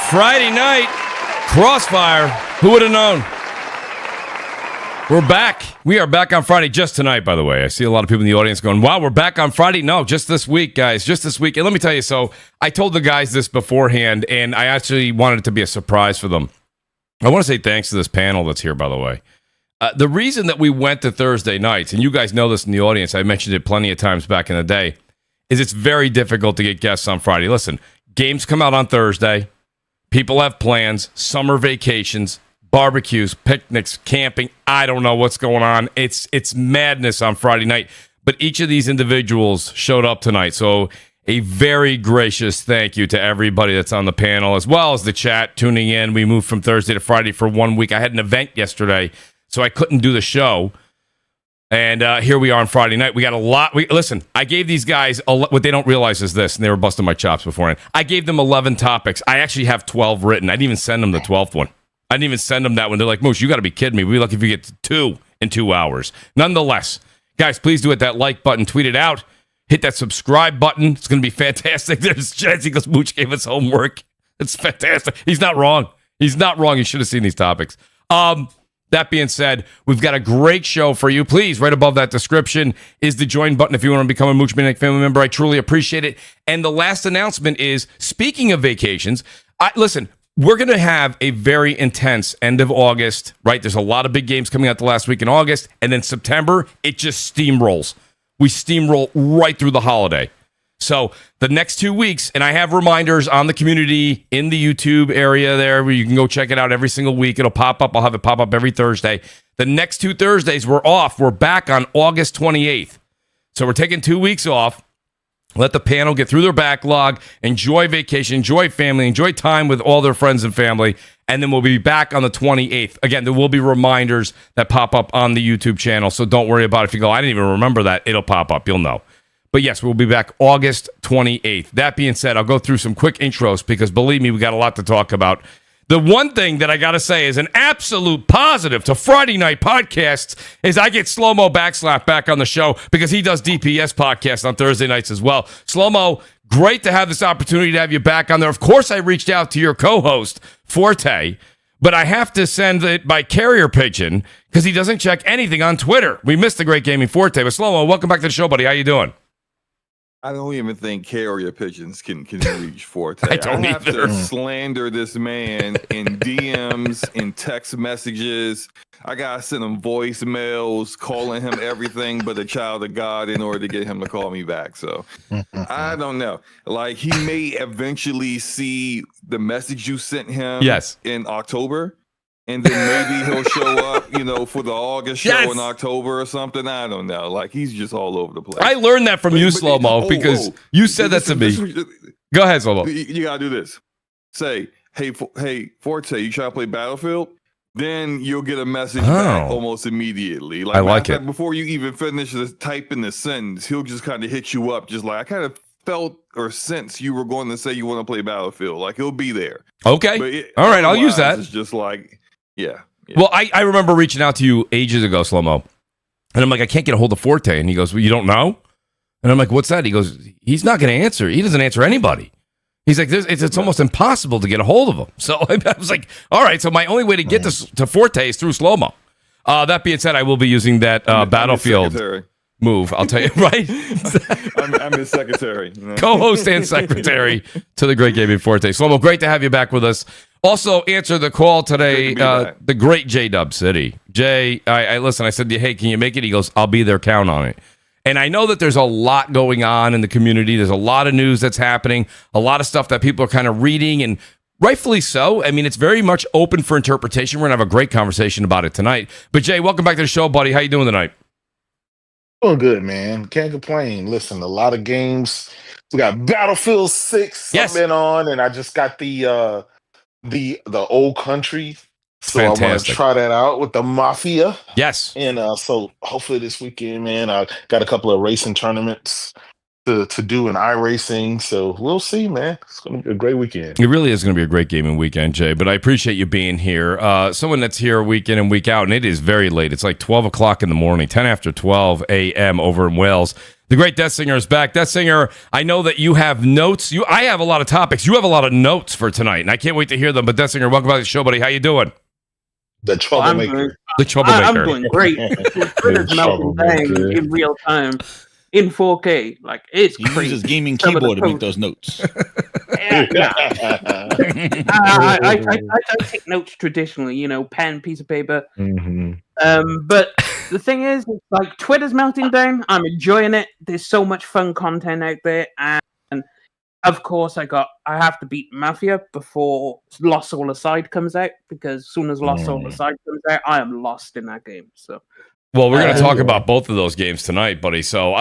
Friday night, CrossFire. Who would have known? We're back. We are back on Friday just tonight, by the way. I see a lot of people in the audience going, wow, we're back on Friday. No, just this week, guys. Just this week. And let me tell you, so I told the guys this beforehand, and I actually wanted it to be a surprise for them. I want to say thanks to this panel that's here, by the way. The reason that we went to Thursday nights, and you guys know this in the audience, I mentioned it plenty of times back in the day, is it's very difficult to get guests on Friday. Listen, games come out on Thursday. People have plans, summer vacations, barbecues, picnics, camping. I don't know what's going on. It's madness on Friday night. But each of these individuals showed up tonight. So a very gracious thank you to everybody that's on the panel, as well as the chat tuning in. We moved from Thursday to Friday for 1 week. I had an event yesterday, so I couldn't do the show. And here we are on Friday night. We got a lot. Listen, I gave these guys, what they don't realize is this, and they were busting my chops beforehand. I gave them 11 topics. I actually have 12 written. I didn't even send them the 12th one. I didn't even send them that one. They're like, Mooch, you got to be kidding me. We'd be lucky if you get to 2 in 2 hours. Nonetheless, guys, please do hit that like button, tweet it out, hit that subscribe button. It's going to be fantastic. There's Jesse because Mooch gave us homework. It's fantastic. He's not wrong. He's not wrong. You should have seen these topics. That being said, we've got a great show for you. Please, right above that description is the join button if you want to become a Mooch Maniac family member. I truly appreciate it. And the last announcement is, speaking of vacations, listen, we're going to have a very intense end of August, right? There's a lot of big games coming out the last week in August. And then September, it just steamrolls. We steamroll right through the holiday. So the next 2 weeks, and I have reminders on the community in the YouTube area there where you can go check it out every single week. It'll pop up. I'll have it pop up every Thursday. The next 2 Thursdays, we're off. We're back on August 28th. So we're taking 2 weeks off. Let the panel get through their backlog, enjoy vacation, enjoy family, enjoy time with all their friends and family, and then we'll be back on the 28th. Again, there will be reminders that pop up on the YouTube channel, so don't worry about it. If you go, I didn't even remember that, it'll pop up. You'll know. But yes, we'll be back August 28th. That being said, I'll go through some quick intros because believe me, we got a lot to talk about. The one thing that I got to say is an absolute positive to Friday night podcasts is I get Slow-Mo Backslap back on the show because he does DPS podcasts on Thursday nights as well. Slow-Mo, great to have this opportunity to have you back on there. Of course, I reached out to your co-host, Forte, but I have to send it by carrier pigeon because he doesn't check anything on Twitter. We missed the great gaming Forte. But Slow-Mo, welcome back to the show, buddy. How you doing? I don't even think carrier pigeons can reach Forte. I don't have either. to slander this man in DMs, in text messages. I gotta send him voicemails, calling him everything but a child of God in order to get him to call me back. So I don't know. Like, he may eventually see the message you sent him in October. And then maybe he'll show up, for the August show in October or something. I don't know. Like, he's just all over the place. I learned that from you, Slow-Mo, because you said that to me. Go ahead, Slow-Mo. You got to do this. Say, hey, Forte, you try to play Battlefield? Then you'll get a message back almost immediately. Like, I like it. Before you even finish typing the sentence, he'll just kind of hit you up. Just like, I kind of felt or sense you were going to say you want to play Battlefield. Like, he'll be there. Okay. All right, I'll use that. It's just like... Yeah. Well, I remember reaching out to you ages ago, Slow-Mo. And I'm like, I can't get a hold of Forte. And he goes, well, you don't know? And I'm like, what's that? He goes, he's not going to answer. He doesn't answer anybody. He's like, it's almost impossible to get a hold of him. So I was like, all right, so my only way to get to Forte is through Slow-Mo. That being said, I will be using that Battlefield move. I'll tell you, right? I'm his secretary. Co-host and secretary to the great gaming Forte. Slow-Mo, great to have you back with us. Also, answer the call today, the great J-Dub City. Jay, I listen, I said, hey, can you make it? He goes, I'll be there, count on it. And I know that there's a lot going on in the community. There's a lot of news that's happening, a lot of stuff that people are kind of reading, and rightfully so. I mean, it's very much open for interpretation. We're going to have a great conversation about it tonight. But Jay, welcome back to the show, buddy. How you doing tonight? Doing good, man. Can't complain. Listen, a lot of games. We got Battlefield 6 I've been on, and I just got the Old Country, so I want to try that out with the Mafia. Yes, and so hopefully this weekend, man, I got a couple of racing tournaments to do in iRacing, so we'll see, man. It's going to be a great weekend. It really is going to be a great gaming weekend, Jay, but I appreciate you being here. Someone that's here week in and week out, and it is very late. It's like 12 o'clock in the morning, 10 after 12 a.m. over in Wales. The great Death Singer is back. Death Singer, I know that you have notes. I have a lot of topics. You have a lot of notes for tonight, and I can't wait to hear them. But Death Singer, welcome back to the show, buddy. How you doing? The troublemaker. The troublemaker. I'm doing great. Twitter's melting down in real time. In 4K, like it's crazy. He uses gaming keyboard to make those notes. Yeah. I take notes traditionally, pen, piece of paper. But the thing is, it's like Twitter's melting down. I'm enjoying it. There's so much fun content out there, and of course, I have to beat Mafia before Lost Soul Aside comes out, because as soon as Lost Soul Aside comes out, I am lost in that game. So. Well, we're going to talk about both of those games tonight, buddy. So,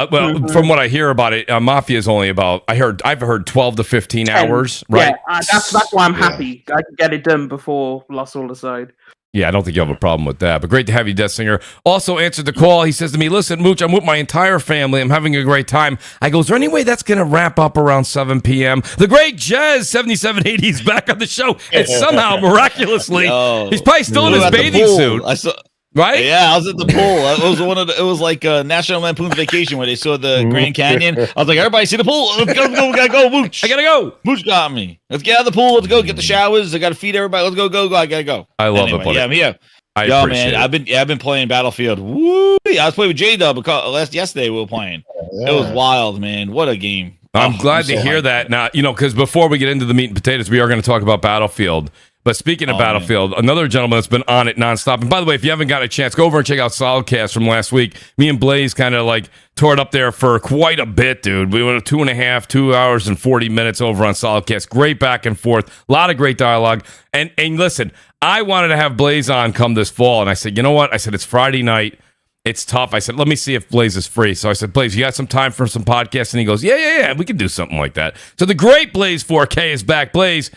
from what I hear about it, Mafia is only about I've heard 12 to 15 hours, right? Yeah, that's why I'm happy. I can get it done before Lost Soul Aside. Yeah, I don't think you have a problem with that. But great to have you, Death Singer. Also answered the call. He says to me, "Listen, Mooch, I'm with my entire family. I'm having a great time." I go, "Is there any way that's going to wrap up around 7 p.m.?" The great Jez 7780 is back on the show, and somehow miraculously, he's probably still in his bathing suit. I saw. Right? Yeah, I was at the pool. It was like National Lampoon's Vacation where they saw the Grand Canyon. I was like, everybody see the pool? Let's go, we gotta go, Mooch. I gotta go. Mooch got me. Let's get out of the pool. Let's go get the showers. I gotta feed everybody. Let's go. I gotta go. I love it, buddy. Yeah, I'm here. I appreciate man, it. I've been playing Battlefield. Woo! I was playing with J-Dub yesterday. We were playing. Yeah. It was wild, man. What a game. I'm glad to hear that. Now, because before we get into the meat and potatoes, we are going to talk about Battlefield. But speaking of Battlefield, another gentleman that's been on it nonstop. And by the way, if you haven't got a chance, go over and check out Solidcast from last week. Me and Blaze kind of like tore it up there for quite a bit, dude. We went 2 hours and 40 minutes over on Solidcast. Great back and forth. A lot of great dialogue. And listen, I wanted to have Blaze on come this fall. And I said, you know what? I said, it's Friday night. It's tough. I said, let me see if Blaze is free. So I said, Blaze, you got some time for some podcasts? And he goes, yeah. We can do something like that. So the great Blaze 4K is back. Blaze,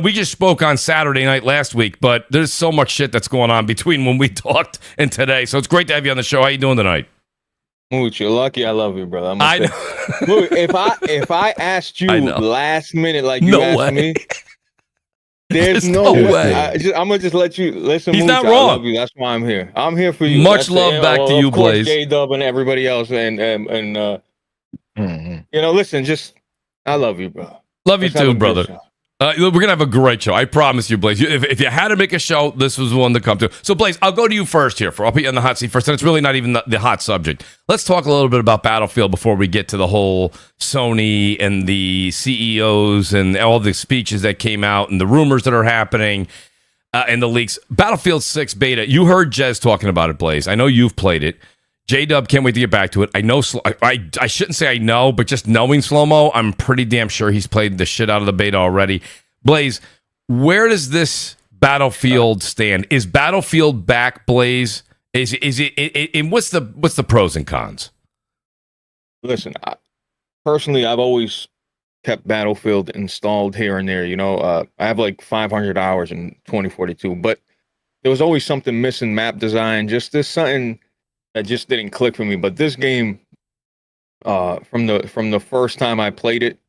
we just spoke on Saturday night last week, but there's so much shit that's going on between when we talked and today. So it's great to have you on the show. How you doing tonight? Mooch, you're lucky. I love you, brother. I know. Mooch, if I asked you last minute like you asked me, there's no way. I'm gonna just let you listen. He's Mooch, not I wrong. love you. That's why I'm here. I'm here for you. Much love back to you, Blaze. J-Dub and everybody else, and listen, just I love you, bro. Love you too, brother. We're going to have a great show. I promise you, Blaze. If you had to make a show, this was the one to come to. So, Blaze, I'll go to you first here. I'll put you on the hot seat first, and it's really not even the hot subject. Let's talk a little bit about Battlefield before we get to the whole Sony and the CEOs and all the speeches that came out and the rumors that are happening and the leaks. Battlefield 6 beta. You heard Jez talking about it, Blaze. I know you've played it. J-Dub, can't wait to get back to it. I know, I shouldn't say I know, but just knowing Slow-Mo, I'm pretty damn sure he's played the shit out of the beta already. Blaze, where does this Battlefield stand? Is Battlefield back, Blaze? Is it? And what's the pros and cons? Listen, personally, I've always kept Battlefield installed here and there. I have like 500 hours in 2042, but there was always something missing. Map design, there's something that just didn't click for me. But this game, from the first time I played it,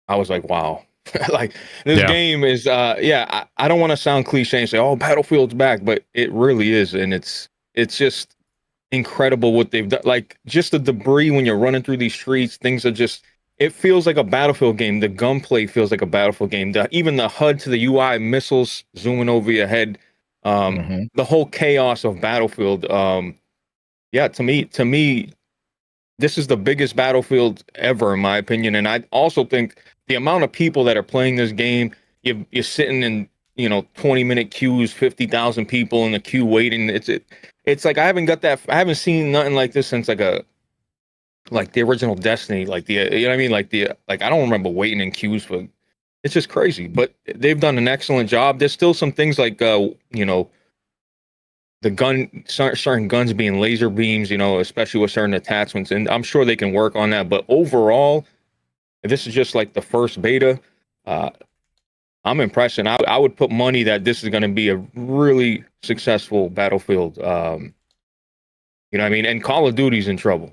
I was like, wow. Like this game is I don't want to sound cliche and say, oh, Battlefield's back, but it really is. And it's just incredible what they've done. Like just the debris when you're running through these streets, things are just, it feels like a Battlefield game. The gunplay feels like a Battlefield game. Even the HUD to the UI, missiles zooming over your head, the whole chaos of Battlefield. To me, this is the biggest Battlefield ever, in my opinion. And I also think the amount of people that are playing this game, you're sitting in 20-minute queues, 50,000 people in the queue waiting. It's like I haven't seen nothing like this since like the original Destiny, like I don't remember waiting in queues for. It's just crazy, but they've done an excellent job. There's still some things like the certain guns being laser beams, especially with certain attachments, and I'm sure they can work on that. But overall, this is just like the first beta. I'm impressed, and I would put money that this is going to be a really successful Battlefield. You know what I mean? And Call of Duty's in trouble.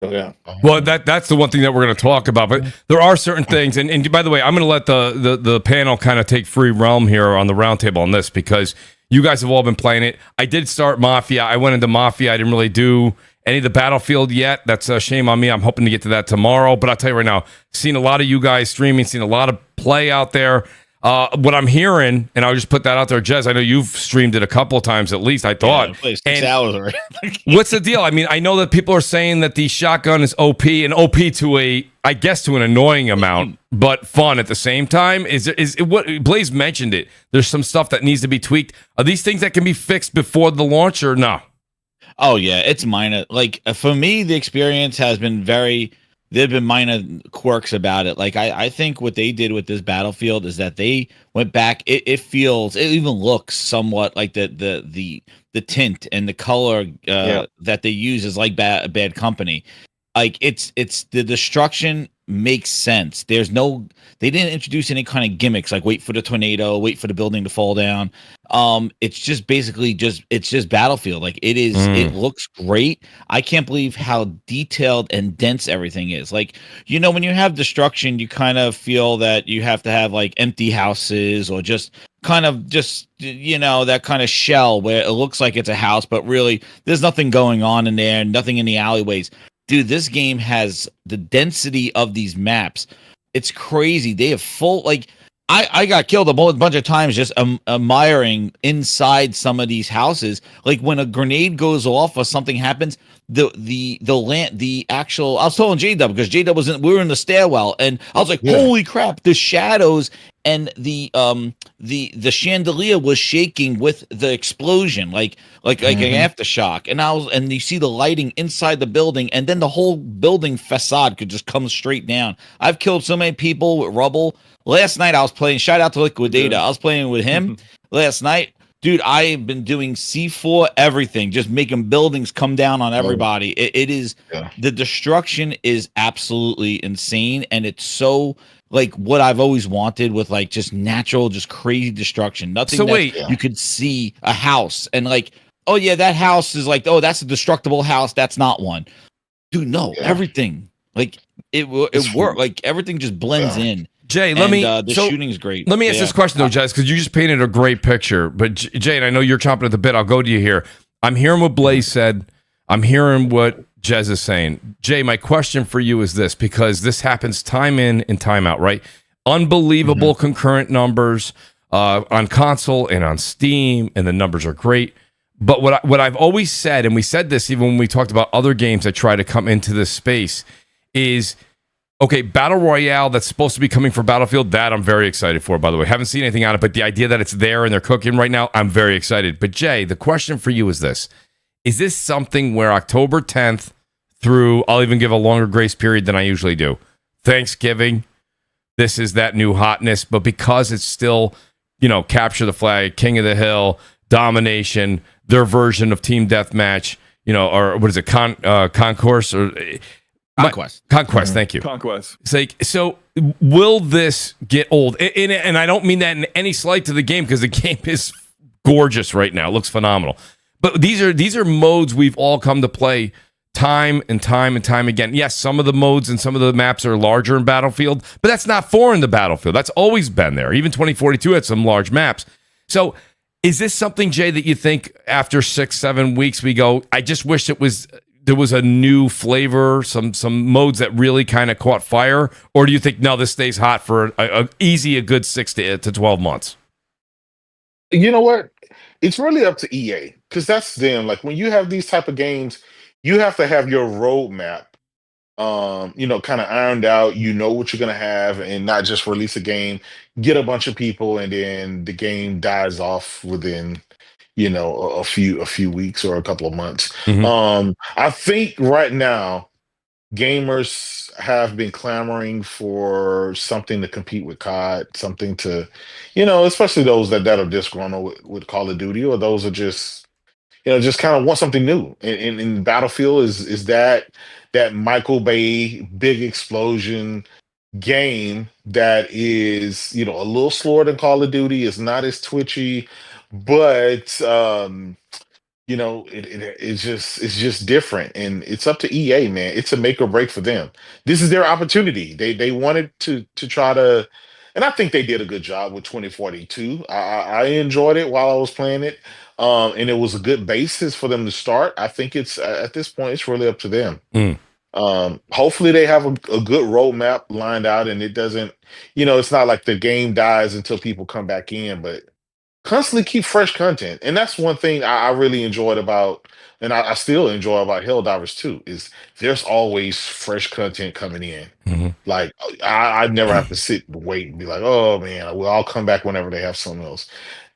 So, yeah. Well, that's the one thing that we're going to talk about. But there are certain things, and by the way, I'm going to let the panel kind of take free realm here on the roundtable on this because you guys have all been playing it. I did start Mafia. I went into Mafia. I didn't really do any of the Battlefield yet. That's a shame on me. I'm hoping to get to that tomorrow. But I'll tell you right now, seen a lot of you guys streaming, seen a lot of play out there. What I'm hearing, and I'll just put that out there, Jez, I know you've streamed it a couple of times at least, I thought. Yeah, I played 6 hours already. What's the deal? I mean, I know that people are saying that the shotgun is OP and OP to an annoying amount, but fun at the same time. Is what Blaze mentioned it? There's some stuff that needs to be tweaked. Are these things that can be fixed before the launch or no? Oh yeah, it's minor. Like for me, the experience has been there've been minor quirks about it. Like I think what they did with this Battlefield is that they went back. It even looks somewhat like the tint and the color that they use is like Bad Company. Like it's the destruction makes sense. They didn't introduce any kind of gimmicks like wait for the tornado, wait for the building to fall down. It's just basically it's just Battlefield. Like it is, it looks great. I can't believe how detailed and dense everything is. Like, when you have destruction, you kind of feel that you have to have like empty houses or just that kind of shell where it looks like it's a house, but really there's nothing going on in there, nothing in the alleyways. Dude, this game has the density of these maps. It's crazy. They have full, like, I got killed a bunch of times just admiring inside some of these houses. Like when a grenade goes off or something happens, the actual, I was telling J-Dub because J-Dub we were in the stairwell and I was like, holy crap, the shadows and the chandelier was shaking with the explosion, like an aftershock. And you see the lighting inside the building, and then the whole building facade could just come straight down. I've killed so many people with rubble. Last night I was playing, shout out to Liquidata. I was playing with him last night. Dude, I've been doing C4 everything, just making buildings come down on everybody. It is the destruction is absolutely insane, and it's so like what I've always wanted with like just natural, just crazy destruction. Nothing you could see a house and like, oh yeah, that house is like, oh, that's a destructible house. That's not one. Dude, no, everything. Like it worked. Like everything just blends in. Jay, the shooting's great. Let me ask this question though, Jez, because you just painted a great picture. But Jay, and I know you're chomping at the bit. I'll go to you here. I'm hearing what Blaze said. I'm hearing what Jez is saying. Jay, my question for you is this, because this happens time in and time out, right? Unbelievable concurrent numbers on console and on Steam, and the numbers are great. But what I've always said, and we said this even when we talked about other games that try to come into this space, is okay, Battle Royale that's supposed to be coming for Battlefield, that I'm very excited for, by the way. Haven't seen anything on it, but the idea that it's there and they're cooking right now, I'm very excited. But Jay, the question for you is this. Is this something where October 10th through, I'll even give a longer grace period than I usually do, Thanksgiving, this is that new hotness, but because it's still, capture the flag, King of the Hill, domination, their version of Team Deathmatch, or what is it, Concourse or... Conquest, thank you. Conquest. It's like, so will this get old? And I don't mean that in any slight to the game, because the game is gorgeous right now. It looks phenomenal. But these are modes we've all come to play time and time and time again. Yes, some of the modes and some of the maps are larger in Battlefield, but that's not foreign to Battlefield. That's always been there. Even 2042 had some large maps. So is this something, Jay, that you think after 6-7 weeks we go, I just wish there was a new flavor, some modes that really kind of caught fire? Or do you think, no, this stays hot for a good 6 to 12 months? You know what? It's really up to EA, because that's them. Like when you have these type of games, you have to have your roadmap, kind of ironed out. You know what you're going to have, and not just release a game, get a bunch of people, and then the game dies off within a few weeks or a couple of months. I think right now gamers have been clamoring for something to compete with COD, something to, especially those that are disgruntled with Call of Duty, or those are just kind of want something new. And Battlefield is that Michael Bay big explosion game that is, a little slower than Call of Duty, is not as twitchy, but it's just different, and it's up to EA, man. It's a make or break for them. This is their opportunity. They wanted to try to, and I think they did a good job with 2042. I enjoyed it while I was playing it, and it was a good basis for them to start. I think it's at this point it's really up to them. Mm. Hopefully they have a good roadmap lined out, and it doesn't, it's not like the game dies until people come back in, but constantly keep fresh content. And that's one thing I really enjoyed about, and I still enjoy about Helldivers 2, is there's always fresh content coming in. Mhm. Like I never have to sit and wait and be like, oh man, well, I'll come back whenever they have something else.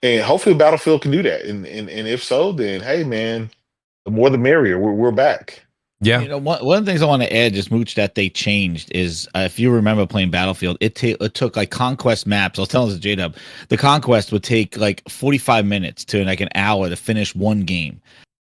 And hopefully Battlefield can do that. And if so, then hey man, the more the merrier. We're back. Yeah. One of the things I want to add, just Mooch, that they changed is if you remember playing Battlefield, it took like conquest maps. I was telling this to J-Dub, the conquest would take like 45 minutes to like an hour to finish one game,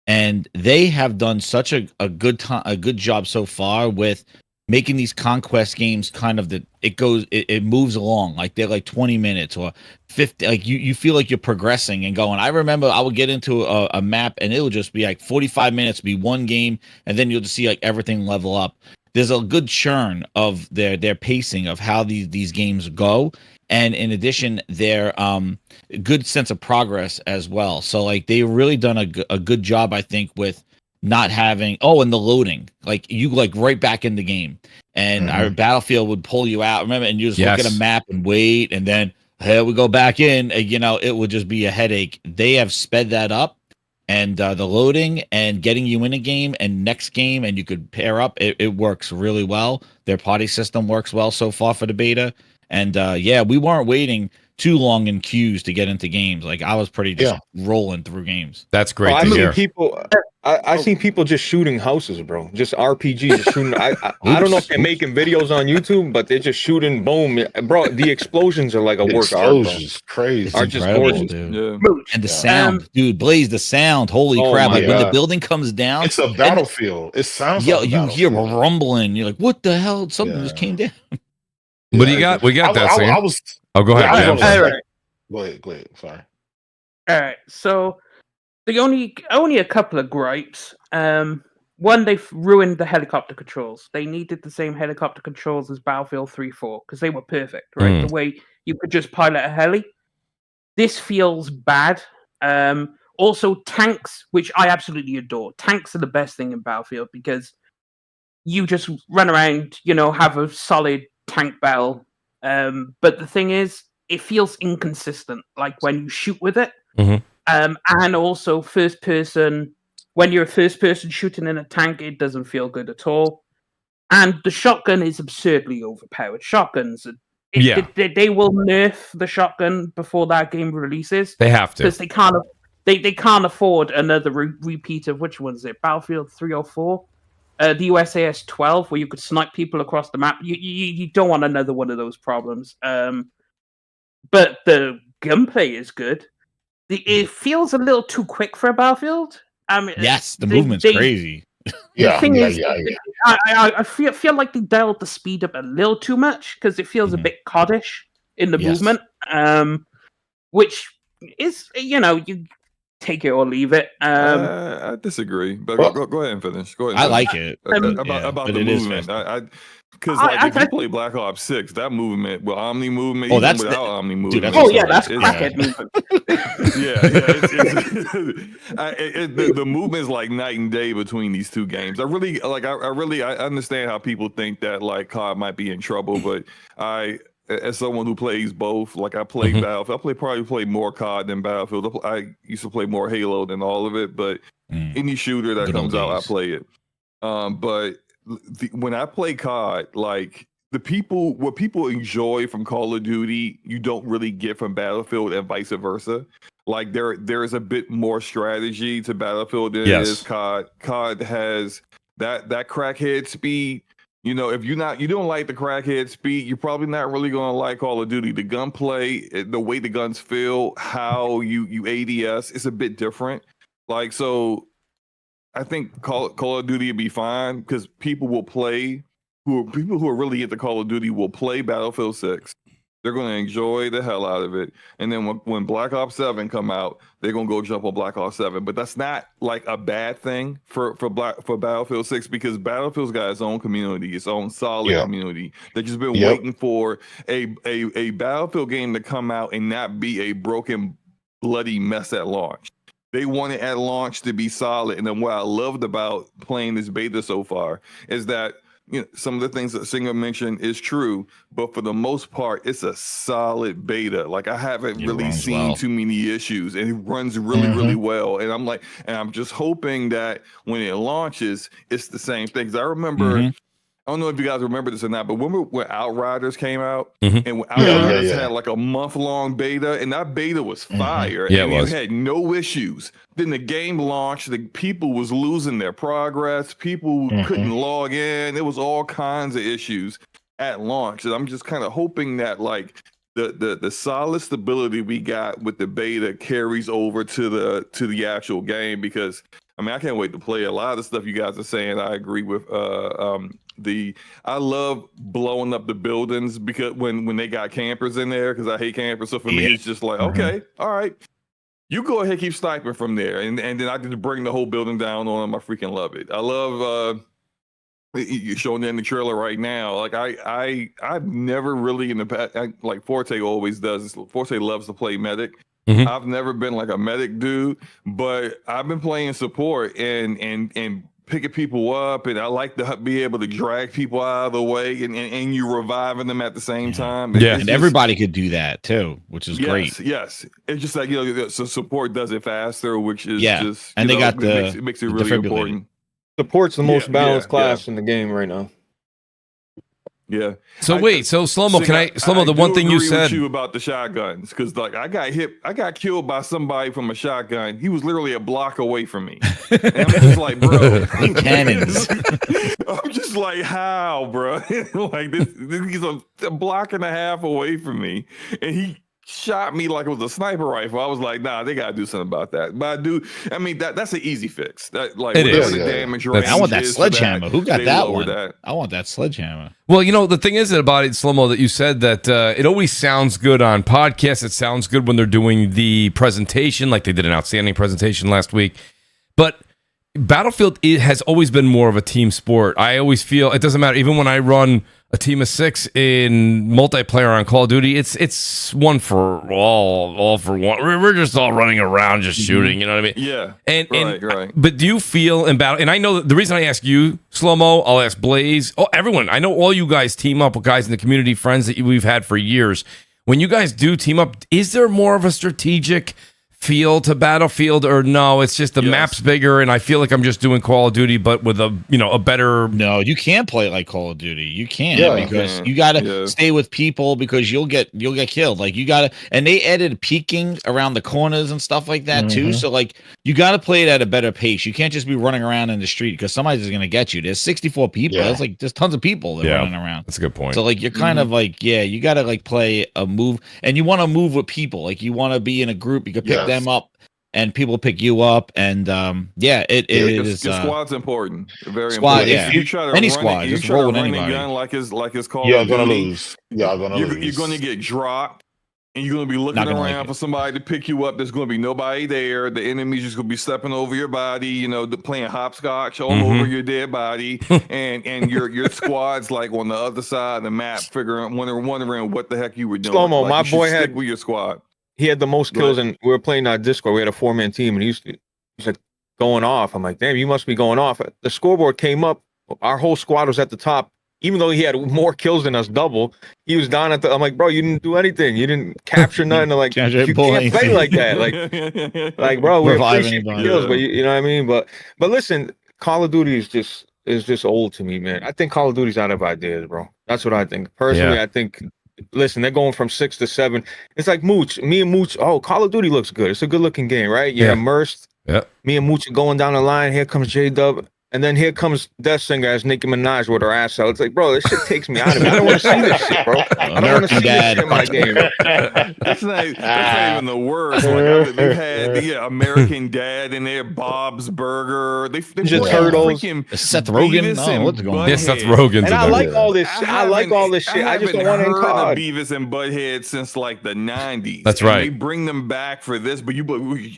and they have done such a good job so far with making these conquest games kind of it moves along, like they're like 20 minutes or 50, like you feel like you're progressing and going. I remember I would get into a map and it would just be like 45 minutes be one game, and then you'll just see like everything level up. There's a good churn of their pacing of how these games go, and in addition their good sense of progress as well. So like they've really done a good job, I think, with not having and the loading, like you like right back in the game, and our Battlefield would pull you out, remember, and you just look at a map and wait, and then here we go back in, it would just be a headache. They have sped that up, and the loading and getting you in a game and next game, and you could pair up, it works really well. Their party system works well so far for the beta, and we weren't waiting too long in queues to get into games. Like I was pretty just rolling through games. That's great to hear. I've seen people just shooting houses, bro. Just RPG, just shooting. I don't know if they're making videos on YouTube, but they're just shooting. Boom, bro. The explosions are like a work of art, bro. Crazy. Are just gorgeous, dude. Yeah. And the sound, dude. Blaze, the sound. Holy crap! Like when the building comes down, it's a battlefield. It sounds. You hear a rumbling. You're like, what the hell? Something just came down. What do you got? We got that. I was. Oh, go ahead. All right. Go ahead. Sorry. All right. So the only a couple of gripes. One, they've ruined the helicopter controls. They needed the same helicopter controls as Battlefield 3-4 because they were perfect, right? The way you could just pilot a heli. This feels bad. Also, tanks, which I absolutely adore. Tanks are the best thing in Battlefield because you just run around, have a solid tank battle. But the thing is, it feels inconsistent, like when you shoot with it. And also first person, when you're a first person shooting in a tank, it doesn't feel good at all. And the shotgun is absurdly overpowered. Shotguns, they will nerf the shotgun before that game releases. They have to. Because they can't afford another repeat of, which one is it, Battlefield 3 or 4? The USAS 12, where you could snipe people across the map. You don't want another one of those problems. But the gunplay is good. It feels a little too quick for a Battlefield. Yes, the movement's crazy. I feel like they dialed the speed up a little too much because it feels a bit coddish in the movement, which is, you take it or leave it. I disagree, but go ahead and finish. Go ahead. I like it about the movement. Because if you play Black Ops 6, that movement, Omni movement, even without Omni movement. That's crackhead movement. The movement is like night and day between these two games. I understand how people think that like COD might be in trouble, but as someone who plays both, like I played Battlefield, probably played more COD than Battlefield. I used to play more Halo than all of it, but any shooter that comes out, I play it. But when I play COD, like what people enjoy from Call of Duty, you don't really get from Battlefield, and vice versa. Like there is a bit more strategy to Battlefield than it is COD. COD has that crackhead speed. If you don't like the crackhead speed, you're probably not really gonna like Call of Duty. The gunplay, the way the guns feel, how you ADS, is a bit different. Like so. I think Call of Duty would be fine because people who are really into Call of Duty will play Battlefield 6. They're going to enjoy the hell out of it. And then when Black Ops 7 come out, they're going to go jump on Black Ops 7. But that's not like a bad thing for Battlefield 6, because Battlefield's got its own community, its own solid community. They've just been waiting for a Battlefield game to come out and not be a broken, bloody mess at launch. They want it at launch to be solid. And then what I loved about playing this beta so far is that, you know, some of the things that Singer mentioned is true, but for the most part, it's a solid beta. Like, I haven't really seen too many issues, and it runs really, really well. And I'm just hoping that when it launches, it's the same thing. 'Cause I remember, I don't know if you guys remember this or not, but when Outriders came out, and Outriders had like a month-long beta, and that beta was fire. Yeah, and it was. You had no issues. Then the game launched, the people was losing their progress, people couldn't log in. There was all kinds of issues at launch. And I'm just kind of hoping that like the solid stability we got with the beta carries over to the actual game, because I mean, I can't wait to play a lot of the stuff you guys are saying. I agree with I love blowing up the buildings, because when they got campers in there, because I hate campers. So for me, it's just like, okay, all right, you go ahead, keep sniping from there, and then I can bring the whole building down on them. I freaking love it. I love you're showing it in the trailer right now. Like I've never really in the past, like Forte always does. Forte loves to play medic. I've never been like a medic dude, but I've been playing support and picking people up, and I like to be able to drag people out of the way, and you reviving them at the same time. And everybody could do that too, which is great. Yes, it's just like, you know, so support does it faster, which is just, and they got makes it really important. Support's the most balanced class in the game right now. Yeah. So wait, so Slow-Mo, the one thing you said with you about the shotguns, because like I got killed by somebody from a shotgun. He was literally a block away from me. And I'm just like, bro, cannons. I'm just like, how, bro? Like he's a block and a half away from me, and he shot me like it was a sniper rifle. I was like, nah, they gotta do something about that. But I mean, that's an easy fix. That, like, whatever the damage range I want that sledgehammer. Who got that one? That. I want that sledgehammer. Well, you know, the thing is about it, Slow-Mo, that you said that it always sounds good on podcasts. It sounds good when they're doing the presentation, like they did an outstanding presentation last week. But Battlefield, it has always been more of a team sport. I always feel it doesn't matter. Even when I run a team of 6 in multiplayer on Call of Duty, it's one for all for one. We're just all running around just shooting, you know what I mean? Yeah. And right. But do you feel in battle? And I know the reason I ask you, Slow-Mo, I'll ask Blaze, everyone. I know all you guys team up with guys in the community, friends that we've had for years. When you guys do team up, is there more of a strategic feel to Battlefield, or no, it's just the map's bigger and I feel like I'm just doing Call of Duty but with a better... No, you can't play it like Call of Duty. You can't, because you gotta stay with people, because you'll get killed. Like, you gotta, and they added peeking around the corners and stuff like that too, so like you gotta play it at a better pace. You can't just be running around in the street, because somebody's just gonna get you. There's 64 people. That's like, there's tons of people that are running around. That's a good point. So like, you're kind of like, you gotta like play a move, and you want to move with people. Like, you want to be in a group. You can pick them up, and people pick you up, and it is. Your squad's important, very squad, important. Yeah, you try to any run squad, it, just roll with anybody. anybody. Gun like it's called. You're gonna lose. You're gonna lose. You're gonna get dropped, and you're gonna be looking around for somebody to pick you up. There's gonna be nobody there. The enemy's just gonna be stepping over your body, you know, playing hopscotch all over your dead body, and your squad's like on the other side of the map, wondering what the heck you were doing. Slow-Mo, like, my boy stick with your squad. He had the most kills, and we were playing Discord. We had a 4-man team, and he's like going off. I'm like, damn, you must be going off. The scoreboard came up. Our whole squad was at the top. Even though he had more kills than us, double, he was down at the. I'm like, bro, you didn't do anything. You didn't capture nothing. Like, you can't play like that. Like, bro, we appreciate the kills, but you know what I mean. But listen, Call of Duty is just old to me, man. I think Call of Duty's out of ideas, bro. That's what I think. Personally, I think. Listen, they're going from 6 to 7. It's like Mooch. Me and Mooch. Oh, Call of Duty looks good. It's a good looking game, right? You're immersed. Yeah. Me and Mooch are going down the line. Here comes J-Dub. And then here comes Death Singer as Nicki Minaj with her ass out. It's like, bro, this shit takes me out of it. I don't want to see this shit, bro. I don't want to see this shit in my game. That's not even the worst. Like, they've had the American Dad in there, Bob's Burger. They Ninja Turtles. Seth Rogen. Oh, what's going on? Yeah, Seth Rogen's And I like all this shit. I like all this shit. I just don't want to heard card. of Beavis and Butthead since like the 90s. That's and right. They bring them back for this, but you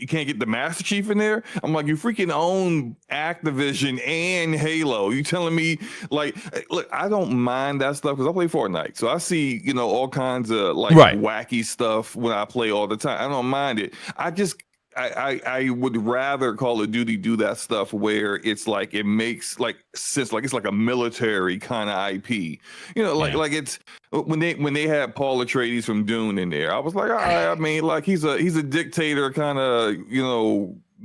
can't get the Master Chief in there? I'm like, you freaking own Activision and Halo. You telling me, like, look, I don't mind that stuff because I play Fortnite. So I see, all kinds of like wacky stuff when I play all the time. I don't mind it. I would rather Call of Duty do that stuff where it's like it makes like sense, like it's like a military kind of IP. Like it's when they had Paul Atreides from Dune in there. I was like, all right, I mean, like he's a dictator kind of,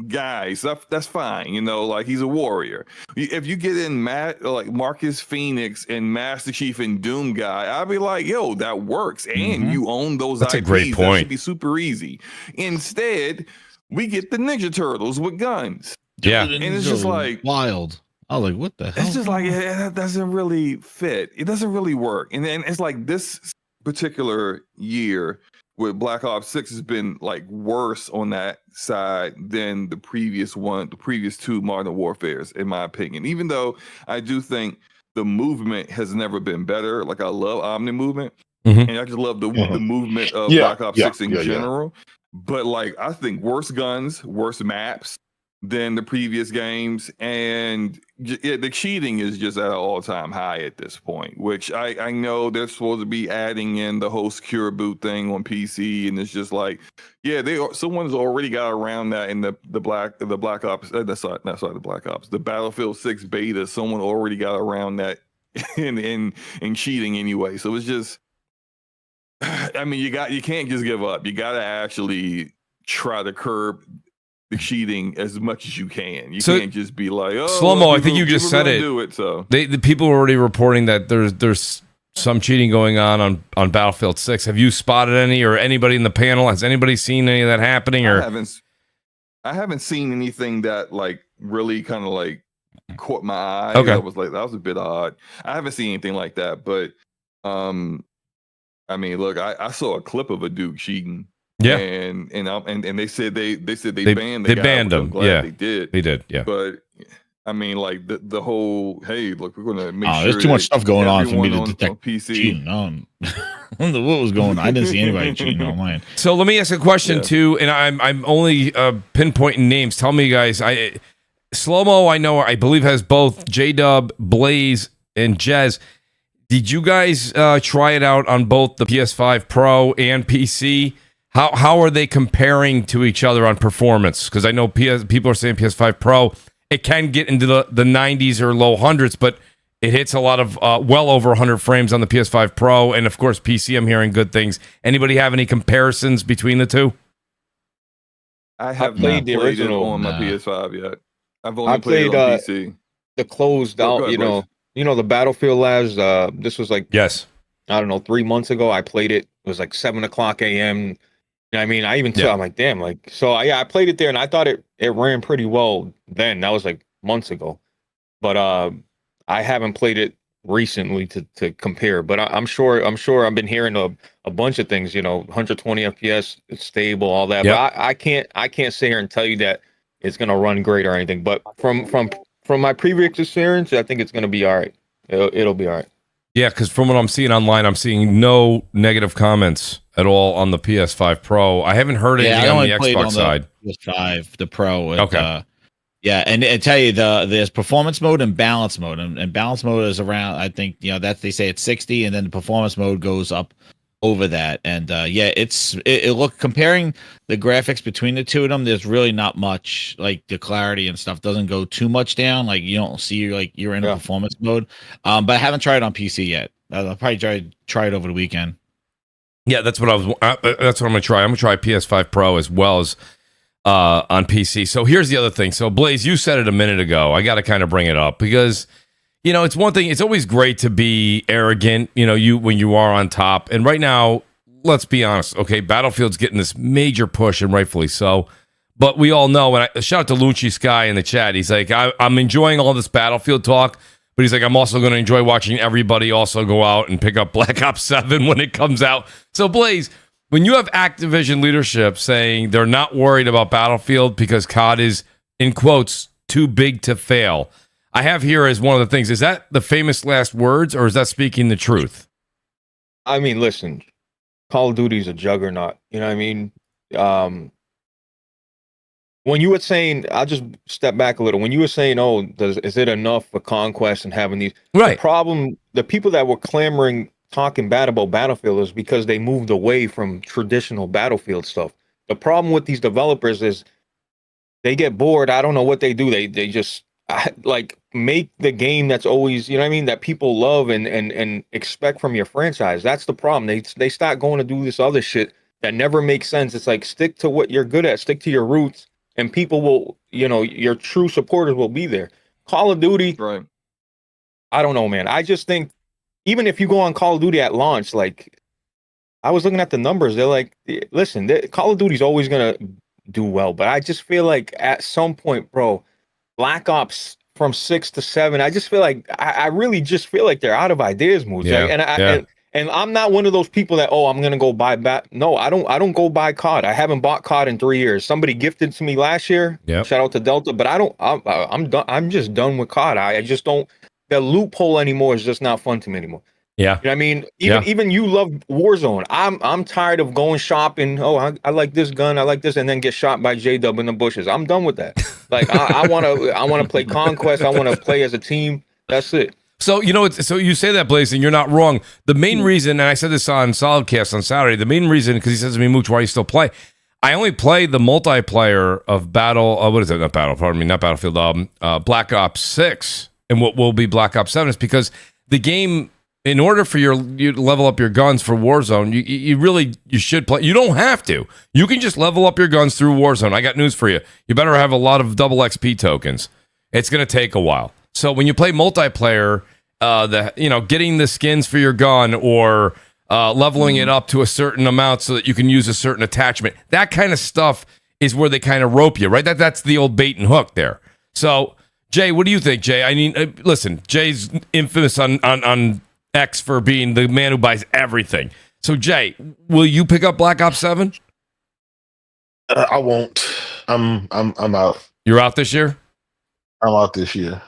guy. So that's fine, like he's a warrior. If you get in like Marcus Phoenix and Master Chief and Doom guy, I'd be like, yo, that works. And you own those That's IPs. A great point. That should be super easy. Instead, we get the Ninja Turtles with guns. Yeah. And it's just like wild. I was like, what the hell? It's just like, that doesn't really fit. It doesn't really work. And then it's like this particular year with Black Ops 6 has been like worse on that side than the previous two Modern Warfares, in my opinion. Even though I do think the movement has never been better. Like I love Omni movement, and I just love the movement of Black Ops 6 in general. But like I think worse guns, worse maps than the previous games, and the cheating is just at an all-time high at this point, which I know they're supposed to be adding in the whole secure boot thing on PC, and it's just like, someone's already got around that in the Black Ops, the Battlefield 6 beta. Someone already got around that in cheating anyway. So it's just, I mean, you can't just give up. You got to actually try to curb the cheating as much as you can. You can't just be like, oh, Slow-mo, I think you just said it. Do it. So the people are already reporting that there's some cheating going on Battlefield 6. Have you spotted any, or anybody in the panel? Has anybody seen any of that happening? Or I haven't seen anything that like really kind of like caught my eye. Okay. That was a bit odd. I haven't seen anything like that, but I mean, look, I saw a clip of a dude cheating. Yeah, and they said they banned the guy. Banned him. Yeah, they did. They did. Yeah, but I mean, like the whole, hey, look, we're gonna make sure. There's too much stuff going on for me to detect PC. Cheating. I don't know what was going on. I didn't see anybody cheating online. So let me ask a question too, and I'm only pinpointing names. Tell me, guys. Slow-mo, I believe has both J-Dub, Blaze, and Jez. Did you guys try it out on both the PS5 Pro and PC? How are they comparing to each other on performance? Because I know people are saying PS5 Pro, it can get into the 90s or low hundreds, but it hits a lot of well over 100 frames on the PS5 Pro, and of course PC. I'm hearing good things. Anybody have any comparisons between the two? I have not played it on my PS5 yet. I've only played it on PC. The closed out, you know the Battlefield Labs. This was like I don't know, 3 months ago. I played it. It was like 7:00 a.m. I mean, I even saw, I'm like, damn, like, so I played it there and I thought it ran pretty well then. That was like months ago. But I haven't played it recently to compare. But I'm sure I've been hearing a bunch of things, 120 FPS, it's stable, all that. But I can't sit here and tell you that it's gonna run great or anything. But from my previous experience, I think it's gonna be all right. It'll be all right. Yeah, because from what I'm seeing online, I'm seeing no negative comments at all on the PS5 Pro. I haven't heard anything on the Xbox side. PS5, the Pro. Okay. And I tell you, there's performance mode and balance mode, and balance mode is around. I think that they say it's 60, and then the performance mode goes up over that. And it look comparing the graphics between the two of them. There's really not much, like the clarity and stuff doesn't go too much down. Like you don't see like you're in a performance mode. But I haven't tried it on PC yet. I'll probably try it over the weekend. Yeah, that's what that's what I'm gonna try. I'm gonna try PS5 Pro as well as on PC. So here's the other thing. So Blaze, you said it a minute ago. I got to kind of bring it up because it's one thing. It's always great to be arrogant. When you are on top. And right now, let's be honest. Okay, Battlefield's getting this major push, and rightfully so. But we all know, and shout out to Lucci Sky in the chat. He's like, I'm enjoying all this Battlefield talk, but he's like, I'm also going to enjoy watching everybody also go out and pick up Black Ops 7 when it comes out. So, Blaze, when you have Activision leadership saying they're not worried about Battlefield because COD is, in quotes, too big to fail, I have here as one of the things, is that the famous last words, or is that speaking the truth? I mean, listen, Call of Duty is a juggernaut. You know what I mean? When you were saying, I'll just step back a little. When you were saying, oh, is it enough for Conquest and having these? Right. The problem, the people that were clamoring, talking bad about Battlefield is because they moved away from traditional Battlefield stuff. The problem with these developers is they get bored. I don't know what they do. They just like make the game that's always, you know what I mean, that people love and expect from your franchise. That's the problem. They start going to do this other shit that never makes sense. It's like, stick to what you're good at, stick to your roots. And people will, you know, your true supporters will be there. Call of Duty, Right. I don't know, man. I just think even if you go on Call of Duty at launch, like I was looking at the numbers, they're like, listen, Call of Duty's always gonna do well, but I just feel like at some point, bro, Black Ops from 6 to 7, I just feel like I really just feel like they're out of ideas, Mooch. Yeah, Like, and I'm not one of those people that, oh, I'm gonna go buy back. No, I don't go buy COD. I haven't bought COD in 3 years. Somebody gifted to me last year. Yep. Shout out to Delta, but I'm done. I'm just done with COD. I just don't. The loophole anymore is just not fun to me anymore. Yeah. You know what I mean? Even you love Warzone. I'm tired of going shopping. Oh, I like this gun. I like this, and then get shot by J-Dub in the bushes. I'm done with that. Like I wanna play Conquest. I want to play as a team. That's it. So, you know, so you say that, Blaze, and you're not wrong. The main reason, and I said this on Solidcast on Saturday, the main reason, because he says to me, Mooch, why you still play? I only play the multiplayer of what is it? Not Battlefield, Black Ops 6, and what will be Black Ops 7 is because the game, in order for you to level up your guns for Warzone, you should play. You don't have to. You can just level up your guns through Warzone. I got news for you. You better have a lot of double XP tokens. It's going to take a while. So when you play multiplayer, getting the skins for your gun or leveling it up to a certain amount so that you can use a certain attachment, that kind of stuff is where they kind of rope you, right? That's the old bait and hook there. So, Jay, what do you think, Jay? I mean, listen, Jay's infamous on X for being the man who buys everything. So, Jay, will you pick up Black Ops 7? I won't. I'm out. You're out this year? I'm out this year.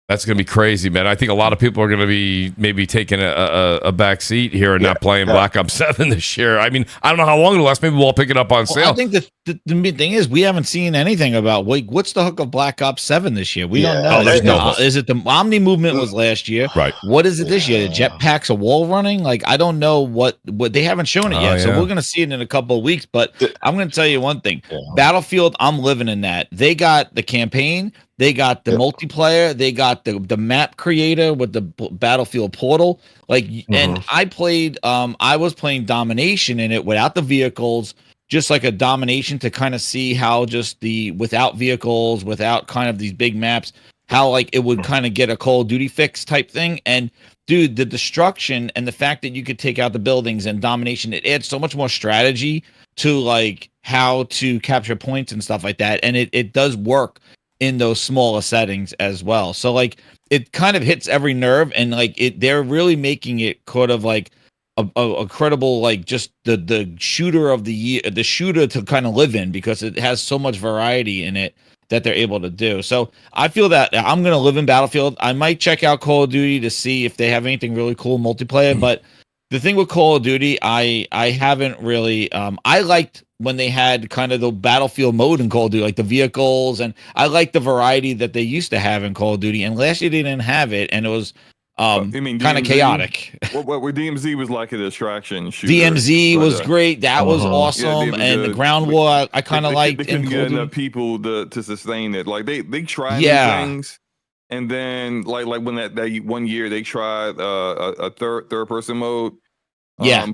That's going to be crazy, man. I think a lot of people are going to be maybe taking a back seat here and not playing Black Ops 7 this year. I mean, I don't know how long it'll last. Maybe we'll pick it up on sale. I think the main thing is we haven't seen anything about what's the hook of Black Ops 7 this year. We don't know. Is it the Omni movement was last year? Right. What is it this year? The jetpacks, a wall running? Like, I don't know what they haven't shown it yet. So we're going to see it in a couple of weeks. But I'm going to tell you one thing. Battlefield, I'm living in that. They got the campaign. They got the multiplayer. They got the map creator with the Battlefield portal. Like, and I was playing domination in it without the vehicles, just like a domination to kind of see how just without vehicles, without kind of these big maps, how like it would kind of get a Call of Duty fix type thing. And dude, the destruction and the fact that you could take out the buildings and domination, it adds so much more strategy to like how to capture points and stuff like that. And it does work in those smaller settings as well. So like it kind of hits every nerve, and like they're really making it kind of like a credible, like just the shooter of the year, the shooter to kind of live in, because it has so much variety in it that they're able to do. So I feel that I'm going to live in Battlefield. I might check out Call of Duty to see if they have anything really cool multiplayer, but the thing with Call of Duty, I haven't really, I liked when they had kind of the Battlefield mode in Call of Duty, like the vehicles, and I like the variety that they used to have in Call of Duty. And last year they didn't have it, and it was kind of chaotic. What DMZ was like a distraction shooter. DMZ was great. That was awesome, and the ground war I kind of liked. They couldn't get enough people to sustain it. Like they tried new things, and then like when that 1 year they tried a third person mode. Yeah.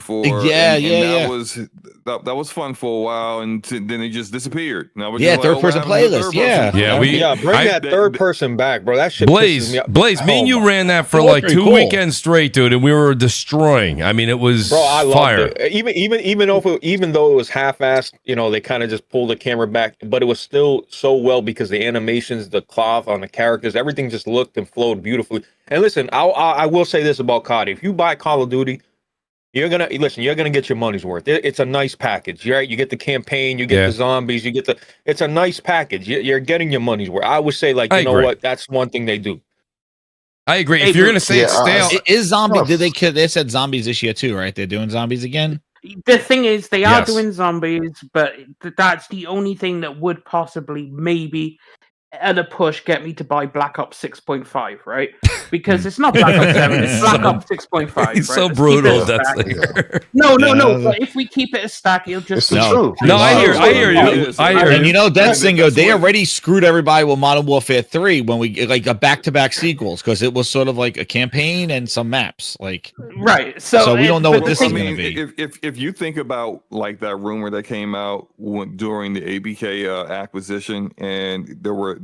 That was fun for a while, and then it just disappeared. Now we're Yeah, just like, third person playlist. Bring that third person back, bro. That shit pisses me off. Blaze, me and you ran that for like 2 weekends straight, dude, and we were destroying. I mean, it was fire. It. Even though it was half-assed, you know, they kind of just pulled the camera back, but it was still so well because the animations, the cloth on the characters, everything just looked and flowed beautifully. And listen, I will say this about COD: if you buy Call of Duty, you're gonna get your money's worth. It's a nice package. Right? You get the campaign, you get the zombies, it's a nice package. You're getting your money's worth. I would say, like, you know what? That's one thing they do. I agree. If you're gonna say it's stale, is zombie? They said zombies this year too, right? They're doing zombies again. The thing is, they are doing zombies, but that's the only thing that would possibly maybe at a push get me to buy Black Ops 6.5, right? Because it's not Black Ops 7, it's Black Ops 6.5. He's right? so brutal. That's no. But if we keep it a stack, it'll just be true. No, I hear you. And you know, that's Zingo. They already screwed everybody with Modern Warfare 3 when we like a back-to-back sequels because it was sort of like a campaign and some maps, like right. So we don't know what this is going to be. If you think about like that rumor that came out during the ABK acquisition, and there were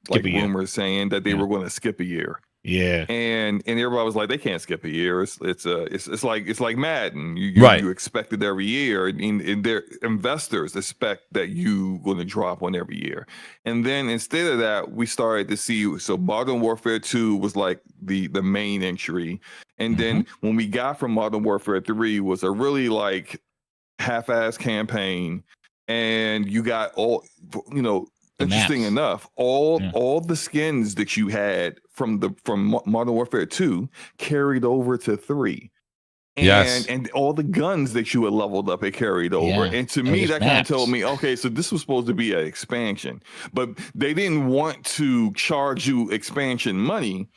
like rumors saying that they were going to skip a year. Yeah, and everybody was like, they can't skip a year. It's like Madden. You expect it every year, and their investors expect that you going to drop one every year. And then instead of that, we started to see. So Modern Warfare 2 was like the main entry, and then when we got from Modern Warfare 3 was a really like half-ass campaign, and you got all interesting enough, all the skins that you had from Modern Warfare 2 carried over to 3. And all the guns that you had leveled up, it carried over. And to me, that kind of told me, okay, so this was supposed to be an expansion, but they didn't want to charge you expansion money,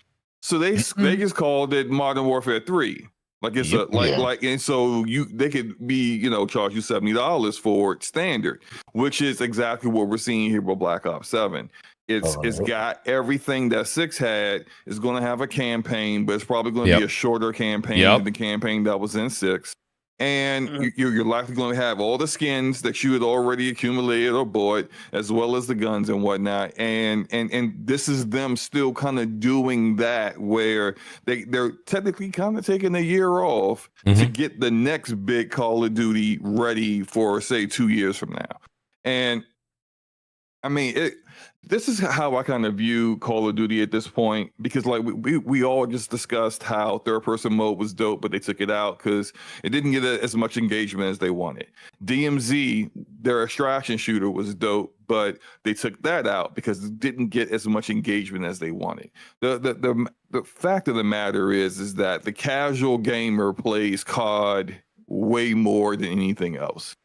so they just called it Modern Warfare 3. Like it's and so they could be, charge you $70 for it standard, which is exactly what we're seeing here with Black Ops 7. It's got everything that 6 had. It's going to have a campaign, but it's probably going to be a shorter campaign than the campaign that was in 6. And you're likely going to have all the skins that you had already accumulated or bought, as well as the guns and whatnot. And this is them still kind of doing that, where they're technically kind of taking a year off to get the next big Call of Duty ready for, say, 2 years from now. And I mean, this is how I kind of view Call of Duty at this point, because like we all just discussed how third-person mode was dope, but they took it out because it didn't get as much engagement as they wanted. DMZ, their extraction shooter, was dope, but they took that out because it didn't get as much engagement as they wanted. The fact of the matter is that the casual gamer plays COD way more than anything else,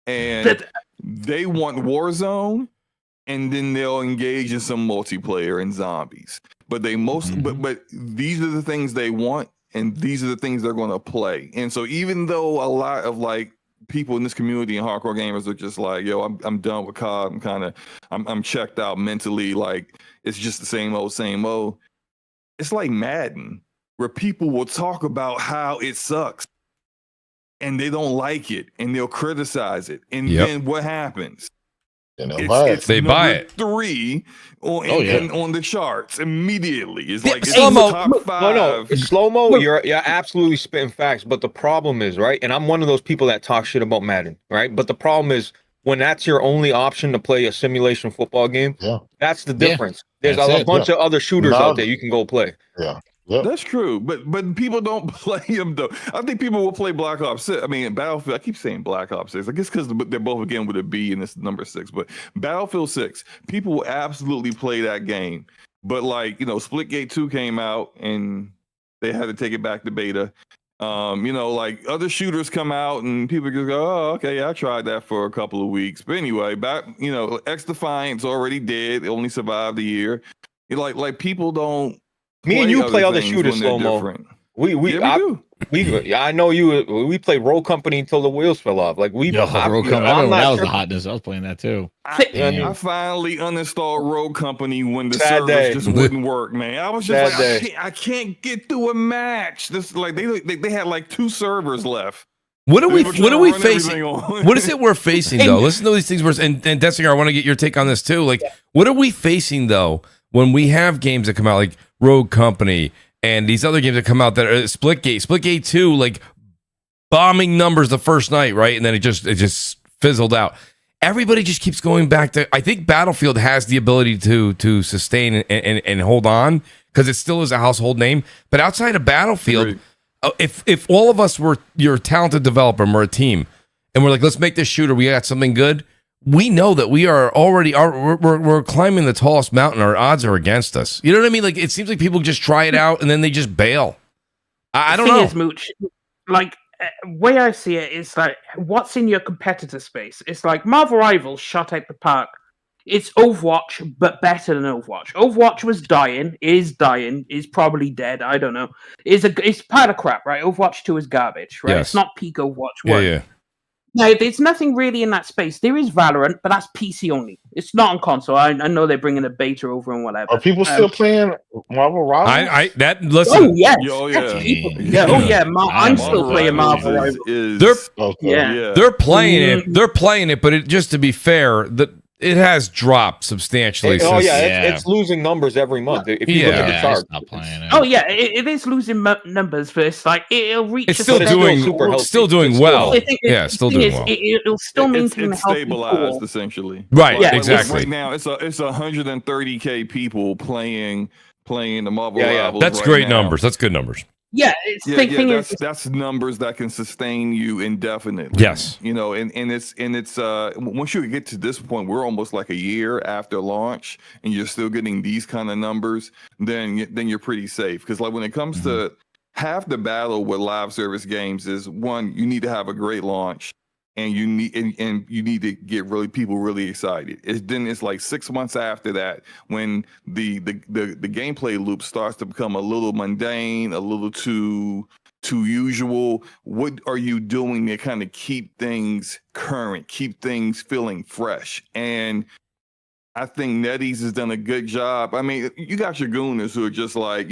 and they want Warzone. And then they'll engage in some multiplayer and zombies. But but these are the things they want, and these are the things they're going to play. And so even though a lot of like people in this community and hardcore gamers are just like, yo, I'm done with COD. I'm checked out mentally. Like it's just the same old. It's like Madden, where people will talk about how it sucks, and they don't like it, and they'll criticize it, and then what happens? They buy it 3 on the charts immediately. It's like it's slow-mo. top 5. No, it's slow-mo. You're absolutely spitting facts, but the problem is, right, and I'm one of those people that talk shit about Madden, right? But the problem is when that's your only option to play a simulation football game, that's the difference. There's a bunch of other shooters out there you can go play. Yep. That's true, but people don't play them though. I think people will play Black Ops 6. I mean, Battlefield. I keep saying Black Ops 6. I guess because they're both again with a B and it's number 6. But Battlefield 6, people will absolutely play that game. But like Splitgate 2 came out and they had to take it back to beta. Like other shooters come out and people just go, oh, okay, yeah, I tried that for a couple of weeks. But anyway, X Defiant's already dead. It only survived a year. Like people don't. Me and you play other shooters slow mo. We do. I know you. We played Roll Company until the wheels fell off. Like Roll Company. I remember that was the hotness. I was playing that too. I finally uninstalled Roll Company when the service just wouldn't work, man. I was just I can't get through a match. This like they had like 2 servers left. What are we facing? What is it we're facing though? Listen to these things. And Dessinger, I want to get your take on this too. Like, what are we facing though when we have games that come out like Rogue Company and these other games that come out that are Splitgate 2, like bombing numbers the first night, right? And then it just fizzled out. Everybody just keeps going back to. I think Battlefield has the ability to sustain and hold on because it still is a household name. But outside of Battlefield. Right. If all of us were you're a talented developer and we're a team and we're like, let's make this shooter, we got something good, we know that we are already we're climbing the tallest mountain. Our odds are against us. You know what I mean? Like, it seems like people just try it out and then they just bail. I don't know. The thing is, Mooch, like, way I see it is like, what's in your competitor space? It's like Marvel Rivals shot out the park. It's Overwatch, but better than Overwatch. Overwatch was dying, is probably dead. I don't know. It's part of crap, right? Overwatch 2 is garbage, right? Yes. It's not peak Overwatch 1. Yeah. No, there's nothing really in that space. There is Valorant, but that's PC only. It's not on console. I know they're bringing a beta over and whatever. Are people still playing Marvel Rivals? Listen. Oh yes. I'm Marvel still playing Marvel Rivals. They're playing it. They're playing it, but just to be fair, it has dropped substantially. It's losing numbers every month. If you look at the chart, it is losing numbers, but it's like it'll reach. It's still doing well. Still doing well. It'll still maintain it's stabilized essentially. Right, exactly. Right now, it's 130K people playing the Marvel Rivals. That's great numbers. That's good numbers. That's numbers that can sustain you indefinitely. Yes, and it's once you get to this point, we're almost like a year after launch, and you're still getting these kind of numbers. Then you're pretty safe because like when it comes to half the battle with live service games is one, you need to have a great launch. And you need to get people really excited. It's like 6 months after that when the gameplay loop starts to become a little mundane, a little too usual. What are you doing to kind of keep things current, keep things feeling fresh? And I think NetEase has done a good job. I mean, you got your gooners who are just like,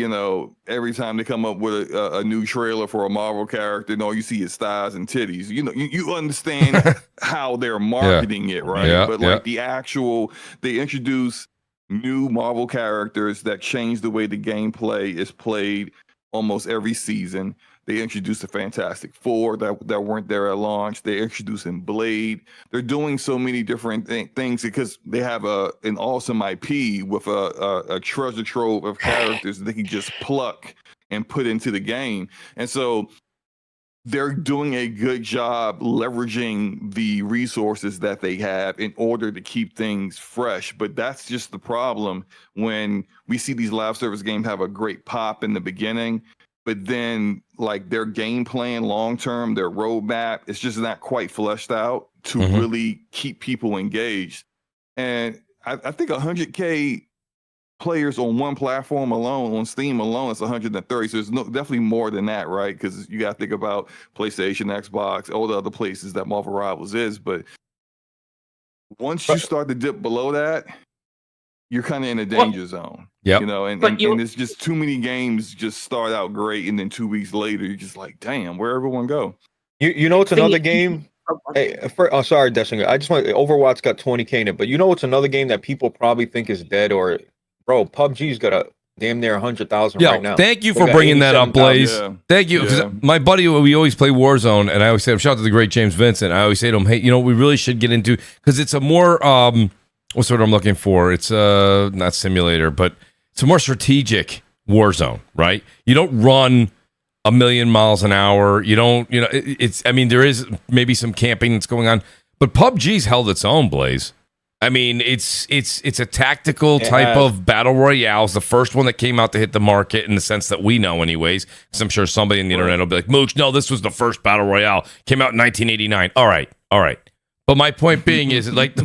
every time they come up with a new trailer for a Marvel character, all you see is thighs and titties. You understand how they're marketing it, right? Yeah, but like they introduce new Marvel characters that change the way the gameplay is played almost every season. They introduced the Fantastic Four that weren't there at launch. They're introducing Blade. They're doing so many different things because they have an awesome IP with a treasure trove of characters that they can just pluck and put into the game. And so they're doing a good job leveraging the resources that they have in order to keep things fresh. But that's just the problem when we see these live service games have a great pop in the beginning, but then like their game plan long-term, their roadmap, it's just not quite fleshed out to really keep people engaged. And I think 100K players on one platform alone, on Steam alone, it's 130. So there's definitely more than that, right? Because you got to think about PlayStation, Xbox, all the other places that Marvel Rivals is. But once you start to dip below that, you're kind of in a danger zone. Yeah, and it's just too many games just start out great, and then 2 weeks later, you're just like, damn, where everyone go? It's another game. Hey, sorry, Dessinger. I just want Overwatch got 20K in it, but it's another game that people probably think is dead or, bro, PUBG's got a damn near 100,000 right now. Thank you for bringing that up, Blaze. Thank you. Because my buddy, we always play Warzone, and I always say, shout out to the great James Vincent. I always say to him, hey, we really should get into, because it's a more what's the word I'm looking for? It's not simulator, but it's a more strategic Warzone, right? You don't run a million miles an hour. You don't, there is maybe some camping that's going on, but PUBG's held its own, Blaze. I mean, it's a tactical type of battle royale. It's the first one that came out to hit the market in the sense that we know anyways, because I'm sure somebody on the internet will be like, Mooch, no, this was the first battle royale. Came out in 1989. All right. But my point being is, like,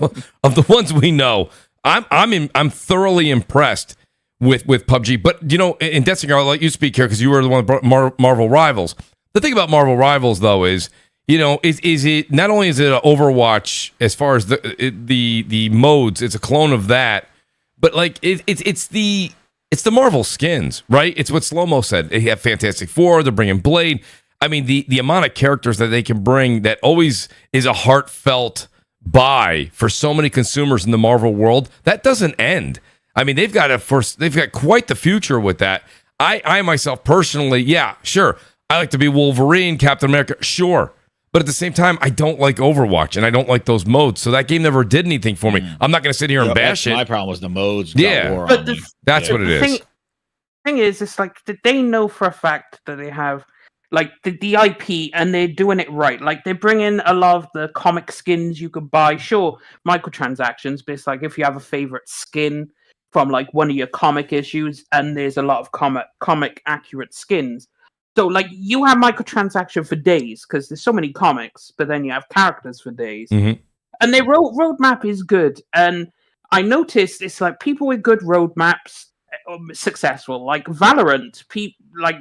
of the ones we know, I'm thoroughly impressed with PUBG. But, and Detzinger, I'll let you speak here because you were the one that brought Marvel Rivals. The thing about Marvel Rivals, though, is is it not only is it an Overwatch as far as the modes, it's a clone of that, but like it's the Marvel skins, right? It's what Slow Mo said. They have Fantastic Four. They're bringing Blade. I mean, the amount of characters that they can bring that always is a heartfelt buy for so many consumers in the Marvel world, that doesn't end. I mean, they've got quite the future with that. I myself personally, yeah, sure. I like to be Wolverine, Captain America, sure. But at the same time, I don't like Overwatch and I don't like those modes. So that game never did anything for me. I'm not going to sit here and bash it. My problem was the modes. Yeah, but that's what it is. Thing is, it's like they know for a fact that they have like the IP and they're doing it right. Like they bring in a lot of the comic skins you could buy. Sure, microtransactions, but it's like if you have a favorite skin from like one of your comic issues, and there's a lot of comic accurate skins. So like you have microtransaction for days because there's so many comics, but then you have characters for days, and their roadmap is good. And I noticed it's like people with good roadmaps successful. Like Valorant,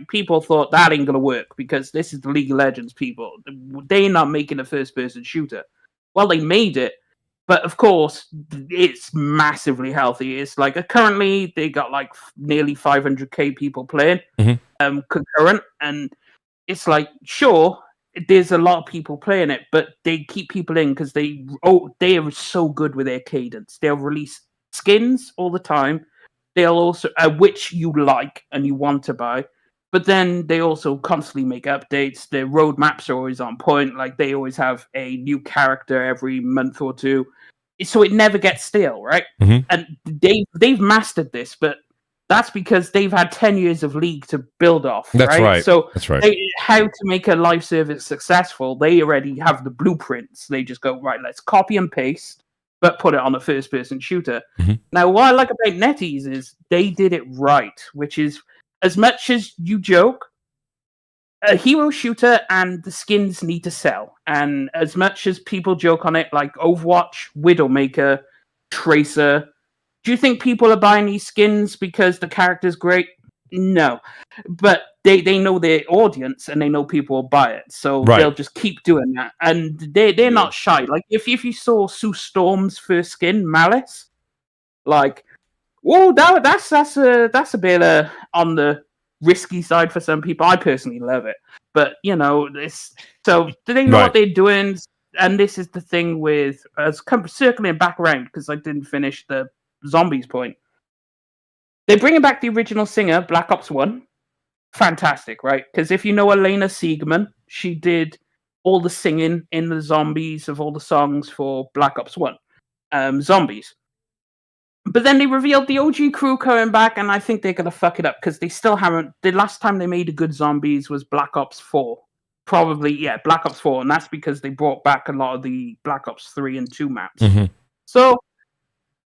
people thought that ain't gonna work because this is the League of Legends people. They're not making a first-person shooter. Well, they made it, but of course, it's massively healthy. It's like currently they got like nearly 500k people playing concurrent, and it's like sure there's a lot of people playing it, but they keep people in because they are so good with their cadence. They'll release skins all the time. They'll also which you like and you want to buy, but then they also constantly make updates. Their roadmaps are always on point. Like they always have a new character every month or two, so it never gets stale, right? And they've mastered this, but that's because they've had 10 years of League to build off. That's right. So that's right. How to make a live service successful? They already have the blueprints. They just go right. Let's copy and paste, but put it on a first-person shooter. Now, what I like about NetEase is they did it right, which is, as much as you joke, a hero shooter and the skins need to sell. And as much as people joke on it, like Overwatch, Widowmaker, Tracer, do you think people are buying these skins because the character's great? No. But they know their audience and they know people will buy it. So they'll just keep doing that. And they're not shy. Like, if you saw Sue Storm's first skin, Malice, like, whoa, that's a bit on the risky side for some people. I personally love it. But, so they know what they're doing. And this is the thing with, circling back around, because I didn't finish the Zombies point. They're bringing back the original singer, Black Ops 1. Fantastic, right? Because if you know Elena Siegman, she did all the singing in the Zombies of all the songs for Black Ops 1. Zombies. But then they revealed the OG crew coming back, and I think they're going to fuck it up because they still haven't. The last time they made a good Zombies was Black Ops 4. Probably, yeah, Black Ops 4. And that's because they brought back a lot of the Black Ops 3 and 2 maps. So,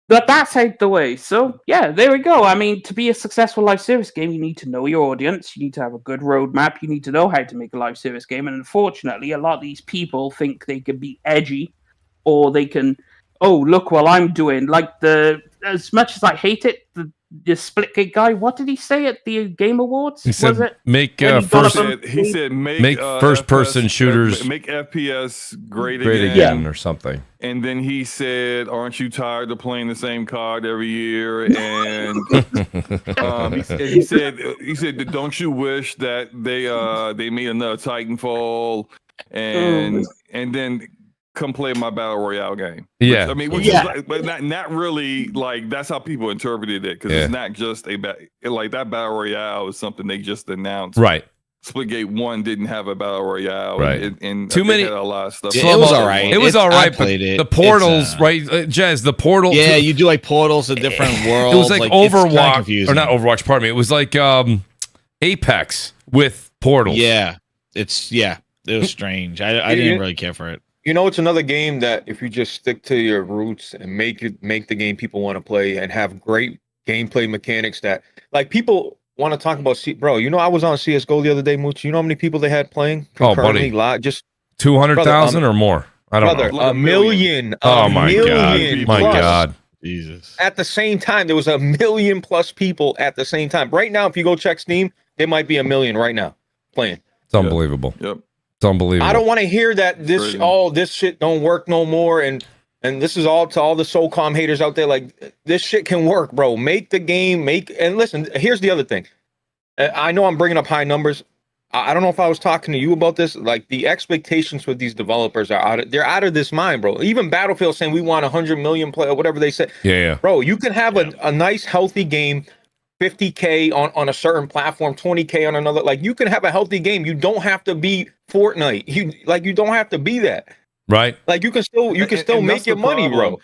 but that's out the way. So, yeah, there we go. I mean, to be a successful live service game, you need to know your audience. You need to have a good roadmap. You need to know how to make a live service game. And unfortunately, a lot of these people think they can be edgy or they can, oh, look what I'm doing. Like, as much as I hate it, the Splitgate guy, what did he say at the Game Awards? He said, make first-person shooters, make FPS great again, or something. And then he said, "Aren't you tired of playing the same card every year?" And he said, "Don't you wish that they made another Titanfall?" And then come play my battle royale game. Yeah, Which is like, but not really like that's how people interpreted it because it's not just like that battle royale is something they just announced. Right. Splitgate 1 didn't have a battle royale. Right. And too many. Had a lot of stuff. It was all right. It was all right. But the portals, right, Jez? The portal. Yeah, you do like portals to different worlds. It was like Overwatch, or not Overwatch. Pardon me. It was like Apex with portals. Yeah, it was strange. I didn't really care for it. You know, it's another game that if you just stick to your roots and make the game people want to play and have great gameplay mechanics that like people want to talk about. Bro, you know, I was on CS:GO the other day, Mooch. You know how many people they had playing? Oh, buddy, just 200,000 or more. I don't know. A million. Oh my god! My god! Jesus. At the same time, there was 1 million plus people at the same time. Right now, if you go check Steam, there might be 1 million right now playing. It's unbelievable. Yep. It's unbelievable. I don't want to hear that this shit don't work no more, and this is all to all the SOCOM haters out there. Like, this shit can work, bro. Make the game, and listen. Here's the other thing. I know I'm bringing up high numbers. I don't know if I was talking to you about this. Like, the expectations with these developers they're out of this mind, bro. Even Battlefield saying we want 100 million play or whatever they said. Yeah. Bro, you can have a nice, healthy game. 50K on a certain platform, 20K on another. Like, you can have a healthy game. You don't have to be Fortnite. You don't have to be that. Right. Like, you can still make your money, bro.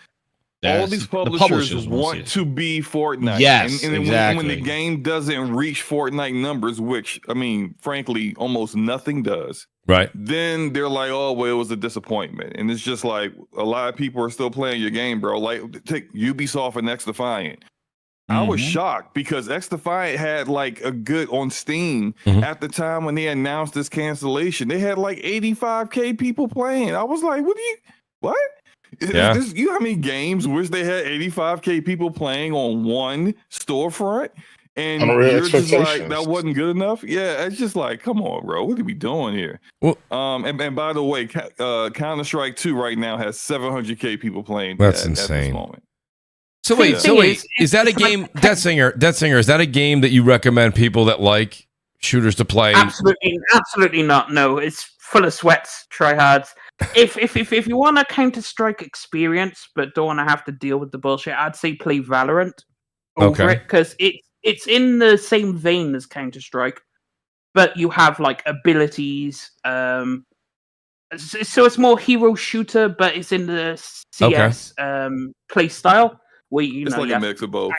All these publishers want to be Fortnite. Yes, and exactly. when the game doesn't reach Fortnite numbers, which, I mean, frankly, almost nothing does. Right. Then they're like, oh, well, it was a disappointment. And it's just like, a lot of people are still playing your game, bro. Like, take Ubisoft and X Defiant. I was shocked because X Defiant had like a good on Steam at the time when they announced this cancellation. They had like 85K people playing. I was like, what? Yeah. You know how many games which they had 85K people playing on one storefront? And you're just like, that wasn't good enough? Yeah, it's just like, come on, bro. What are we doing here? Well, and by the way, Counter-Strike 2 right now has 700K people playing. That's insane. At this moment. So wait, is that a game, Death Singer, is that a game that you recommend people that like shooters to play? Absolutely not. No, it's full of sweats, tryhards. If you want a Counter-Strike experience but don't want to have to deal with the bullshit, I'd say play Valorant over it, because it's in the same vein as Counter-Strike, but you have like abilities. So it's more hero shooter, but it's in the CS play style. Where it's like a mix of both.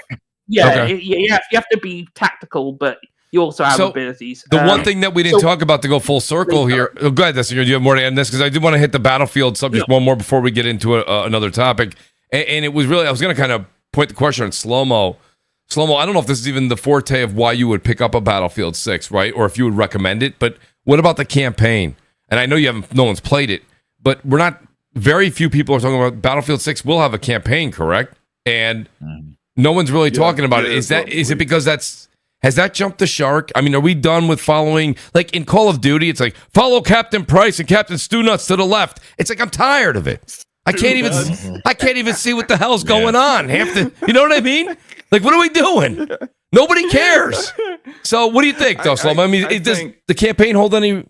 Yeah, you have to be tactical, but you also have abilities. The one thing that we didn't talk about to go full circle here. Oh, go ahead, Destiny. Do you have more to add on this? Because I did want to hit the Battlefield subject one more before we get into another topic. And it was really, I was going to kind of point the question on Slow-Mo. Slow-Mo, I don't know if this is even the forte of why you would pick up a Battlefield 6, right? Or if you would recommend it. But what about the campaign? And I know no one's played it, but very few people are talking about Battlefield 6 will have a campaign, correct? And no one's really talking about it. Is it because has that jumped the shark? I mean, are we done with following, like in Call of Duty, it's like follow Captain Price and Captain Stu Nuts to the left. It's like I'm tired of it. I can't even see what the hell's going on. You know what I mean? Like, what are we doing? Nobody cares. So what do you think, though, Slow? I mean, does the campaign hold any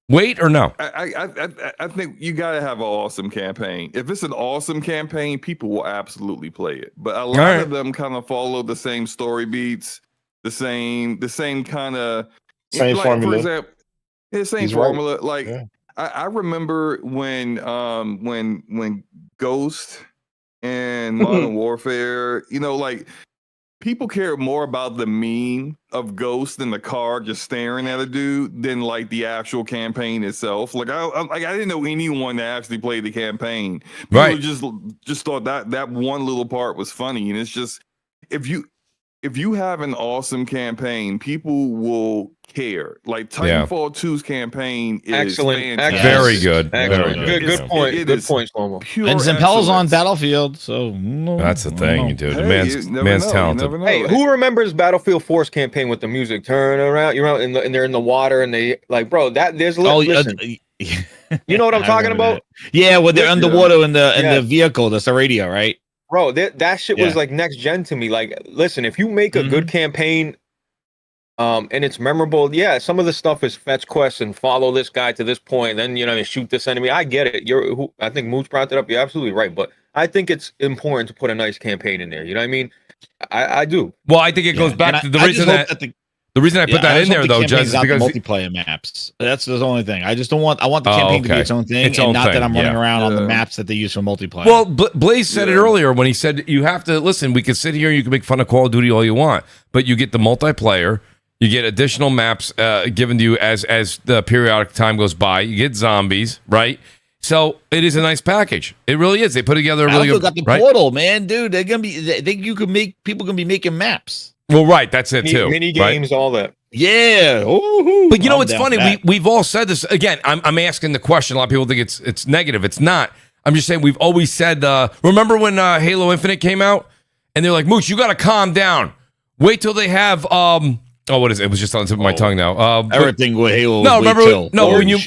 weight or no? I think you got to have an awesome campaign. If it's an awesome campaign, people will absolutely play it. But a lot of them kind of follow the same story beats, the same kind of formula. For example, same formula. Right. Like I remember when Ghost and Modern Warfare, like people care more about the meme of Ghost in the car just staring at a dude than like the actual campaign itself. Like I didn't know anyone that actually played the campaign. People just thought that one little part was funny. And it's just if you have an awesome campaign, people will care. Like Titanfall 2's campaign is excellent. Very good. Good point. Good point, Slow-Mo. And Zempella's on Battlefield, so that's the thing, dude. The man's talented. Hey, who remembers Battlefield 4's campaign with the music? Turn around, and they're in the water, and they like, bro. Listen. You know what I'm talking about? Yeah, when they're underwater in the vehicle, that's the radio, right? Bro, that shit was like next gen to me. Like, listen, if you make a good campaign, and it's memorable, some of the stuff is fetch quests and follow this guy to this point, then shoot this enemy. I get it. I think Mooch brought that up. You're absolutely right, but I think it's important to put a nice campaign in there. You know what I mean? I do. Well, I think it goes back to the reason the reason I put that in there, though, Judge, is because multiplayer maps. That's the only thing. I want the campaign to be its own thing, not that I'm running around on the maps that they use for multiplayer. Well, Blaze said it earlier when he said you have to listen. We could sit here and you can make fun of Call of Duty all you want, but you get the multiplayer. You get additional maps given to you as the periodic time goes by. You get zombies, right? So it is a nice package. It really is. They put together a really good. Got the portal, man, dude. They're gonna be. People gonna be making maps. Well, right. That's it too. Mini games, all that. Yeah. Ooh, but it's funny. We've all said this again. I'm asking the question. A lot of people think it's negative. It's not. I'm just saying we've always said. Remember when Halo Infinite came out, and they're like, Mooch, you got to calm down. Wait till they have Oh, what is it? It was just on the tip of my tongue now. Everything with Halo. No, remember? When you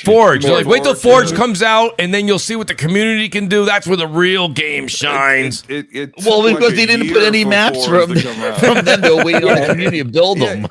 Forge. You're like, wait till Forge comes out, and then you'll see what the community can do. That's where the real game shines. Well, because they didn't put any maps from them to wait on the community to build them.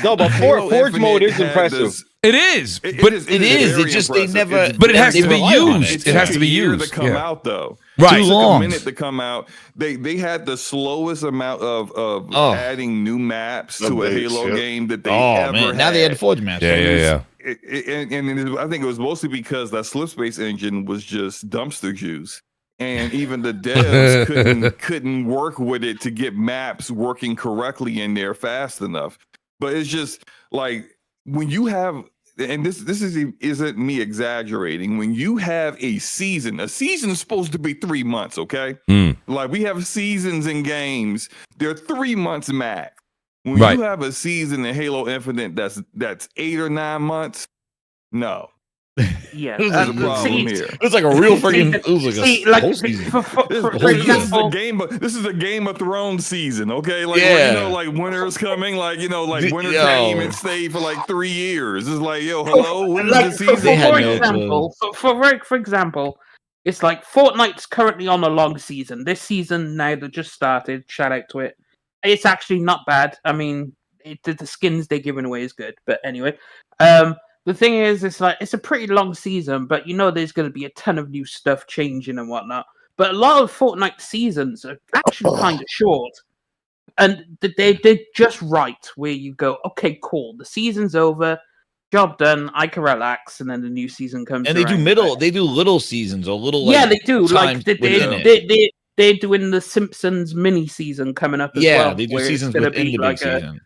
No, but Forge mode is impressive. It is, it is. It's just they never. But it has to be used. It has to be used to come out though. Right, too long. A minute to come out. They had the slowest amount of adding new maps to a Halo game that they ever had. Now they had Forge maps. Yeah. And I think it was mostly because that slipspace engine was just dumpster juice. And even the devs couldn't work with it to get maps working correctly in there fast enough. But it's just like when you have, and this isn't me exaggerating. When you have a season is supposed to be 3 months, okay? Like we have seasons in games, they're 3 months max. When you have a season in Halo Infinite that's 8 or 9 months, no. Yeah, there's a problem here. It's like a real freaking. This is a Game of Thrones season, okay? Like like winter's coming, like winter came and stayed for like 3 years. It's like, hello, when is the season? For example, it's like Fortnite's currently on a long season. This season now that just started. Shout out to it. It's actually not bad. I mean, the skins they're giving away is good, but anyway. The thing is, it's a pretty long season, but there's going to be a ton of new stuff changing and whatnot. But a lot of Fortnite seasons are actually kind of short, and they're just right where you go, okay, cool, the season's over, job done, I can relax, and then the new season comes. And they do little seasons or little. They do. Like they're doing the Simpsons mini season coming up as well. Yeah, they do seasons within the big season.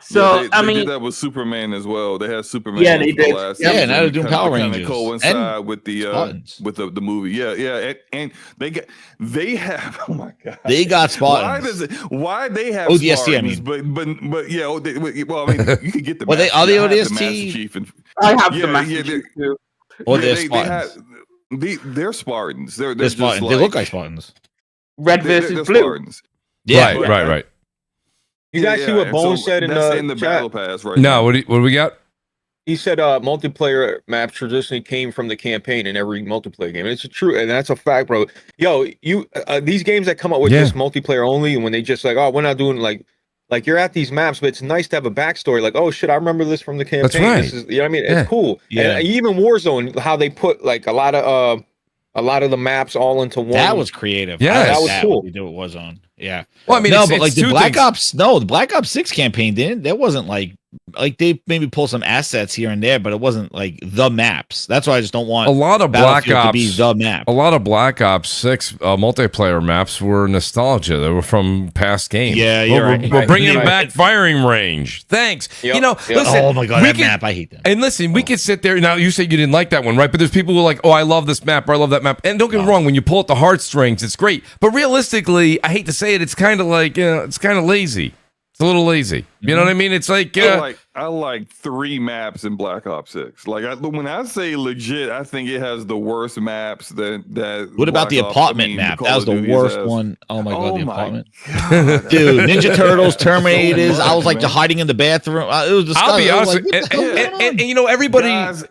So they did that with Superman as well. They had Superman. Yeah, they did. Now they're doing Power Rangers. Coincide with the movie. Yeah, and they have. Oh my god, they got Spartans. Why they have ODST? I mean, but yeah. Well, I mean, you can get the. Are they ODST? I have the Master Chief too. Or they're Spartans. They're Spartans. They're Spartans. They look like Spartans. Red versus blue. Spartans. Yeah, right. You guys see what Bone said in the chat? battle pass right now? No, what do we got? He said multiplayer maps traditionally came from the campaign in every multiplayer game. And it's true, and that's a fact, bro. Yo, these games that come up with just multiplayer only, and when they just like, oh, we're not doing like you're at these maps, but it's nice to have a backstory. Like, oh shit, I remember this from the campaign. That's right. This is, you know what I mean? It's cool. Yeah. And even Warzone, how they put like a lot of the maps all into one. That was creative. Yeah, that was cool. You do it Warzone. Yeah. Well, I mean, but like the Black Ops, the Black Ops 6 campaign didn't. There wasn't like they maybe pull some assets here and there, but it wasn't like the maps. That's why I just don't want a lot of Black Ops to be the map. A lot of Black Ops 6 multiplayer maps were nostalgia. They were from past games. Yeah, we're bringing back firing range. Thanks. Yep. Listen. Oh my god, that map! I hate that. And listen, we could sit there now. You said you didn't like that one, right? But there's people who are like, oh, I love this map, or I love that map. And don't get me wrong, when you pull at the heartstrings, it's great. But realistically, I hate to say it, it's kind of like it's kind of lazy. It's a little lazy. You know what I mean? It's like I like 3 maps in Black Ops 6. Like when I say legit, I think it has the worst maps that. What about the apartment map? That was the worst one. Oh my god, the apartment. God. Dude, Ninja Turtles, Terminators. I was like hiding in the bathroom. It was disgusting. I'll be honest. And everybody,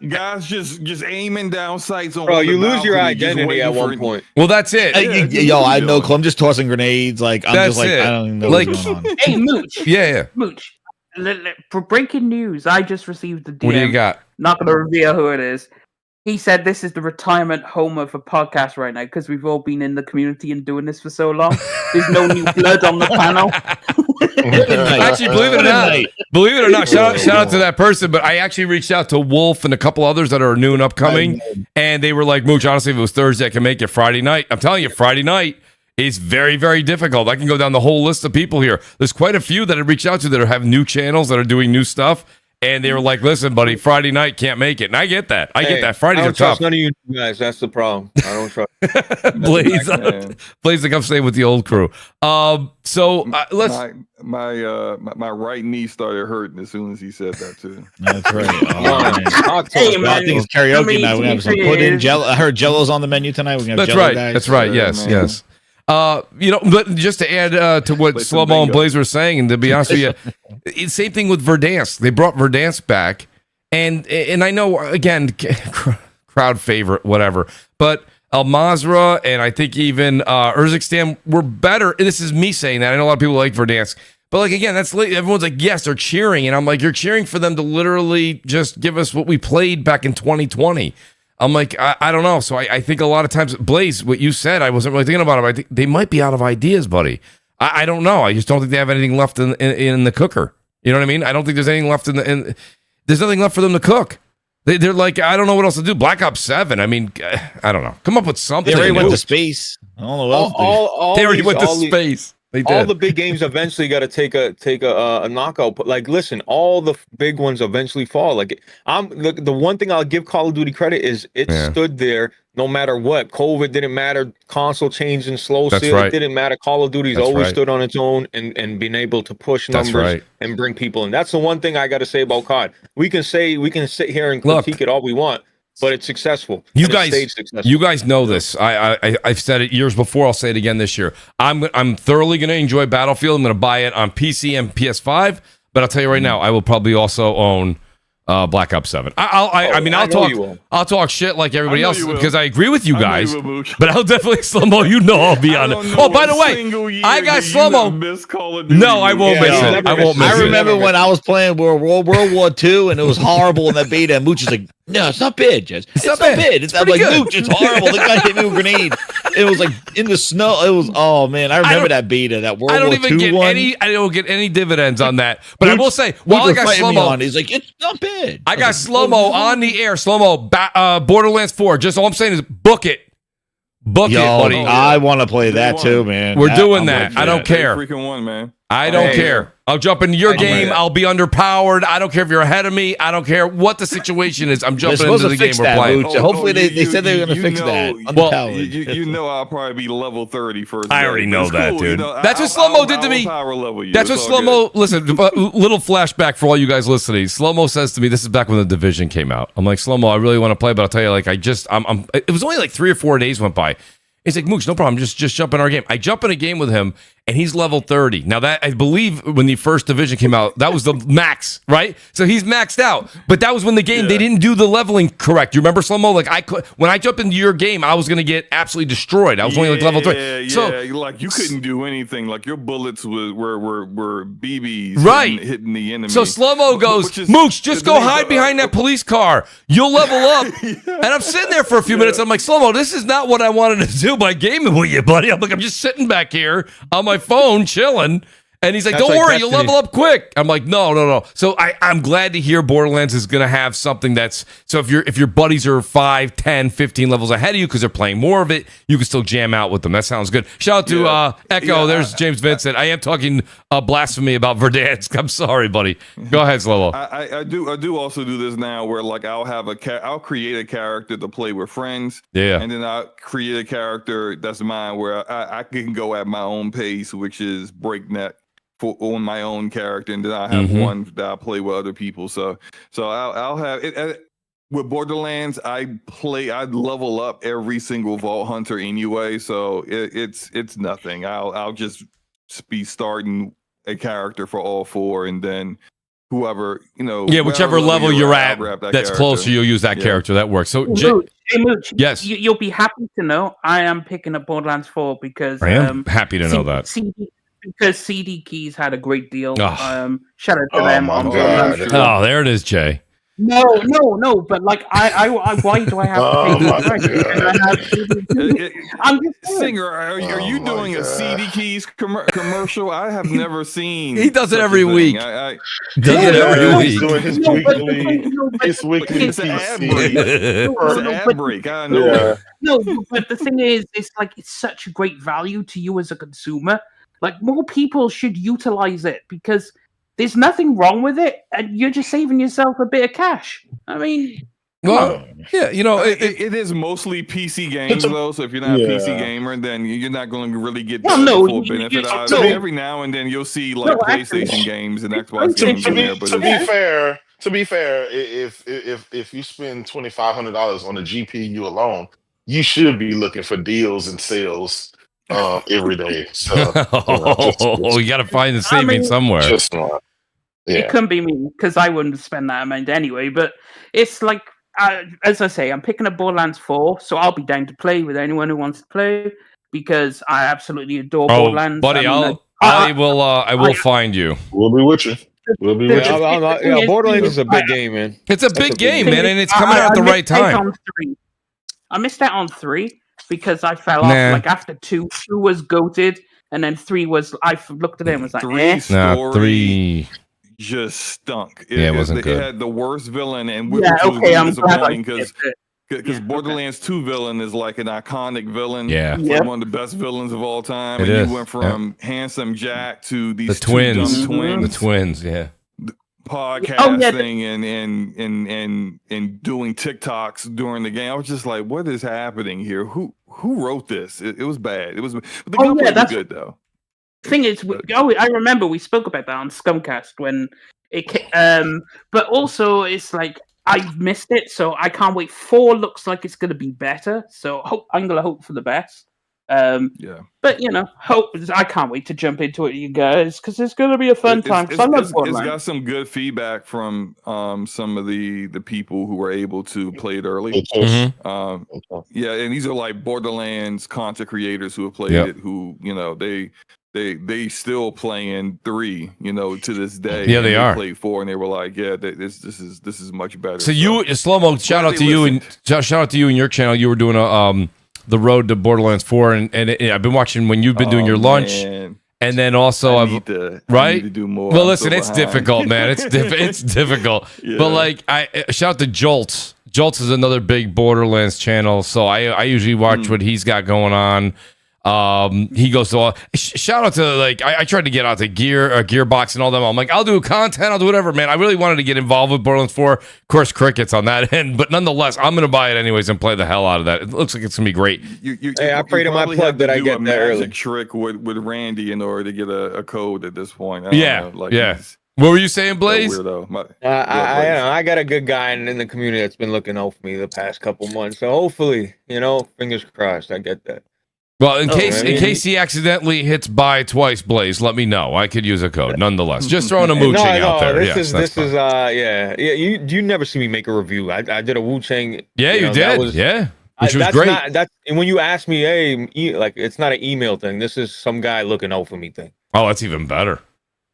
guys just aiming down sights on. Bro, you lose your identity at one point. Well, that's it. I know. I'm just tossing grenades. Like I'm just like, I don't even know what's going on. Hey, Mooch. Yeah. Mooch. For breaking news, I just received the DM. What do you got? Not going to reveal who it is. He said this is the retirement home of a podcast right now because we've all been in the community and doing this for so long. There's no new blood on the panel. Actually, believe it or not, shout out to that person. But I actually reached out to Wolf and a couple others that are new and upcoming, and they were like, Mooch, honestly, if it was Thursday, I can make it Friday night. I'm telling you, Friday night is very, very difficult. I can go down the whole list of people here. There's quite a few that I reached out to that have new channels that are doing new stuff. And they were like, listen, buddy, Friday night can't make it. And I get that. I get that. Fridays are tough. None of you guys. That's the problem. I don't trust Blaze to come stay with the old crew. Let's. My right knee started hurting as soon as he said that too. That's right. Hey, man. I think it's karaoke now. We're gonna have some pudding. I heard Jello's on the menu tonight. We're gonna have Jello guys. That's right. Yes. But just to add to what Play some Slow-Mo and bingo. Blaze were saying, and to be honest with you, it's same thing with Verdansk. They brought Verdansk back, and I know again, crowd favorite, whatever, but El Mazrah and I think even Urzikstan were better. This is me saying that. I know a lot of people like Verdansk. But like again, that's everyone's like, yes, they're cheering, and I'm like, you're cheering for them to literally just give us what we played back in 2020. I'm like, I don't know. So I think a lot of times, Blaze, what you said, I wasn't really thinking about it. I think they might be out of ideas, buddy. I don't know. I just don't think they have anything left in the cooker. You know what I mean? I don't think there's anything left there's nothing left for them to cook. They're like, I don't know what else to do. Black Ops 7. I mean, I don't know. Come up with something. They already went new. to space. I don't know what else. They already went to space. They did. All the big games eventually got to take a knockout. Like, listen, all the big ones eventually fall. Like, the one thing I'll give Call of Duty credit is it stood there no matter what. COVID didn't matter. Console changing slow. That's still, right. It didn't matter. Call of Duty's always stood on its own and been able to push numbers and bring people in. That's the one thing I got to say about COD. We can sit here and critique it all we want, but it's successful. You guys know this. I've said it years before. I'll say it again this year. I'm thoroughly going to enjoy Battlefield. I'm going to buy it on PC and PS5. But I'll tell you right now, I will probably also own Black Ops 7. I'll talk shit like everybody else because I agree with you guys. But I'll definitely Slow-Mo. You know I'll be on it. Oh, by the way, I got Slow-Mo. No, I won't miss it. I won't miss it. I remember when I was playing World War II and it was horrible in that beta. And Mooch is like, no, it's not bad, Jess. It's not bad. I'm like, Mooch, it's horrible. The guy hit me with a grenade. It was like in the snow. It was, oh man, I remember that beta, that World War II one. I don't get any dividends on that. But Mooch, I will say, while I got Slow-Mo, he's like, it's not bad. I got Slow-Mo on the air. Slow-Mo, Borderlands 4. Just all I'm saying is book it. Book it, buddy. I want to play that too, man. We're doing that. I don't care. Freaking one, man. I don't care. I'll jump into your game. I'll be underpowered. I don't care if you're ahead of me. I don't care what the situation is. I'm jumping into the game we're playing. Hopefully they said they were going to fix that. Well, you know I'll probably be level 30 first. I already know that, cool, dude. You know, that's what Slow-Mo did to me. That's what Slow-Mo. Listen, little flashback for all you guys listening. Slow-Mo says to me, this is back when The Division came out. I'm like, Slow-Mo, I really want to play, but I'll tell you, like, it was only like 3 or 4 days went by. He's like, Mooch, no problem. Just jump in our game. I jump in a game with him, and he's level 30. Now, that I believe when the first Division came out, that was the max, right? So he's maxed out. But that was when the game, they didn't do the leveling correct. You remember, Slow-Mo? Like, when I jumped into your game, I was going to get absolutely destroyed. I was only like level 3. Yeah, so, like you couldn't do anything. Like your bullets were BBs hitting the enemy. So Slow-Mo goes, Mooch, just go hide behind that police car. You'll level up. And I'm sitting there for a few minutes. I'm like, Slow-Mo, this is not what I wanted to do by gaming with you, buddy. I'm like, I'm just sitting back here on my phone chilling. And he's like, don't worry, you'll level up quick. I'm like, no. So I'm glad to hear Borderlands is going to have something that's, so if your buddies are 5, 10, 15 levels ahead of you because they're playing more of it, you can still jam out with them. That sounds good. Shout out to Echo. There's James Vincent. I am talking blasphemy about Verdansk. I'm sorry, buddy. Go ahead, Slow-Mo. I do also do this now where like I'll create a character to play with friends. Yeah. And then I'll create a character that's mine where I can go at my own pace, which is breakneck. On my own character, and then I have one that I play with other people. So I'll have it with Borderlands. I level up every single Vault Hunter anyway, so it's nothing. I'll just be starting a character for all 4, and then whoever whichever level you're at that's closer, you'll use that character. That works. So Mooch, yes, you'll be happy to know I am picking up Borderlands 4 because I am happy to know that. Because CD Keys had a great deal. Oh. Shout out to them. My God. Oh, there it is, Jay. No. But like, I why do I have to pay? I'm just Singer. Are you doing a CD Keys commercial? I have never seen. He does it every week. Does it every week. He's doing his weekly. It's an ad break. It's an ad break. I know. No, but the thing is, it's like it's such a great value to you as a consumer. Like, more people should utilize it because there's nothing wrong with it, and you're just saving yourself a bit of cash. I mean, well, yeah, it is mostly PC games though. So if you're not a PC gamer, then you're not going to really get the full benefit out of it. Every now and then you'll see like PlayStation games and Xbox games in there. But to be fair, if you spend $2,500 on a GPU alone, you should be looking for deals and sales. every day. So you got to find the saving somewhere. Just It couldn't be me because I wouldn't spend that amount anyway. But it's like, as I say, I'm picking up Borderlands 4, so I'll be down to play with anyone who wants to play because I absolutely adore Borderlands. Buddy, I will find you. We'll be with you. We'll be with you. Borderlands is a big game, man. It's a big game, man, and it's coming out at the right time. I missed out on 3 because I fell off. Like after 2 was goated, and then 3 was. I looked at it and was like, 3 just stunk. It wasn't good. It had the worst villain, and I'm disappointing because Borderlands 2 villain is like an iconic villain. Yeah, like one of the best villains of all time. It and is. You went from Handsome Jack to these the twins. twins. The twins, yeah. Podcasting and doing TikToks during the game. I was just like, what is happening here? Who wrote this? It was bad. It was, but the gameplay was good though. Thing is, I remember we spoke about that on Scumcast when it. But also, it's like I missed it, so I can't wait. 4 looks like it's going to be better, so I'm going to hope for the best. But I can't wait to jump into it, you guys, because it's going to be a fun time. It's got some good feedback from some of the people who were able to play it early. Yeah, and these are like Borderlands content creators who have played it, who they still playing 3, to this day. Yeah, they are. Played 4, and they were like, yeah, this is much better. So you, Slow-Mo, shout out to you and your channel. You were doing the road to Borderlands 4, and I've been watching when you've been doing your lunch, and then also I need to do more. Well, listen, it's difficult, man. It's difficult. Yeah. But like, I shout out to Jolts. Jolts is another big Borderlands channel, so I usually watch what he's got going on. He goes to shout out to I tried to get out to Gearbox and all them. I'm like, I'll do content, I'll do whatever, man. I really wanted to get involved with Borderlands 4. Of course, crickets on that end, but nonetheless, I'm gonna buy it anyways and play the hell out of that. It looks like it's gonna be great. Hey, I pray to my plug that I get that early. Trick with Randy in order to get a code at this point. What were you saying, Blaze? I got a good guy in the community that's been looking out for me the past couple months. So hopefully, fingers crossed, I get that. Well, in case he accidentally hits buy twice, Blaze, let me know. I could use a code, nonetheless. Just throwing a mooching out there. You never see me make a review. I did a Wu-Chang. Yeah, you did. Which was great. And when you ask me, hey, it's not an email thing. This is some guy looking out for me thing. Oh, that's even better.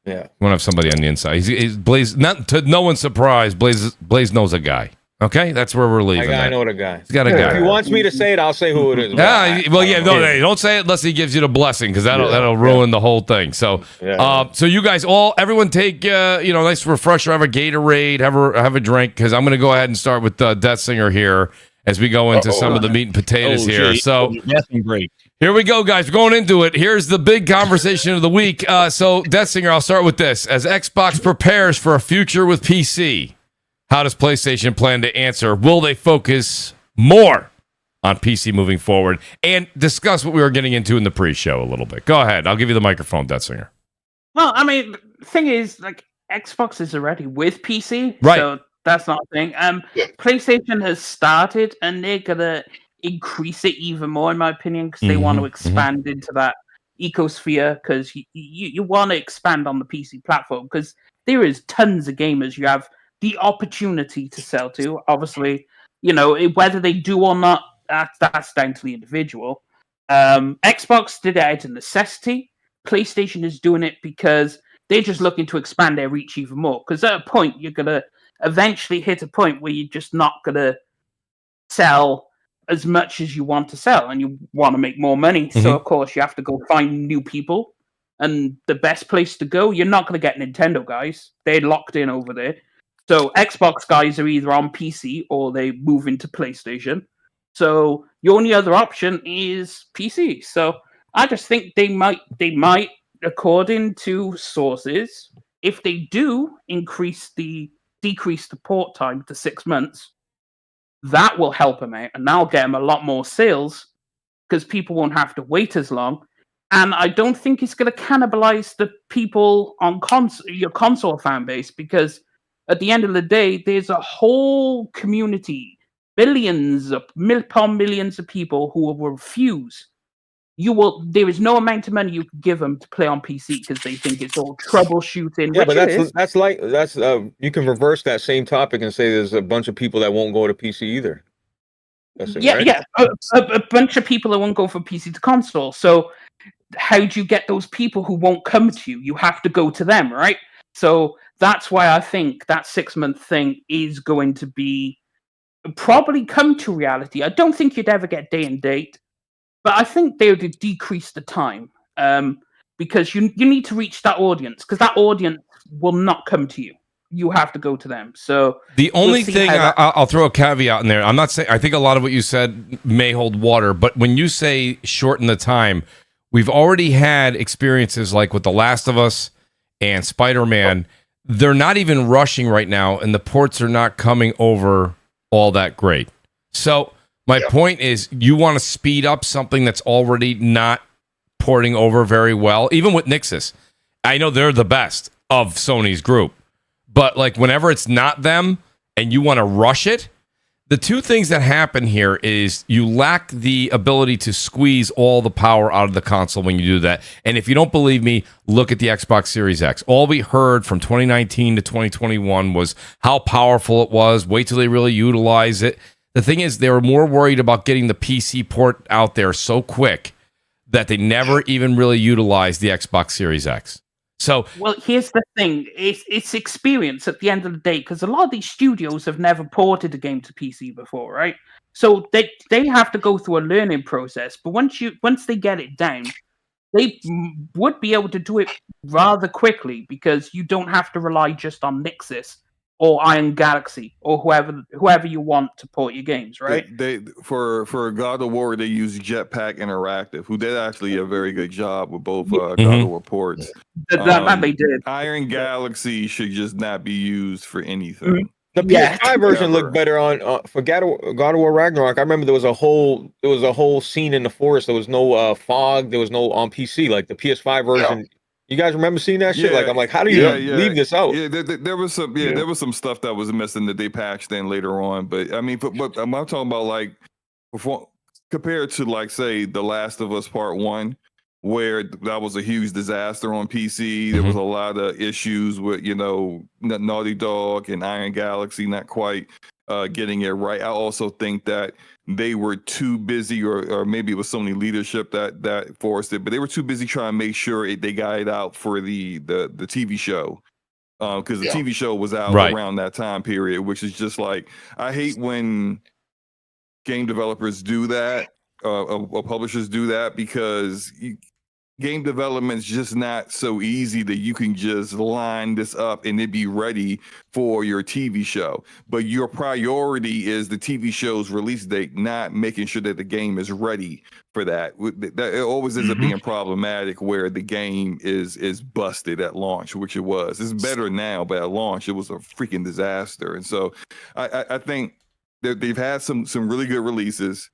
Yeah, you want to have somebody on the inside. He's Blaze. Not to no one's surprise. Blaze knows a guy. Okay, that's where we're leaving. I know the guy. He's got a guy. If he wants me to say it, I'll say who it is. Don't say it unless he gives you the blessing, because that'll ruin the whole thing. So, so you guys everyone take nice refresher, have a Gatorade, have a drink, because I'm gonna go ahead and start with Death Singer here as we go into some of the meat and potatoes here. Geez. So, great. Here we go, guys. We're going into it. Here's the big conversation of the week. So, Death Singer, I'll start with this. As Xbox prepares for a future with PC, how does PlayStation plan to answer? Will they focus more on PC moving forward? And discuss what we were getting into in the pre-show a little bit. Go ahead. I'll give you the microphone, Death Singer. Well, I mean, the thing is, Xbox is already with PC. Right. So that's not a thing. PlayStation has started, and they're going to increase it even more, in my opinion, because they want to expand into that ecosphere, because you want to expand on the PC platform, because there is tons of gamers you have the opportunity to sell to. Obviously, whether they do or not, that's down to the individual. Xbox did it out of necessity. PlayStation is doing it because they're just looking to expand their reach even more. Because at a point, you're going to eventually hit a point where you're just not going to sell as much as you want to sell, and you want to make more money. So, of course, you have to go find new people. And the best place to go, you're not going to get Nintendo guys. They're locked in over there. So Xbox guys are either on PC or they move into PlayStation. So your only other option is PC. So I just think they might, according to sources, if they do decrease the port time to 6 months, that will help them out, and that'll get them a lot more sales because people won't have to wait as long. And I don't think it's going to cannibalize the people on your console fan base, because at the end of the day, there's a whole community, millions of people who will refuse there is no amount of money you can give them to play on PC because they think it's all troubleshooting. Yeah, but which it is. that's you can reverse that same topic and say there's a bunch of people that won't go to PC either. That's it, right? Yeah. A bunch of people that won't go from PC to console. So how do you get those people who won't come to you? You have to go to them, right? So that's why I think that 6-month thing is going to be probably come to reality. I don't think you'd ever get day and date, but I think they would decrease the time because you need to reach that audience because that audience will not come to you. You have to go to them. So the only thing I'll throw a caveat in there. I'm not saying I think a lot of what you said may hold water, but when you say shorten the time, we've already had experiences like with The Last of Us and Spider-Man. They're not even rushing right now, and the ports are not coming over all that great. So my point is you want to speed up something that's already not porting over very well, even with Nixxes. I know they're the best of Sony's group, but like whenever it's not them and you want to rush it, the two things that happen here is you lack the ability to squeeze all the power out of the console when you do that. And if you don't believe me, look at the Xbox Series X. All we heard from 2019 to 2021 was how powerful it was. Wait till they really utilize it. The thing is, they were more worried about getting the PC port out there so quick that they never even really utilized the Xbox Series X. So, well, here's the thing: it's experience at the end of the day, because a lot of these studios have never ported a game to PC before, right? So they have to go through a learning process. But once they get it down, they would be able to do it rather quickly because you don't have to rely just on Nixxes or Iron Galaxy or whoever you want to port your games, right? They for God of War they use Jetpack Interactive, who did actually a very good job with both God of War ports. That they did. Iron Galaxy should just not be used for anything. The PS5 version looked better on for God of War Ragnarok. I remember there was a whole scene in the forest. There was no fog. There was no on PC like the PS5 version. Yeah. You guys remember seeing that shit? Like I'm like, how do you leave this out? Yeah, there was some. Yeah, there was some stuff that was missing that they patched in later on. But I mean, but I'm talking about like compared to like say The Last of Us Part 1, where that was a huge disaster on PC. There was a lot of issues with Naughty Dog and Iron Galaxy not quite getting it right. I also think that they were too busy, or maybe it was Sony leadership that forced it, but they were too busy trying to make sure they got it out for the TV show, because the TV show was out around that time period, which is just like, I hate when game developers do that, or publishers do that, because game development is just not so easy that you can just line this up and it be ready for your TV show. But your priority is the TV show's release date, not making sure that the game is ready for that. It always ends up being problematic where the game is busted at launch, which it was. It's better now, but at launch it was a freaking disaster. And so I think that they've had some really good releases.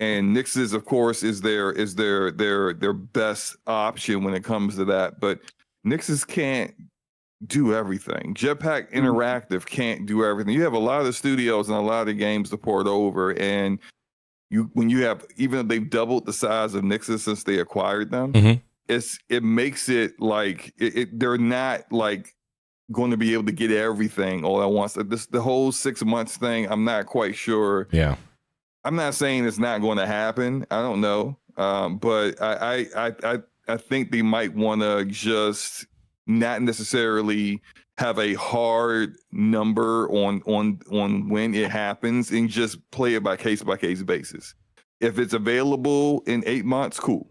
And Nixxes, of course, is their best option when it comes to that. But Nixxes can't do everything. Jetpack Interactive can't do everything. You have a lot of studios and a lot of games to port over, and when you have, even if they've doubled the size of Nixxes since they acquired them, it makes it like they're not like going to be able to get everything all at once. The whole 6 months thing, I'm not quite sure. Yeah. I'm not saying it's not going to happen. I don't know, but I think they might want to just not necessarily have a hard number on when it happens, and just play it by case basis. If it's available in 8 months, cool.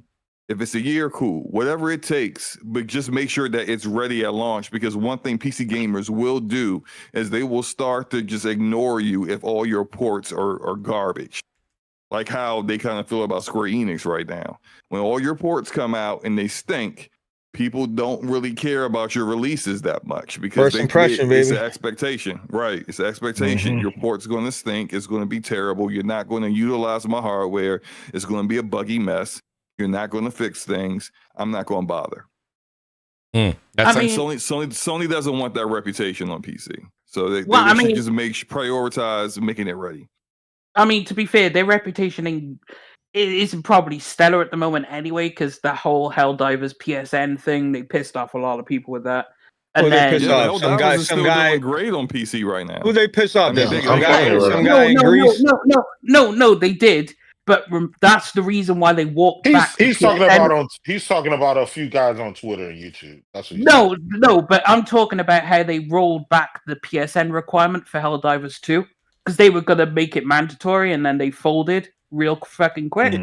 If it's a year, cool. Whatever it takes, but just make sure that it's ready at launch, because one thing PC gamers will do is they will start to just ignore you if all your ports are garbage. Like how they kind of feel about Square Enix right now. When all your ports come out and they stink, people don't really care about your releases that much, because first impression, baby. It's an expectation, right? It's an expectation. Your port's going to stink. It's going to be terrible. You're not going to utilize my hardware. It's going to be a buggy mess. You're not going to fix things. I'm not going to bother. Sony doesn't want that reputation on PC, so they should just prioritize making it ready. I mean, to be fair, their reputation it isn't probably stellar at the moment anyway, because the whole Helldivers PSN thing, they pissed off a lot of people with that. And They then pissed Yeah, off? Helldivers is still doing great on PC right now. Who they pissed off? I mean, Then? they- Some they- guy, no, some guy in Greece. No, they did. But that's the reason why they walked back. He's talking about a few guys on Twitter and YouTube. That's what he's No, but I'm talking about how they rolled back the PSN requirement for Helldivers 2 because they were gonna make it mandatory and then they folded real fucking quick.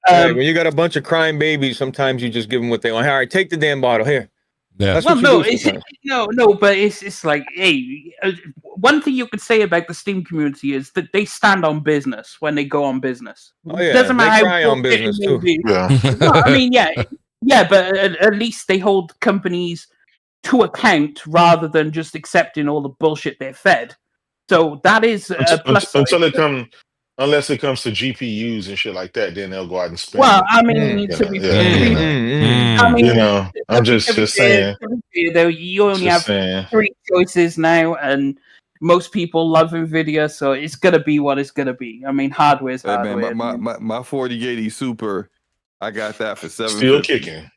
Right, when you got a bunch of crying babies, sometimes you just give them what they want. All right, take the damn bottle here. Yeah. That's Well, what you no, do it's, sometimes. no, but it's like, hey, one thing you could say about the Steam community is that they stand on business when they go on business. Oh yeah, Doesn't they matter cry how on business bullshit it may too. be. Yeah. No, I mean, yeah, but at least they hold companies to account rather than just accepting all the bullshit they're fed. So that is a plus side. Unless it comes to GPUs and shit like that, then they'll go out and spend. Well, I mean, to be fair, I mean, you know, I'm just saying. Though you only have saying. 3 choices now, and most people love Nvidia, so it's gonna be what it's gonna be. I mean, hardware's Hey, hardware. man, my 4080 Super, I got that for $750. Still kicking.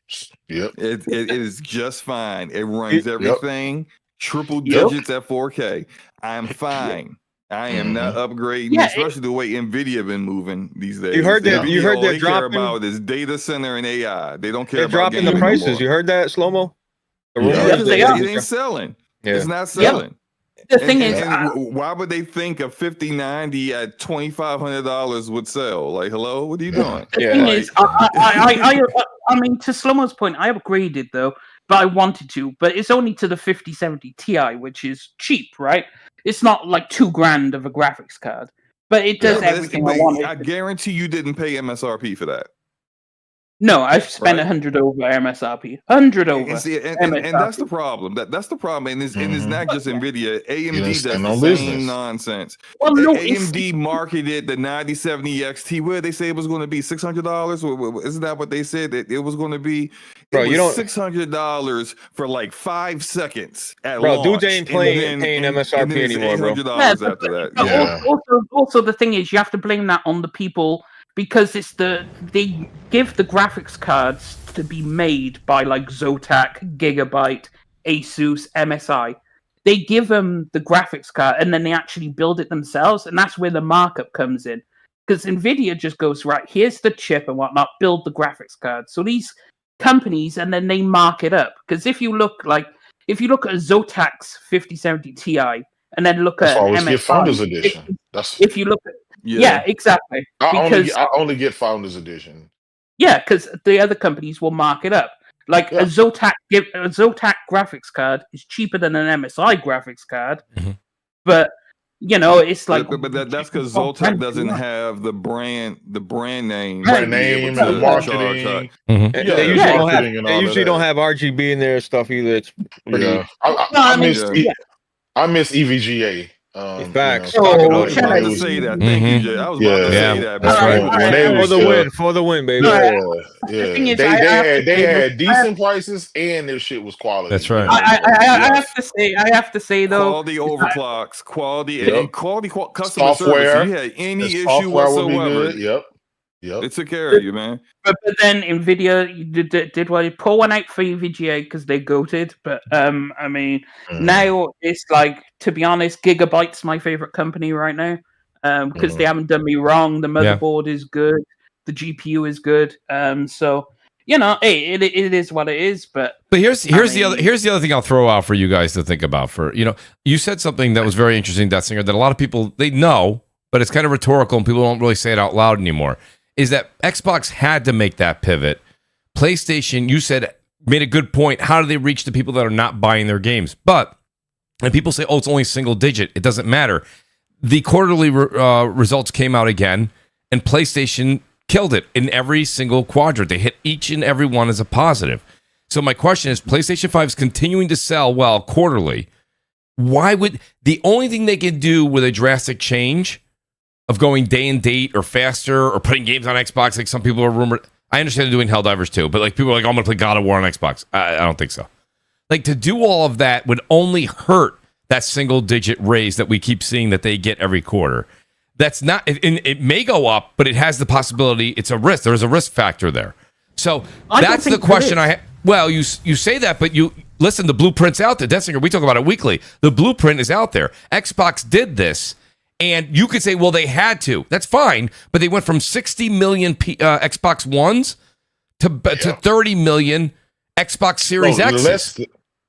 Yep. It is just fine. It runs everything triple digits at 4K. I'm fine. I am not upgrading, especially the way Nvidia been moving these days. You heard that? Nvidia, You heard all that they care dropping? about is data center and AI. They don't care They're about dropping the gaming prices. no more. You heard that, Slow-mo? The Yeah. rumors Yeah, that they they're are. It ain't selling. Yeah. It's not selling. The thing is, why would they think a 5090 at $2,500 would sell? Like, hello, what are you doing? the thing is, I mean, to Slomo's point, I upgraded though, but I wanted to, but it's only to the 5070 Ti, which is cheap, right? It's not like $2,000 of a graphics card, but it does everything I wanted. I guarantee you didn't pay MSRP for that. No, I've spent 100 over MSRP. 100 over. And MSRP. that's the problem. That's the problem. And it's not just Nvidia. AMD does stand the on same business. nonsense. Well, no, AMD marketed the 9070 XT. Where they say it was going to be $600? Isn't that what they said that it was going to be? Bro, it you was don't- $600 for like 5 seconds at Bro, launch. dudes ain't paying MSRP anymore, bro. $800 Yeah, after that. but Yeah. also, the thing is, you have to blame that on the people because they give the graphics cards to be made by like Zotac, Gigabyte, Asus, MSI. They give them the graphics card and then they actually build it themselves, and that's where the markup comes in. Because Nvidia just goes, right, here's the chip and whatnot, build the graphics card. So these companies, and then they mark it up. Because if you look at Zotac's 5070 Ti and then look That's at why I always MSI, get Founders Edition. if you look at yeah, exactly. I only get Founders Edition. Yeah, because the other companies will mark it up. Like a Zotac graphics card is cheaper than an MSI graphics card, but you know it's like. But that's because Zotac doesn't have the brand name. Brand name, the marketing. They usually don't have RGB in their stuff either. It's pretty. Yeah. I miss EVGA. Facts. I was about to say that. Thank you, Jay. I was about to say that. That's right. For the win, baby. Yeah. They had decent prices and their shit was quality. That's right. I have to say though, quality overclocks, quality and quality customer Software. service. If you had any issue whatsoever, Yep. It took care of you, man. But then Nvidia did what? Pull one out for EVGA because they goated. But I mean, now it's like, to be honest, Gigabyte's my favorite company right now because they haven't done me wrong. The motherboard is good, the GPU is good. So you know, hey, it is what it is. But here's the other thing I'll throw out for you guys to think about. You said something that was very interesting, Singer, that a lot of people they know, but it's kind of rhetorical and people don't really say it out loud anymore. Is that Xbox had to make that pivot. PlayStation, you said, made a good point. How do they reach the people that are not buying their games? And people say, oh, it's only single digit. It doesn't matter. The quarterly results came out again, and PlayStation killed it in every single quadrant. They hit each and every one as a positive. So my question is, PlayStation 5 is continuing to sell well quarterly. Why would the only thing they can do with a drastic change of going day and date or faster or putting games on Xbox, like some people are rumored. I understand they're doing Helldivers too, but like people are like, oh, I'm going to play God of War on Xbox. I don't think so. Like to do all of that would only hurt that single digit raise that we keep seeing that they get every quarter. That's not, it may go up, but it has the possibility. It's a risk. There's a risk factor there. So that's the question I have. Well, you say that, but you listen, the blueprint's out there. Dessinger, we talk about it weekly. The blueprint is out there. Xbox did this, and you could say, well, they had to. That's fine, but they went from 60 million Xbox Ones to 30 million Xbox Series X.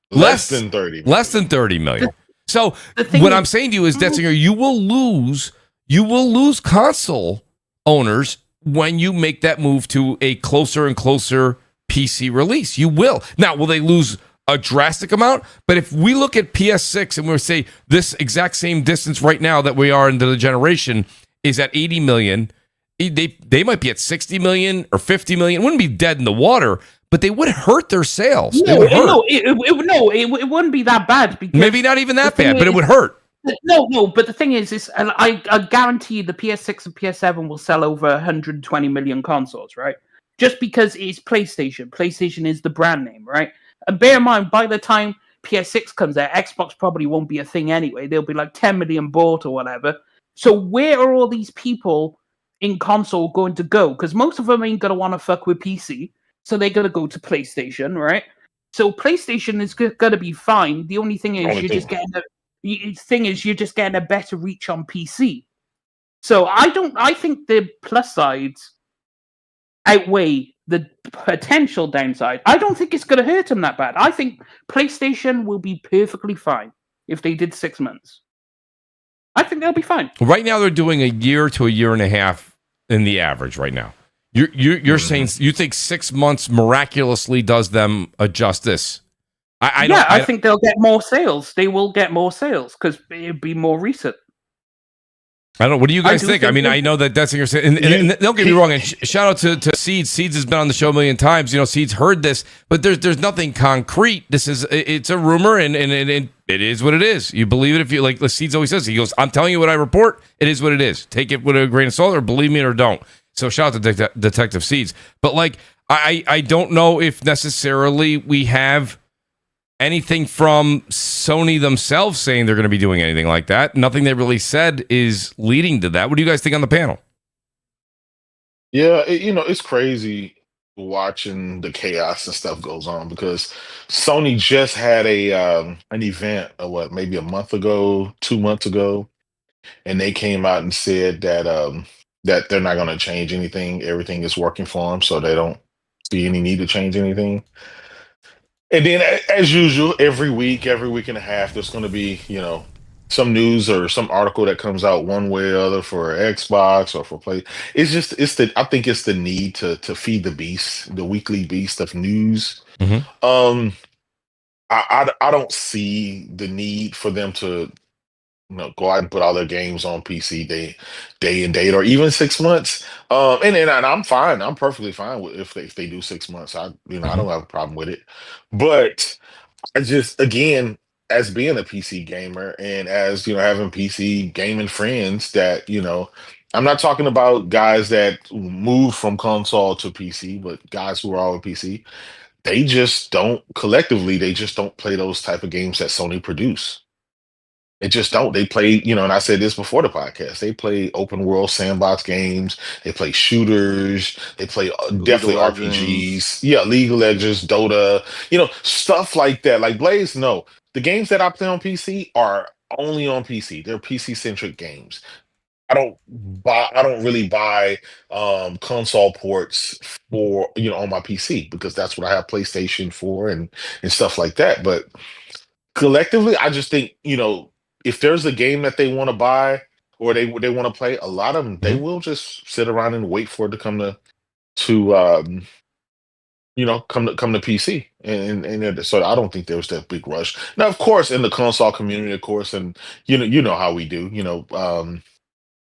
Less than 30. Less than 30 million. So what I'm saying to you is, Dessinger, you will lose console owners when you make that move to a closer and closer PC release. You will. Now, will they lose a drastic amount? But if we look at PS6 and we say this exact same distance right now that we are into the generation is at 80 million, they might be at 60 million or 50 million. It wouldn't be dead in the water, but they would hurt their sales. It wouldn't be that bad. Because maybe not even that bad, but it would hurt. No, but the thing is and I guarantee the PS6 and PS7 will sell over 120 million consoles, right? Just because it's PlayStation. PlayStation is the brand name, right? And bear in mind, by the time PS6 comes out, Xbox probably won't be a thing anyway. They'll be like 10 million bought or whatever. So where are all these people in console going to go? Because most of them ain't going to want to fuck with PC. So they're going to go to PlayStation, right? So PlayStation is going to be fine. The only thing is you're just getting a better reach on PC. So I think the plus sides outweigh the potential downside. I don't think it's going to hurt them that bad. I think PlayStation will be perfectly fine if they did 6 months. I think they'll be fine. Right now, they're doing a year to a year and a half in the average right now. You're saying you think 6 months miraculously does them adjust this? I think they'll get more sales. They will get more sales because it'll be more recent. I don't know. What do you guys think? I mean, I know that Dessinger said, and don't get me wrong. And shout out to Seeds. Seeds has been on the show a million times. You know, Seeds heard this, but there's nothing concrete. It's a rumor, and it is what it is. You believe it if you like. Seeds always says, he goes, "I'm telling you what I report. It is what it is. Take it with a grain of salt, or believe me or don't." So shout out to Detective Seeds. But like, I don't know if necessarily we have anything from Sony themselves saying they're going to be doing anything like that. Nothing they really said is leading to that. What do you guys think on the panel? Yeah, it's crazy watching the chaos and stuff goes on because Sony just had an event, maybe a month ago, 2 months ago, and they came out and said that that they're not going to change anything. Everything is working for them, so they don't see any need to change anything. And then, as usual, every week and a half, there's going to be, some news or some article that comes out one way or other for Xbox or for Play. I think it's the need to feed the beast, the weekly beast of news. Mm-hmm. I don't see the need for them to, go out and put all their games on PC day and date, or even 6 months. And I'm fine. I'm perfectly fine with if they do 6 months. I don't have a problem with it. But I just, again, as being a PC gamer and as having PC gaming friends that I'm not talking about guys that move from console to PC, but guys who are all PC. They just don't They just don't play those type of games that Sony produce. They just don't. They play, and I said this before the podcast, they play open world sandbox games. They play shooters. They play definitely RPGs. Yeah, League of Legends, Dota, stuff like that. Like Blaze, no. The games that I play on PC are only on PC. They're PC-centric games. I don't really buy console ports for, on my PC because that's what I have PlayStation for and stuff like that. But collectively, I just think, if there's a game that they want to buy or they want to play, a lot of them they will just sit around and wait for it to come to PC, and so I don't think there was that big rush. Now, of course, in the console community, of course, and you know how we do,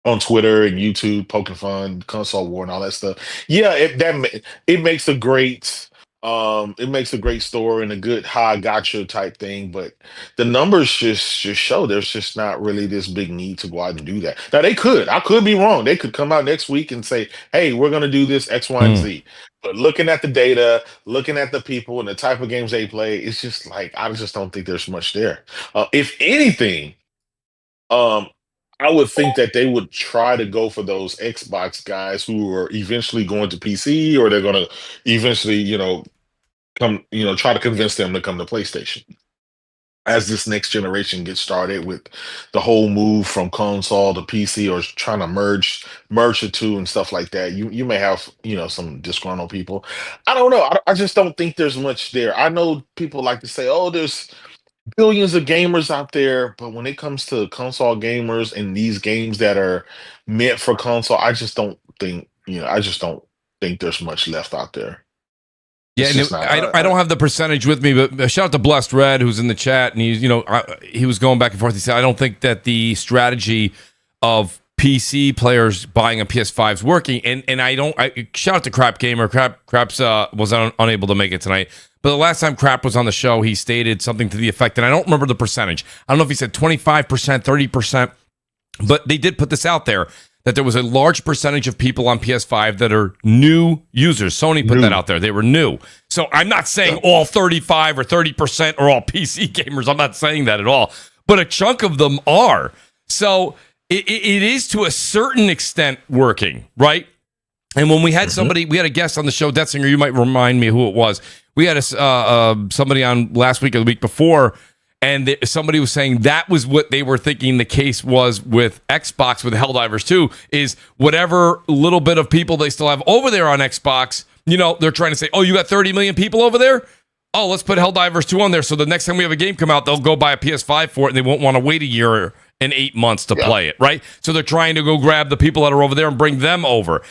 on Twitter and YouTube, poking fun, console war, and all that stuff. Yeah, it makes a great. It makes a great story and a good how I gotcha type thing, but the numbers just show there's just not really this big need to go out and do that. Now I could be wrong. They could come out next week and say, "Hey, we're going to do this X, Y, and Z." But looking at the data, looking at the people and the type of games they play, it's just like I just don't think there's much there. If anything, I would think that they would try to go for those Xbox guys who are eventually going to PC, or they're going to eventually, come, try to convince them to come to PlayStation. As this next generation gets started with the whole move from console to PC, or trying to merge the two and stuff like that, you may have some disgruntled people. I don't know. I just don't think there's much there. I know people like to say, "Oh, there's billions of gamers out there," but when it comes to console gamers and these games that are meant for console, I just don't think there's much left out there. Yeah, and I don't have the percentage with me, but shout out to Blessed Red, who's in the chat, and he was going back and forth. He said, I don't think that the strategy of PC players buying a PS5 is working, and shout out to Crap Gamer. Craps was unable to make it tonight, but the last time Crap was on the show, he stated something to the effect, and I don't remember the percentage. I don't know if he said 25%, 30%, but they did put this out there, that there was a large percentage of people on PS5 that are new users. Sony put that out there. They were new. So I'm not saying all 35 or 30% are all PC gamers. I'm not saying that at all. But a chunk of them are. So it is to a certain extent working, right? And when we had somebody, we had a guest on the show, Detzinger, you might remind me who it was. We had somebody on last week or the week before, and somebody was saying that was what they were thinking the case was with Xbox, with Helldivers 2, is whatever little bit of people they still have over there on Xbox, they're trying to say, oh, you got 30 million people over there? Oh, let's put Helldivers 2 on there, so the next time we have a game come out, they'll go buy a PS5 for it, and they won't want to wait a year and 8 months to play it, right? So they're trying to go grab the people that are over there and bring them over.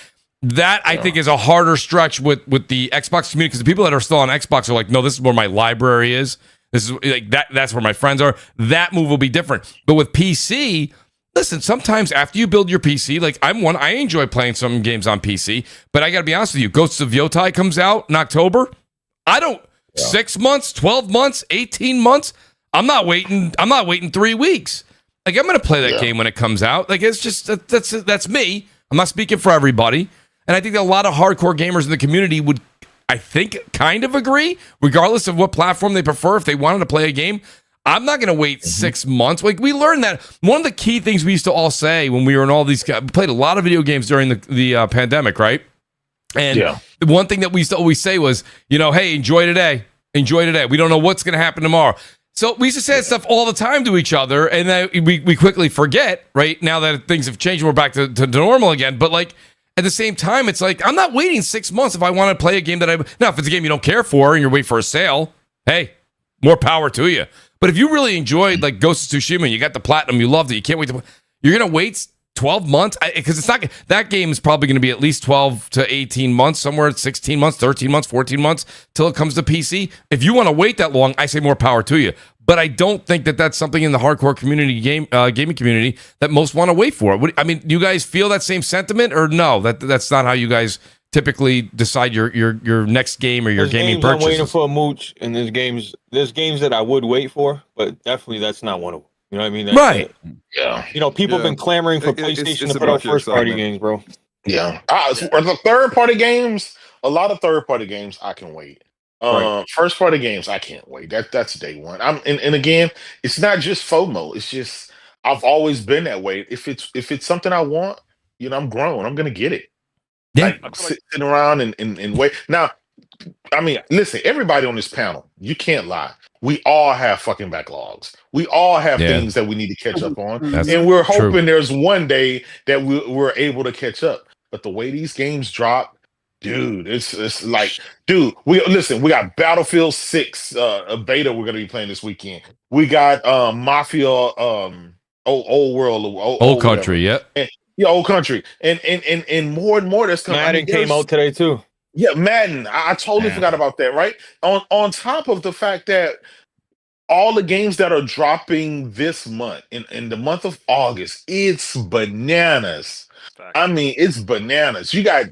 That, I think, is a harder stretch with the Xbox community, because the people that are still on Xbox are like, no, this is where my library is. This is like that's where my friends are. That move will be different. But with PC, listen, sometimes after you build your PC, like I enjoy playing some games on PC, but I got to be honest with you, Ghosts of Yotai comes out in October. I don't 6 months, 12 months, 18 months. I'm not waiting 3 weeks. Like, I'm going to play that game when it comes out. Like, it's just that's me. I'm not speaking for everybody. And I think that a lot of hardcore gamers in the community would, I think, kind of agree, regardless of what platform they prefer. If they wanted to play a game, I'm not going to wait 6 months. Like, we learned that one of the key things we used to all say when we were in all these, we played a lot of video games during the pandemic, right? And the one thing that we used to always say was, hey, enjoy today. Enjoy today. We don't know what's going to happen tomorrow. So we used to say that stuff all the time to each other, and then we quickly forget, right? Now that things have changed, we're back to normal again. But, like, at the same time, it's like, I'm not waiting 6 months if I want to play a game that now, if it's a game you don't care for and you're waiting for a sale, hey, more power to you. But if you really enjoyed, like, Ghost of Tsushima, you got the platinum, you loved it, you can't wait to, you're going to wait 12 months? Because it's not, that game is probably going to be at least 12 to 18 months, somewhere at 16 months, 13 months, 14 months, till it comes to PC. If you want to wait that long, I say more power to you. But I don't think that that's something in the hardcore community, gaming community, that most want to wait for. Do you guys feel that same sentiment, or no? That's not how you guys typically decide your next game or your gaming purchase. I'm waiting for a Mooch, and there's games that I would wait for, but definitely that's not one of them. You know what I mean? Right. Yeah. People have been clamoring for PlayStation to put out first-party games, bro. Yeah. For the third-party games, a lot of third-party games I can wait. First party games, I can't wait. That's day one. And again, it's not just FOMO. It's just I've always been that way. If it's something I want, I'm grown. I'm gonna get it. Yeah. Like, I'm sitting around and wait. Now, I mean, listen, everybody on this panel, you can't lie. We all have fucking backlogs. We all have things that we need to catch up on. And we're hoping there's one day that we're able to catch up. But the way these games drop, dude, it's like, dude, we got Battlefield 6 a beta we're gonna be playing this weekend. We got Mafia Old Country, Old Country. And more that's coming. Madden came out today too. Yeah, Madden. I totally forgot about that, right? On top of the fact that all the games that are dropping this month, in the month of August, it's bananas. I mean, it's bananas. You got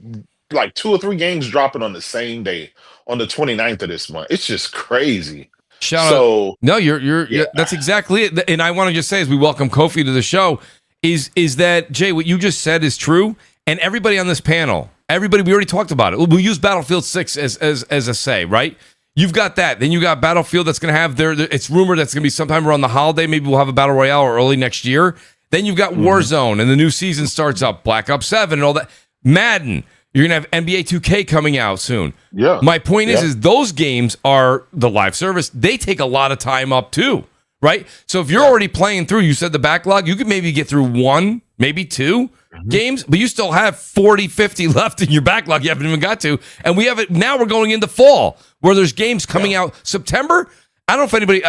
like 2 or 3 games dropping on the same day, on the 29th of this month. It's just crazy. No, you're that's exactly it. And I want to just say, as we welcome Kofi to the show, is that, Jay, what you just said is true. And everybody on this panel, we already talked about it. We'll use Battlefield 6 as a say, right? You've got that. Then you got Battlefield that's going to have it's rumored that's going to be sometime around the holiday. Maybe we'll have a Battle Royale or early next year. Then you've got Warzone, and the new season starts up. Black Ops 7 and all that. Madden. You're going to have NBA 2K coming out soon. Yeah. My point is those games are the live service. They take a lot of time up too, right? So if you're already playing through, you said the backlog, you could maybe get through 1, maybe 2 games, but you still have 40, 50 left in your backlog you haven't even got to. And we have it now. We're going into fall where there's games coming out September. I don't know if anybody,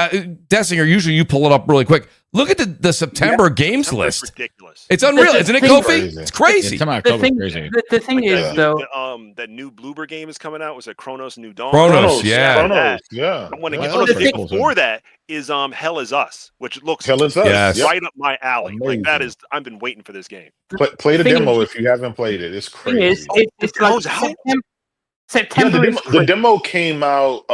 Dessinger, usually you pull it up really quick. Look at the September games list. Ridiculous. It's unreal, isn't it, Kofi? It's crazy. The thing is, though, that new Bloober game is coming out. Was it Chronos New Dawn? Chronos, yeah. I want to get the thing before that is Hell Is Us, which looks Hell Is Us. right up my alley. Amazing. Like that is, I've been waiting for this game. Play the demo if you haven't played it. It's crazy. It's like September. The demo came out.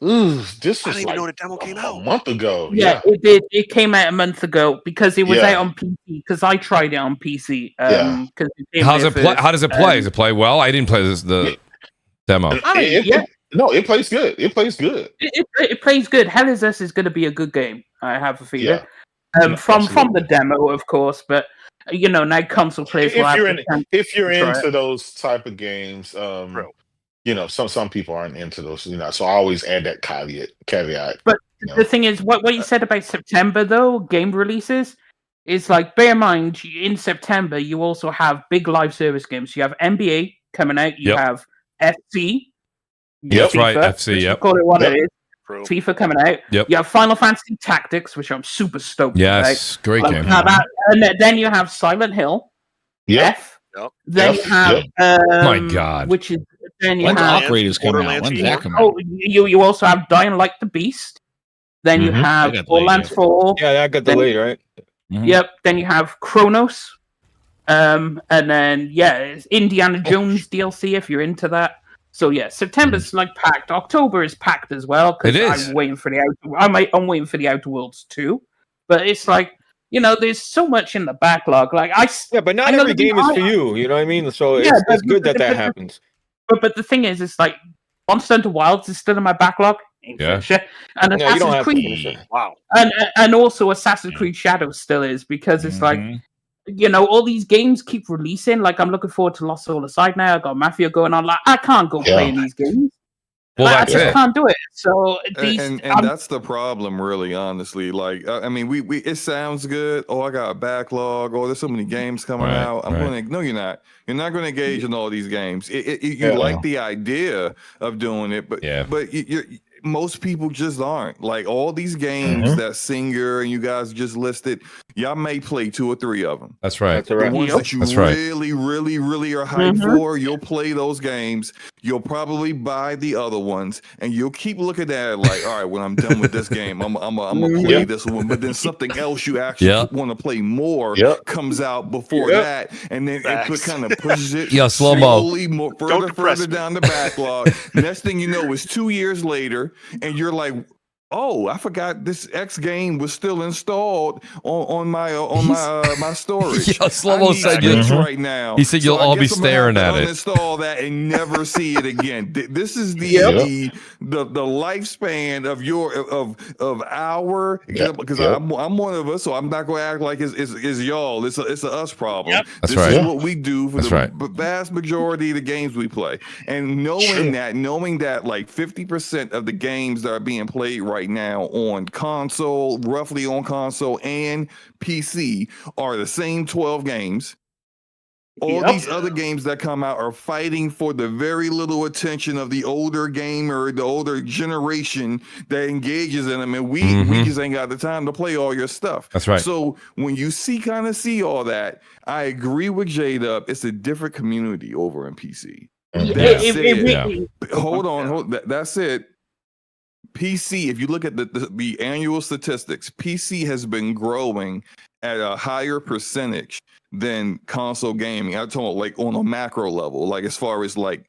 This was I didn't even know the demo came out a month ago. Yeah, it did. It came out a month ago because it was out on PC. Because I tried it on PC. How does it play? How does it play? Does it play well? I didn't play the demo. It plays good. It plays good. It plays good. Hell Is Us is going to be a good game. I have a feeling. From the demo, of course, but now console players. If you're into those type of games, some people aren't into those. So I always add that caveat. But the thing is, what you said about September though, game releases, is like bear in mind in September you also have big live service games. You have NBA coming out. You have FC. Yep, right. FC. Yep. Call it what it is. FIFA coming out. Yep. You have Final Fantasy Tactics, which I'm super stoked about. Yes, great game. And then you have Silent Hill. F. Yep. Then you have my God, which is then you When's have Operators coming out? When's that coming out? Oh, you also have Dying Like the Beast. Then you have Borderlands 4. Yeah, that got delayed, right? Yep. Then you have Chronos. And then it's Indiana Jones DLC if you're into that. So September's like packed. October is packed as well. It is. I'm waiting for the I'm waiting for the Outer Worlds too. But it's like there's so much in the backlog. Like but not every game is for you. You know what I mean? So it's good that happens. But the thing is, it's like Monster Hunter Wilds is still in my backlog. And Assassin's Creed. Wow. And also Assassin's Creed Shadows still is because it's like all these games keep releasing. Like I'm looking forward to Lost Soul Aside now. I got Mafia going on. Like I can't go playing these games. Well, I just can't do it. So that's the problem, really. Honestly, like I mean, we it sounds good. Oh, I got a backlog. Oh, there's so many games coming out. I'm going to. No, you're not. You're not going to engage in all these games. You like the idea of doing it, but most people just aren't. Like all these games that Singer and you guys just listed, y'all may play 2 or 3 of them. That's right. The ones that you really, really, really are hyped for, you'll play those games. You'll probably buy the other ones, and you'll keep looking at it like, all right, when I'm done with this game, I'm gonna play this one. But then something else you actually want to play more comes out before that, and then it kind of pushes it slowly further down the backlog. Next thing you know, it's 2 years later. And you're like, oh, I forgot this X game was still installed on my storage. Slow-mo said right now. He said you'll all be staring at it. Install that and never see it again. This is the lifespan of our because I'm one of us, so I'm not going to act like it's y'all. It's a us problem. Yep. This is what we do for the vast majority of the games we play, and knowing that like 50% of the games that are being played right now on console, roughly on console and PC, are the same 12 games. All these other games that come out are fighting for the very little attention of the older gamer, the older generation that engages in them, and we just ain't got the time to play all your stuff. That's right. So when you see all that, I agree with J-Dub. It's a different community over in PC. Hold on. That's it. PC, if you look at the annual statistics, PC has been growing at a higher percentage than console gaming. I'm talking like on a macro level, like as far as like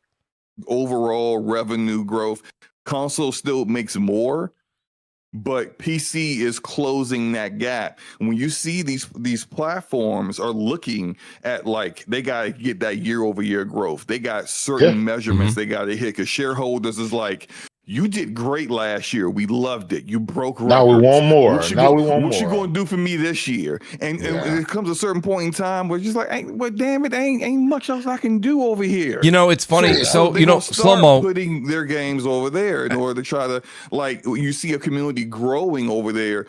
overall revenue growth. Console still makes more, but PC is closing that gap. When you see these platforms are looking at like they got to get that year-over-year growth. They got certain measurements they got to hit because shareholders is like, You did great last year. We loved it. You broke records. Now we want more. What you going to do for me this year? And it comes a certain point in time where it's just like, damn it, ain't much else I can do over here. You know, it's funny. So you know, Slow-mo putting their games over there in order to try to, like, you see a community growing over there.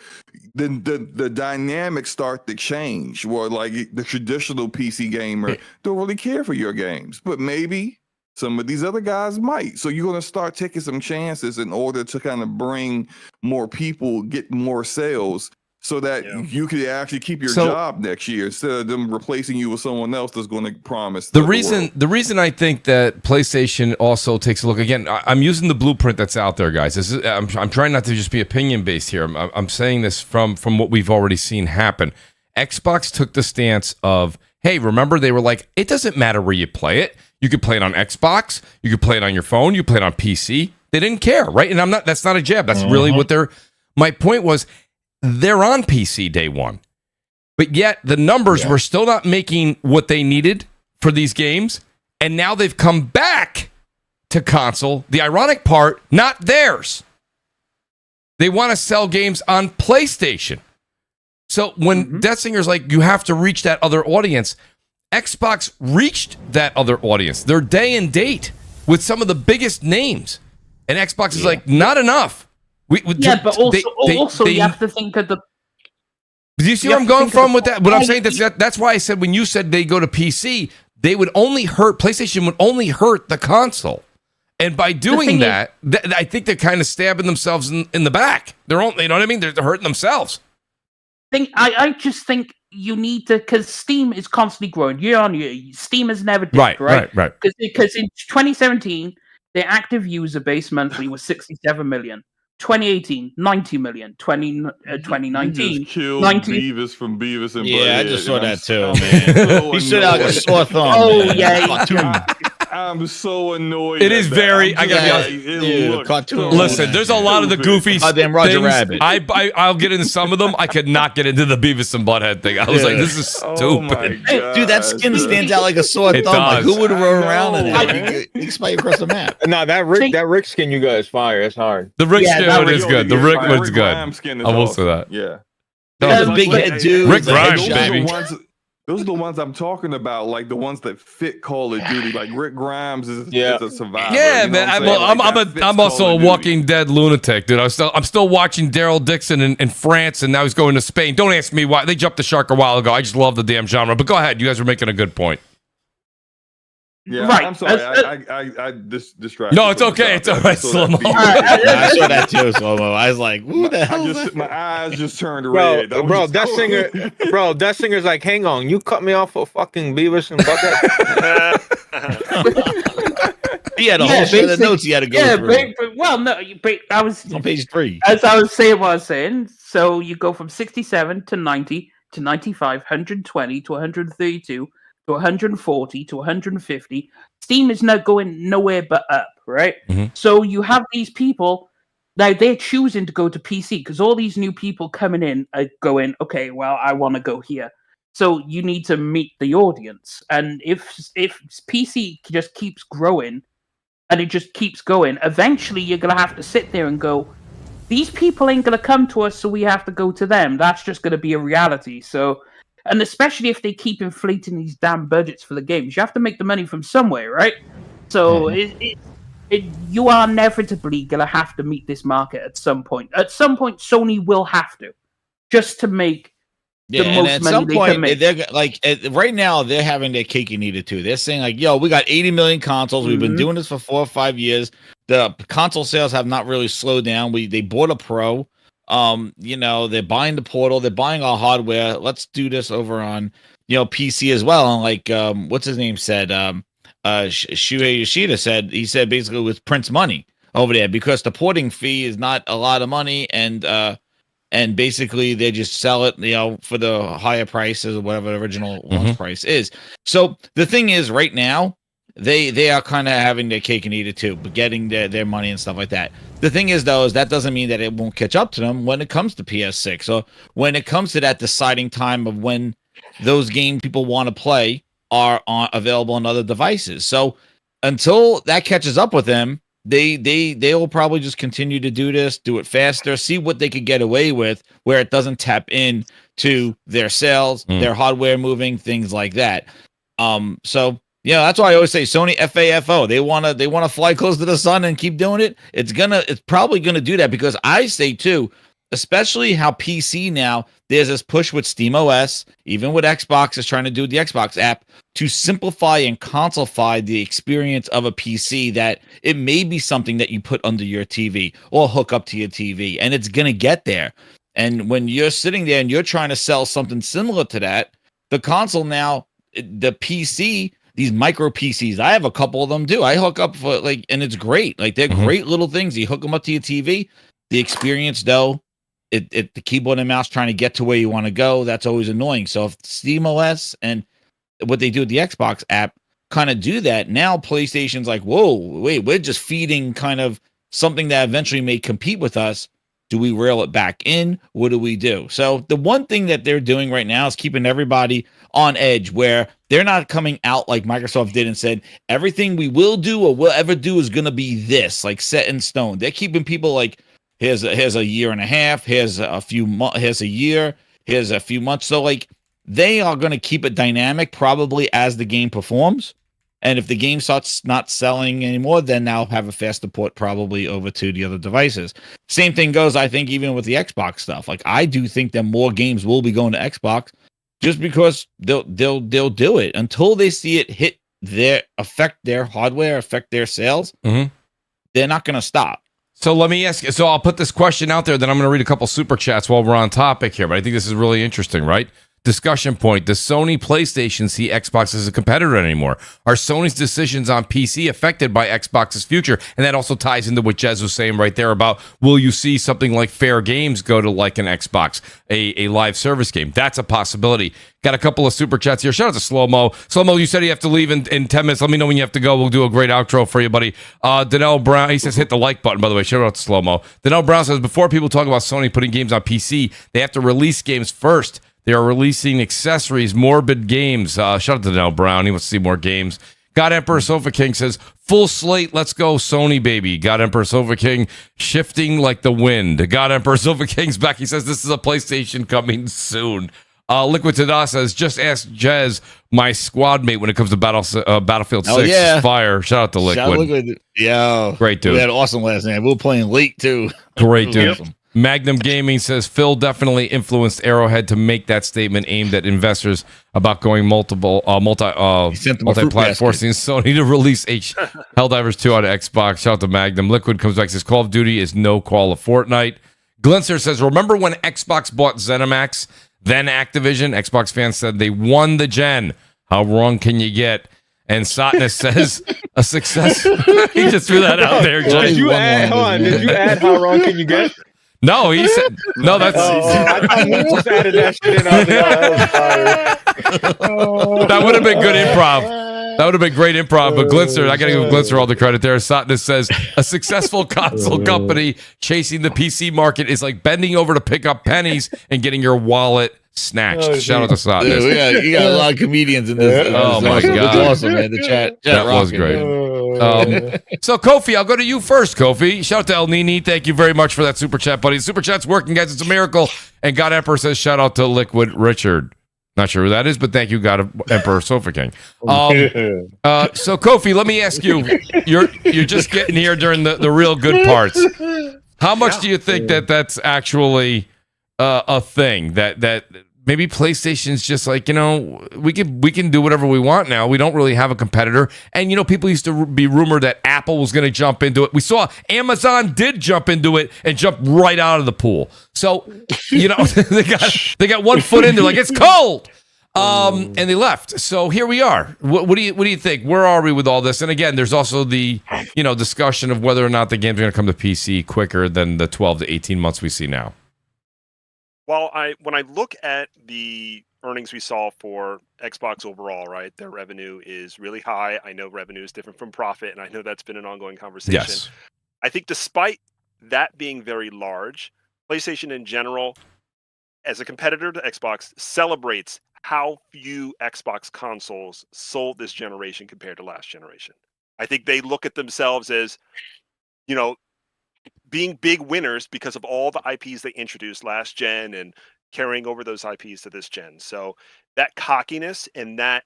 Then the dynamics start to change. Where like the traditional PC gamer don't really care for your games, but maybe some of these other guys might. So you're going to start taking some chances in order to kind of bring more people, get more sales, so that you could actually keep your job next year instead of them replacing you with someone else that's going to promise. The reason I think that PlayStation also takes a look, again, I'm using the blueprint that's out there, guys. I'm trying not to just be opinion based here. I'm saying this from what we've already seen happen. Xbox took the stance of, hey, remember they were like, it doesn't matter where you play it. You could play it on Xbox. You could play it on your phone. You play it on PC. They didn't care, right? And that's not a jab. That's really what my point was. They're on PC day one, but yet the numbers were still not making what they needed for these games. And now they've come back to console. The ironic part, not theirs. They want to sell games on PlayStation. So when Death Singer's like, you have to reach that other audience, Xbox reached that other audience. They're day and date with some of the biggest names. And Xbox is like, not enough. But also you have to think of the... Do you see where I'm going from with that? What I'm saying, that's why I said when you said they go to PC, they would only hurt, PlayStation would only hurt the console. And by doing that, I think they're kind of stabbing themselves in the back. You know what I mean? They're hurting themselves. I just think you need to, because Steam is constantly growing year on year. Steam has never dipped, right? Because in 2017, their active user base monthly was 67 million. 2018, 90 million. 2019, killed 90. Beavis from Beavis and Yeah, Butthead. I just saw that too, man. He stood out like a sore thumb. Oh, man. yeah. I'm so annoyed. It is very. I gotta be honest. Cartoon. Listen, there's a lot of the goofy Roger Rabbit. I'll get into some of them. I could not get into the Beavis and Butthead thing. I was like, this is stupid. Dude, that skin stands out like a sore thumb. Like, who would have run around in it? You can spy across the map. No, that Rick skin you guys fire. It's hard. The Rick skin one is good. The Rick one's good. I will say that. Yeah. The big head dude. Rick Grimes, baby. Those are the ones I'm talking about, like the ones that fit Call of Duty. Like Rick Grimes is a survivor. Yeah, you know man. I'm also a Walking Dead lunatic, dude. I'm still watching Daryl Dixon in France, and now he's going to Spain. Don't ask me why. They jumped the shark a while ago. I just love the damn genre. But go ahead. You guys were making a good point. Yeah, right. I'm sorry. I distracted. No, it's okay. It's all right, Slow-mo. I saw that too, Slow-mo. I was like, "Who the hell?" My eyes just turned red. Bro, that singer's like, hang on, you cut me off for fucking Beavis and Butthead. He had a whole set of notes he had to go through. I was on page 3. As I was saying what I was saying. So you go from 67 to 90 to 95, 120 to 132 to 140 to 150. Steam is now going nowhere but up, right? So you have these people, now they're choosing to go to PC because all these new people coming in are going, okay, well, I want to go here. So you need to meet the audience. And if PC just keeps growing and it just keeps going, eventually you're going to have to sit there and go, these people ain't going to come to us, so we have to go to them. That's just going to be a reality. So, and especially if they keep inflating these damn budgets for the games, you have to make the money from somewhere, right? So you are inevitably going to have to meet this market at some point. At some point, Sony will have to, just to make the most money they can make. They're like, right now, they're having their cake and eat it too. They're saying like, yo, we got 80 million consoles. We've been doing this for 4 or 5 years. The console sales have not really slowed down. They bought a Pro. They're buying the Portal, they're buying our hardware. Let's do this over on, PC as well. And like, what's his name said, Shuhei Yoshida said, he said basically with Prince money over there because the porting fee is not a lot of money. And basically they just sell it, for the higher prices or whatever the original launch price is. So the thing is right now, they are kind of having their cake and eat it too, but getting their money and stuff like that. The thing is, though, is that doesn't mean that it won't catch up to them when it comes to PS6. So when it comes to that deciding time of when those games people want to play are available on other devices. So until that catches up with them, they will probably just continue to do this, do it faster, see what they could get away with, where it doesn't tap in to their sales, their hardware moving, things like that. So yeah, that's why I always say Sony FAFO. They wanna fly close to the sun and keep doing it. It's probably gonna do that, because I say too, especially how PC now, there's this push with SteamOS, even with Xbox is trying to do the Xbox app to simplify and consoleify the experience of a PC, that it may be something that you put under your TV or hook up to your TV, and it's gonna get there. And when you're sitting there and you're trying to sell something similar to that, the console now, the PC, these micro PCs, I have a couple of them too. I hook up for and it's great. Like, they're great little things. You hook them up to your TV. The experience, though, the keyboard and mouse trying to get to where you want to go, that's always annoying. So if SteamOS and what they do with the Xbox app kind of do that, now PlayStation's like, whoa, wait, we're just feeding kind of something that eventually may compete with us. Do we reel it back in? What do we do? So the one thing that they're doing right now is keeping everybody on edge, where they're not coming out like Microsoft did and said, everything we will do or will ever do is going to be this, like set in stone. They're keeping people like, here's a year and a half, here's a few months, here's a year, here's a few months. So like, they are going to keep it dynamic probably as the game performs. And if the game starts not selling anymore, then they'll have a faster port probably over to the other devices. Same thing goes, I think, even with the Xbox stuff. Like, I do think that more games will be going to Xbox, just because they'll do it until they see it affect their hardware, affect their sales. They're not going to stop. So let me ask you. So I'll put this question out there, then I'm going to read a couple super chats while we're on topic here. But I think this is really interesting, right? Discussion point. Does Sony PlayStation see Xbox as a competitor anymore? Are Sony's decisions on PC affected by Xbox's future? And that also ties into what Jez was saying right there about, will you see something like Fair Games go to like an Xbox, a live service game? That's a possibility. Got a couple of super chats here. Shout out to Slow-Mo. Slow-Mo, you said you have to leave in 10 minutes. Let me know when you have to go. We'll do a great outro for you, buddy. Danelle Brown, he says hit the like button, by the way. Shout out to Slow-Mo. Danelle Brown says, before people talk about Sony putting games on PC, they have to release games first. They are releasing accessories, morbid games. Shout out to Danelle Brown. He wants to see more games. God Emperor Sofa King says, full slate, let's go, Sony, baby. God Emperor Sofa King, shifting like the wind. God Emperor Sofa King's back. He says, this is a PlayStation coming soon. Liquid Tada says, just ask Jez, my squad mate, when it comes to Battlefield 6. Fire. Shout out to Liquid. Yeah. Great dude. We had awesome last night. We were playing late, too. Great dude. Awesome. Magnum Gaming says, Phil definitely influenced Arrowhead to make that statement aimed at investors about going multi-platform, forcing Sony to release Helldivers 2 on Xbox. Shout out to Magnum. Liquid comes back and says, Call of Duty is no call of Fortnite. Glinster says, remember when Xbox bought ZeniMax, then Activision? Xbox fans said they won the gen. How wrong can you get? And Satnus says, a success. He just threw that out there, Jay. Did you add how wrong can you get? No, he said no. That's I thought Mooch just added that shit in. I was like, that was fire. That would have been good improv. That would have been great improv. But Glinster, I got to give Glinster all the credit there. Satnus says, a successful console company chasing the PC market is like bending over to pick up pennies and getting your wallet snatched. Shout out to Satnus. Yeah, you got a lot of comedians in this. Oh my God, that's awesome, man. The chat that was great. So Kofi, I'll go to you first, Kofi. Shout out to El Nini. Thank you very much for that super chat, buddy. The super chat's working, guys. It's a miracle. And God Emperor says, shout out to Liquid Richard. Not sure who that is, but thank you, God Emperor Sofa King. So Kofi, let me ask you, you're just getting here during the real good parts. How much do you think that's actually a thing that maybe PlayStation's just like, we can do whatever we want now. We don't really have a competitor. And, people used to be rumored that Apple was going to jump into it. We saw Amazon did jump into it and jump right out of the pool. So, they got one foot in there like, it's cold. And they left. So here we are. What do you think? Where are we with all this? And again, there's also the, discussion of whether or not the game's going to come to PC quicker than the 12 to 18 months we see now. Well, when I look at the earnings we saw for Xbox overall, right, their revenue is really high. I know revenue is different from profit, and I know that's been an ongoing conversation. Yes. I think despite that being very large, PlayStation in general, as a competitor to Xbox, celebrates how few Xbox consoles sold this generation compared to last generation. I think they look at themselves as, being big winners because of all the IPs they introduced last gen and carrying over those IPs to this gen. So that cockiness and that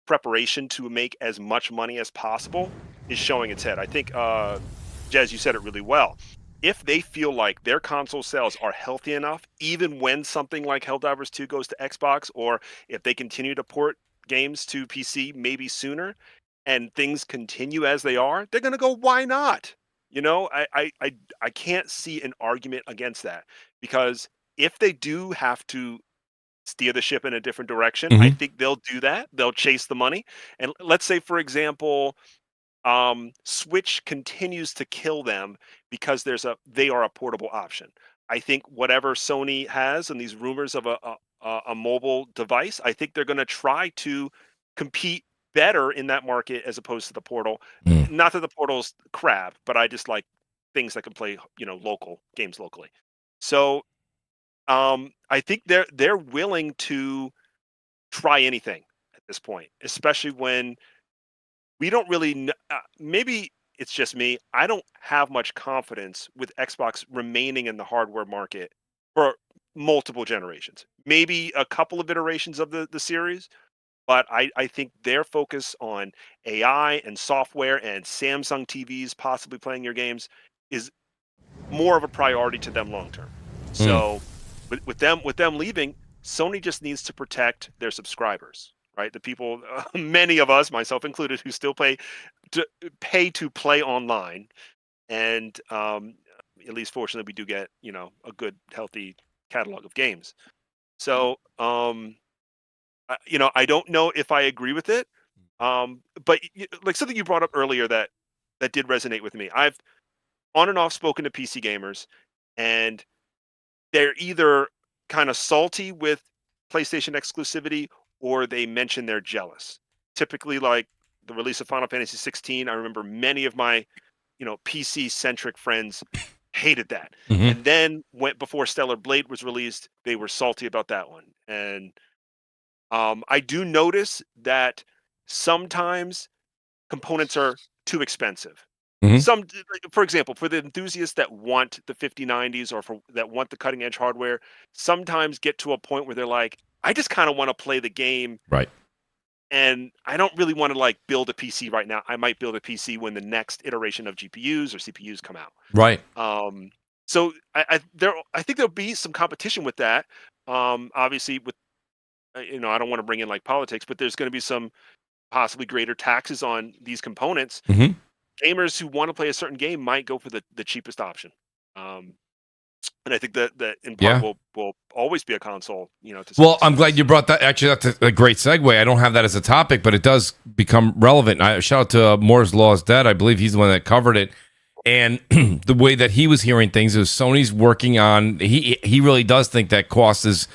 preparation to make as much money as possible is showing its head. I think, Jez, you said it really well. If they feel like their console sales are healthy enough, even when something like Helldivers 2 goes to Xbox, or if they continue to port games to PC maybe sooner, and things continue as they are, they're going to go, why not? I can't see an argument against that, because if they do have to steer the ship in a different direction, I think they'll do that. They'll chase the money. And let's say, for example, Switch continues to kill them because they are a portable option. I think whatever Sony has and these rumors of a mobile device, I think they're going to try to compete better in that market as opposed to the Portal. Not that the Portal's crap, but I just like things that can play, local games locally. So I think they're willing to try anything at this point, especially when we don't really maybe it's just me. I don't have much confidence with Xbox remaining in the hardware market for multiple generations. Maybe a couple of iterations of the series, but I think their focus on AI and software and Samsung TVs possibly playing your games is more of a priority to them long term. So with them leaving, Sony just needs to protect their subscribers. Right, the people, many of us, myself included, who still pay to play online, and at least fortunately, we do get a good, healthy catalog of games. So, I don't know if I agree with it, but like something you brought up earlier that did resonate with me. I've on and off spoken to PC gamers, and they're either kind of salty with PlayStation exclusivity, or they mention they're jealous. Typically, like the release of Final Fantasy 16, I remember many of my, PC-centric friends hated that. And then before Stellar Blade was released, they were salty about that one. And I do notice that sometimes components are too expensive. Some, for example, for the enthusiasts that want the 5090s or that want the cutting edge hardware, sometimes get to a point where they're like, I just kind of want to play the game. Right. And I don't really want to build a PC right now. I might build a PC when the next iteration of GPUs or CPUs come out. Right. So I think there'll be some competition with that. Obviously with, I don't want to bring in politics, but there's going to be some possibly greater taxes on these components. Gamers who want to play a certain game might go for the cheapest option. And I think that in part will always be a console, Well, I'm glad you brought that. Actually, that's a great segue. I don't have that as a topic, but it does become relevant. Shout out to Moore's Law is Dead. I believe he's the one that covered it. And the way that he was hearing things is Sony's working on. He really does think that cost is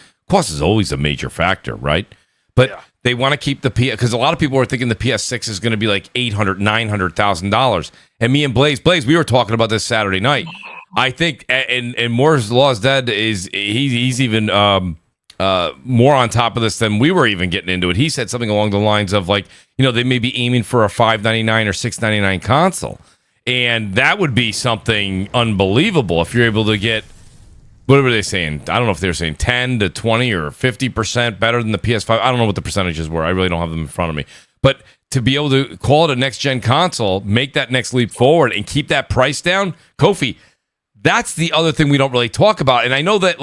always a major factor, right? But they want to keep the because a lot of people are thinking the PS6 is going to be like $800,000-$900,000. And me and Blaze, we were talking about this Saturday night. I think, and Moore's Law is Dead he's even more on top of this than we were even getting into it. He said something along the lines of they may be aiming for a $599 or $699 console, and that would be something unbelievable if you're able to get. What were they saying? I don't know if they were saying 10 to 20 or 50% better than the PS5. I don't know what the percentages were. I really don't have them in front of me, but to be able to call it a next gen console, make that next leap forward, and keep that price down, Kofi. That's the other thing we don't really talk about. And I know that,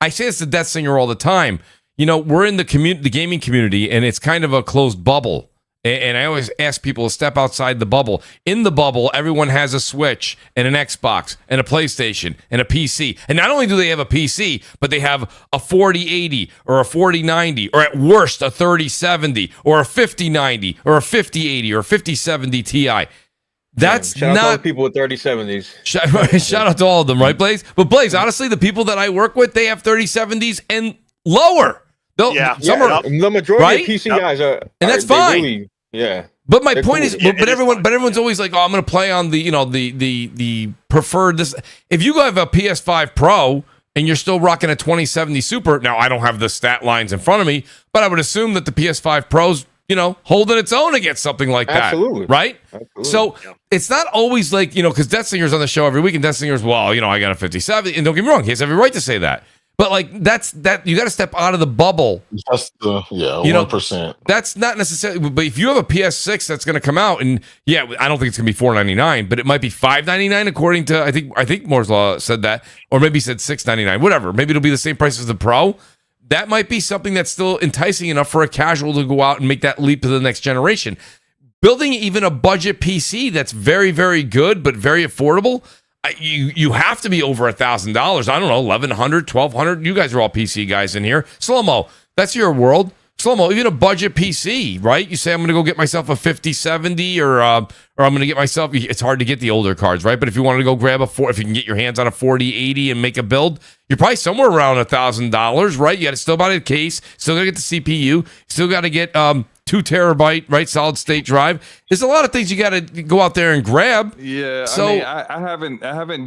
I say this to Death Singer all the time. We're in the gaming community, and it's kind of a closed bubble. And I always ask people to step outside the bubble. In the bubble, everyone has a Switch and an Xbox and a PlayStation and a PC. And not only do they have a PC, but they have a 4080 or a 4090 or at worst a 3070 or a 5090 or a 5080 or a 5070 Ti. That's shout not out to all the people with 3070s. Shout out to all of them, right, Blaze? But Blaze, honestly, the people that I work with, they have 3070s and lower. The majority of PC guys are, and that's fine. Really, but my point is, everyone's always like, "Oh, I'm going to play on the preferred this." If you have a PS5 Pro and you're still rocking a 2070 Super, now I don't have the stat lines in front of me, but I would assume that the PS5 Pro's holding its own against something like that. Absolutely. Right? Absolutely. So it's not always like, because Death Singer's on the show every week, and Death Singer's, I got a 57, and don't get me wrong, he has every right to say that. But like that's you got to step out of the bubble. That's 1%. That's not necessarily. But if you have a PS6 that's going to come out, and I don't think it's going to be $499, but it might be $599 according to I think Moore's Law said that, or maybe said $699, whatever. Maybe it'll be the same price as the Pro. That might be something that's still enticing enough for a casual to go out and make that leap to the next generation. Building even a budget PC that's very, very good but very affordable. You have to be over $1,000. I don't know, $1,100, $1,200. You guys are all PC guys in here. Slow-mo, that's your world. Slow-mo, even a budget PC, right? You say, I'm going to go get myself a 5070 or I'm going to get myself, it's hard to get the older cards, right? But if you wanted to go grab if you can get your hands on a 4080 and make a build, you're probably somewhere around $1,000, right? You got to still buy the case, still got to get the CPU, still got to get 2 terabyte, right, solid state drive. There's a lot of things you got to go out there and grab. Yeah, so I haven't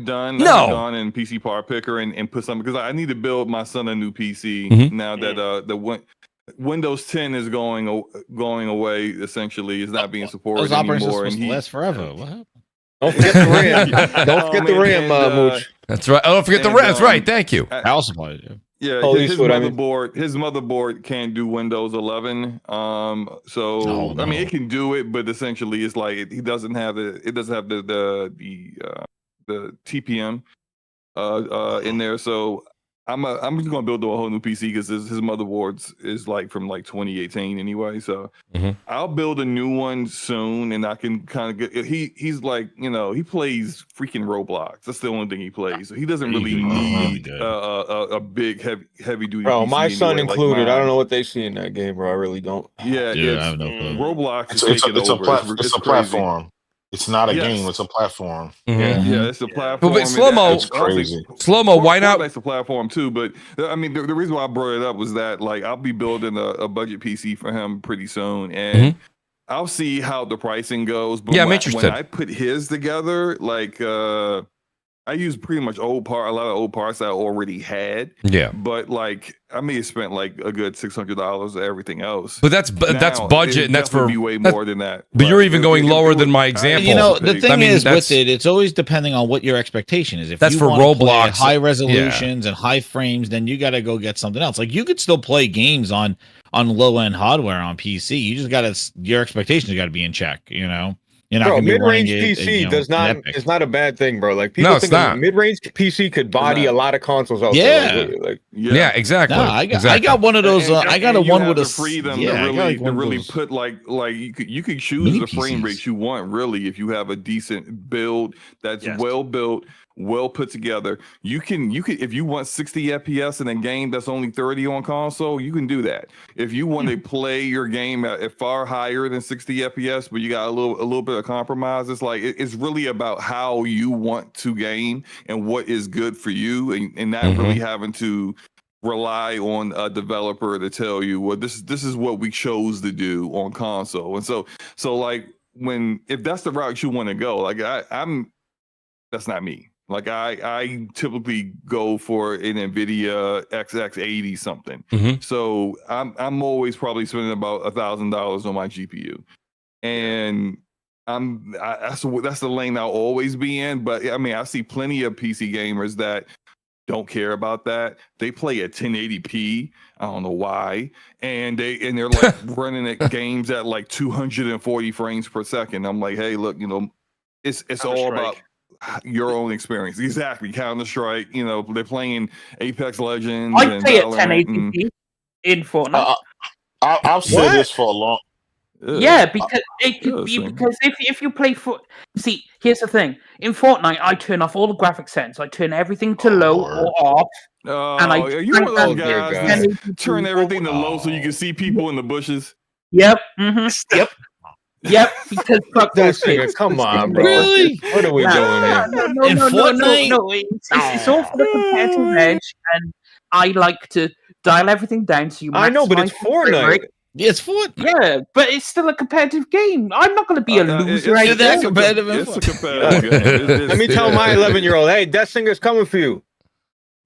gone in PC Part Picker and put something, because I need to build my son a new PC now that the Windows 10 is going away. Essentially, is not being supported those operating anymore. systems last forever. What happened? Don't forget the RAM. Don't forget the RAM, Mooch. That's right. Oh, don't forget the RAM. That's right. Thank you. Power supply. Yeah, his motherboard can't do Windows 11. It can do it, but essentially it's like it doesn't have the TPM in there. So I'm just gonna build a whole new PC because his motherboards is like from like 2018 anyway. So I'll build a new one soon, and I can kind of get. He's like, he plays freaking Roblox. That's the only thing he plays. So he doesn't really need a big heavy duty. Bro, PC my son anyway, included. like I don't know what they see in that game, bro. I really don't. Yeah, Dude, I have no clue. Roblox is It's taking over. it's a platform. It's not a game. It's a platform. Yeah, it's a platform. But slow-mo, It's crazy. Slow-mo, why not? It's a platform too, but I mean, the reason why I brought it up was that like I'll be building a budget PC for him pretty soon, and I'll see how the pricing goes. But I'm interested. When I put his together, like I used pretty much a lot of old parts I already had. Yeah, but like I may have spent like a good $600 of everything else. But that's budget, and that's for way more than that. But you're even going lower than my example. The thing is with it, it's always depending on what your expectation is. If that's you for Roblox, high resolutions and high frames, then you got to go get something else. Like you could still play games on low end hardware on PC. You just your expectations got to be in check. You're not mid-range PC is not a bad thing, bro. Like people think mid-range PC could body a lot of consoles out there. Yeah, exactly. No, I got one of those. I got a one with a freedom to really put like you could choose the frame rates you want. Really, if you have a decent build that's well built, well put together, you can if you want 60 FPS in a game that's only 30 on console, you can do that. If you want to play your game at far higher than 60 FPS, but you got a little bit of compromise, it's like it's really about how you want to game and what is good for you, and not really having to rely on a developer to tell you, well, this is what we chose to do on console. And so like if that's the route you want to go, like I'm that's not me. Like I typically go for an NVIDIA XX80 something. So I'm always probably spending about $1,000 on my GPU, and that's the lane I'll always be in. But I mean, I see plenty of PC gamers that don't care about that. They play at 1080p. I don't know why, and they're like running at games at like 240 frames per second. I'm like, hey, look, it's all about your own experience. Exactly. Counter-Strike, they're playing Apex Legends. I play at 1080p in Fortnite. I've said this for a long. Yeah, because if you play see, here's the thing. In Fortnite, I turn off all the graphic settings. I turn everything to low or off. And you one of those guys that turn everything to low so you can see people in the bushes. Yep. Yep, because fuck those kids. Come on, bro. Really? What are we doing here? No. It's all for the competitive edge, and I like to dial everything down so you. I know, but it's Fortnite. It's Fortnite. Yeah, but it's still a competitive game. I'm not going to be a loser. It's competitive. It's a competitive game. Let me tell my 11-year-old, hey, Death Singer's coming for you.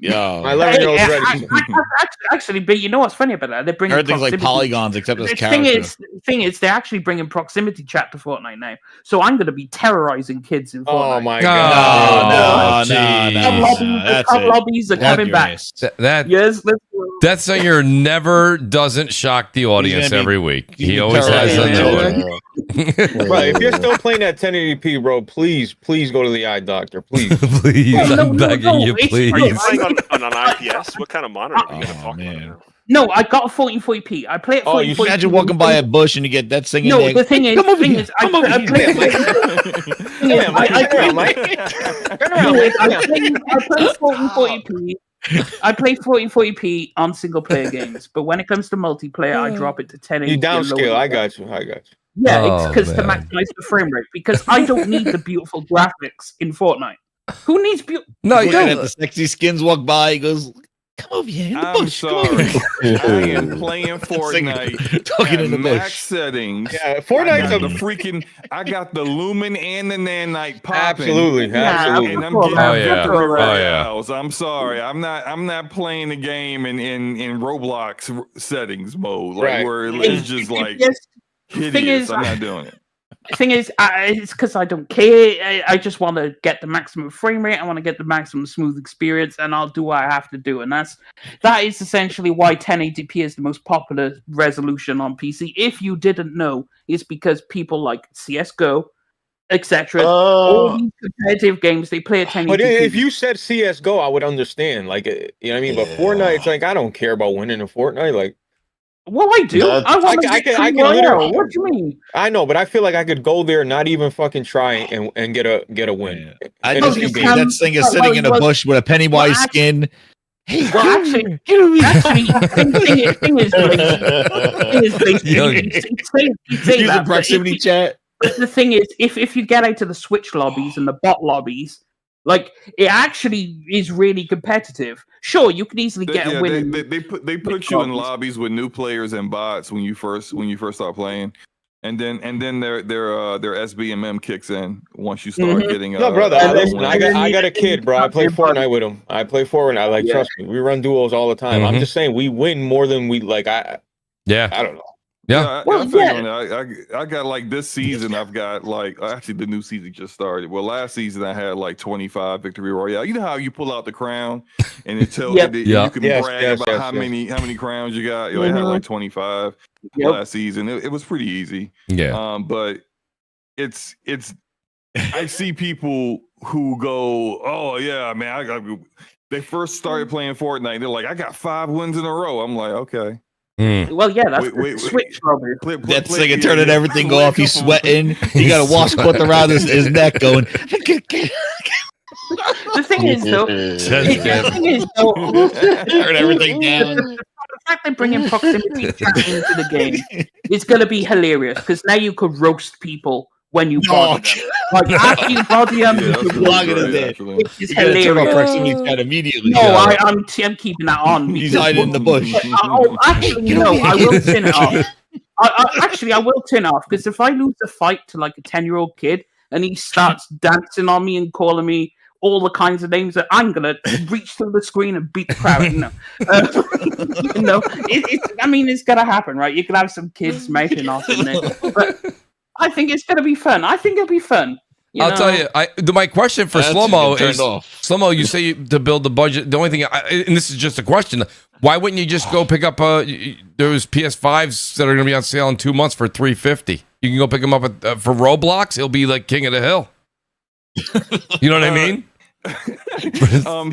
Yo, My 11-year-old actually, but you know what's funny about that? They're bringing everything's like proximity. polygons except as The characters. thing is, they're actually bringing proximity chat to Fortnite now. So I'm going to be terrorizing kids in Fortnite. Oh my god! No. Club lobbies are coming back. Yes, let's go. That singer never doesn't shock the audience every week. He always has a new one. Right, if you're still playing that 1080p, bro, please go to the eye doctor, please. Please, I'm begging you, please. Are you playing on IPS? What kind of monitor are you going to talk about? No, I got a 1440p. I play it 1440p. You imagine walking by a bush and you get that singing. No, the thing is, I play 1440p. I play 1440p on single player games, but when it comes to multiplayer, I drop it to 1080p. You downscale. I got you. Yeah, it's because to maximize the frame rate. Because I don't need the beautiful graphics in Fortnite. Who needs beautiful? No, you don't. The sexy skins walk by. He goes, "Come over here in the I'm bush." sorry. I am playing Fortnite. Talking in the max bush. settings. Yeah, Fortnite's I got the Lumen and the Nanite popping. Absolutely. And I'm getting Oh, yeah. I'm sorry. I'm not playing the game in Roblox settings mode. Like Right. where it's just like hideous. I'm not doing it. The thing is, it's because I don't care. I just want to get the maximum frame rate. I want to get the maximum smooth experience, and I'll do what I have to do. And that is essentially why 1080p is the most popular resolution on PC. If you didn't know, it's because people like CS:GO, etc. All these competitive games, they play at 1080p. But if you said CS:GO, I would understand. Like, you know what I mean? But Fortnite, it's like I don't care about winning in Fortnite. Like, well, I do. I want I can literally. What do you mean? I know, but I feel like I could go there, not even fucking try, and get a win. I And just it's- think that thing is sitting in a bush with a Pennywise skin. Hey, well, actually, thing is, using proximity chat. But the thing is, if you get out to the Switch lobbies and the bot lobbies, like it actually is really competitive. Sure, you can easily get a win. They put you in lobbies with new players and bots when you first start playing, and then their SBMM kicks in once you start getting. No, brother, listen, I got a kid, bro. I play Fortnite with him. I play Fortnite. Like, trust me, we run duos all the time. I'm just saying, we win more than we like. I don't know. Yeah. I got like this season. I've got like actually the new season just started. Well, last season I had like 25 victory royale. You know how you pull out the crown and it tells you that you can brag about how many crowns you got. I had like 25 last season. It was pretty easy. Yeah. But it's I see people who go, oh yeah, man. They first started playing Fortnite. They're like, I got 5 wins in a row. I'm like, okay. Well, yeah, that's Switch lobby. That thing turning everything off. He's sweating. He got a washcloth around his neck going. The thing is, though, turn everything down. The fact they bring in proximity chat into the game is going to be hilarious because now you could roast people when you body them. Like after you body them, you could log it in there. Which is hilarious. Proximity chat immediately. No, I'm keeping that on. He's hiding in the bush. Actually, no, I will turn it off. I will turn it off because if I lose a fight to like a 10-year-old kid and he starts dancing on me and calling me all the kinds of names, that I'm gonna reach through the screen and beat the crowd. It's gonna happen, right? You can have some kids making off in there, but I think it's gonna be fun. I think it'll be fun. I'll tell you. My question for Slow-Mo is: Slow-Mo, you say to build the budget. The only thing, and this is just a question: why wouldn't you just go pick up those PS5s that are going to be on sale in 2 months for $350? You can go pick them up for Roblox. It'll be like King of the Hill. You know what I mean?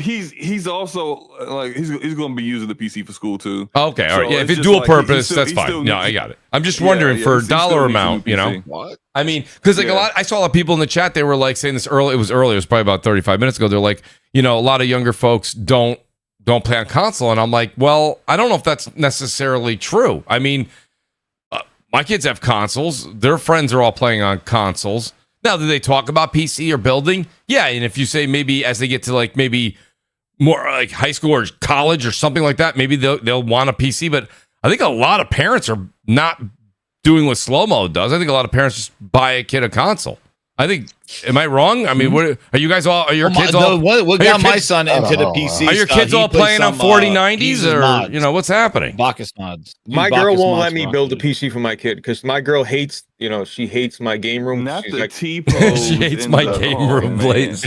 He's also like he's going to be using the PC for school too. Okay, all right. So yeah, if it's dual purpose, that's fine. Still, no, I got it. I'm just wondering for dollar amount, you know. What? I mean, because like I saw a lot of people in the chat. They were like saying this early. It was probably about 35 minutes ago. They're like, a lot of younger folks don't play on console, and I'm like, well, I don't know if that's necessarily true. I mean, my kids have consoles. Their friends are all playing on consoles. Now, do they talk about PC or building? Yeah, and if you say maybe as they get to like maybe more like high school or college or something like that, maybe they'll want a PC. But I think a lot of parents are not doing what Slow-Mo does. I think a lot of parents just buy a kid a console. I think. Am I wrong? I mean, what are you guys all? Are your kids all? What got my son into the PC? Are your kids all playing on 4090s, or what's happening? Bacchus mods. My girl won't let me build a PC for my kid because my girl hates, she hates my game room. Not She's the like, T-pose. She hates my game room, Blaze.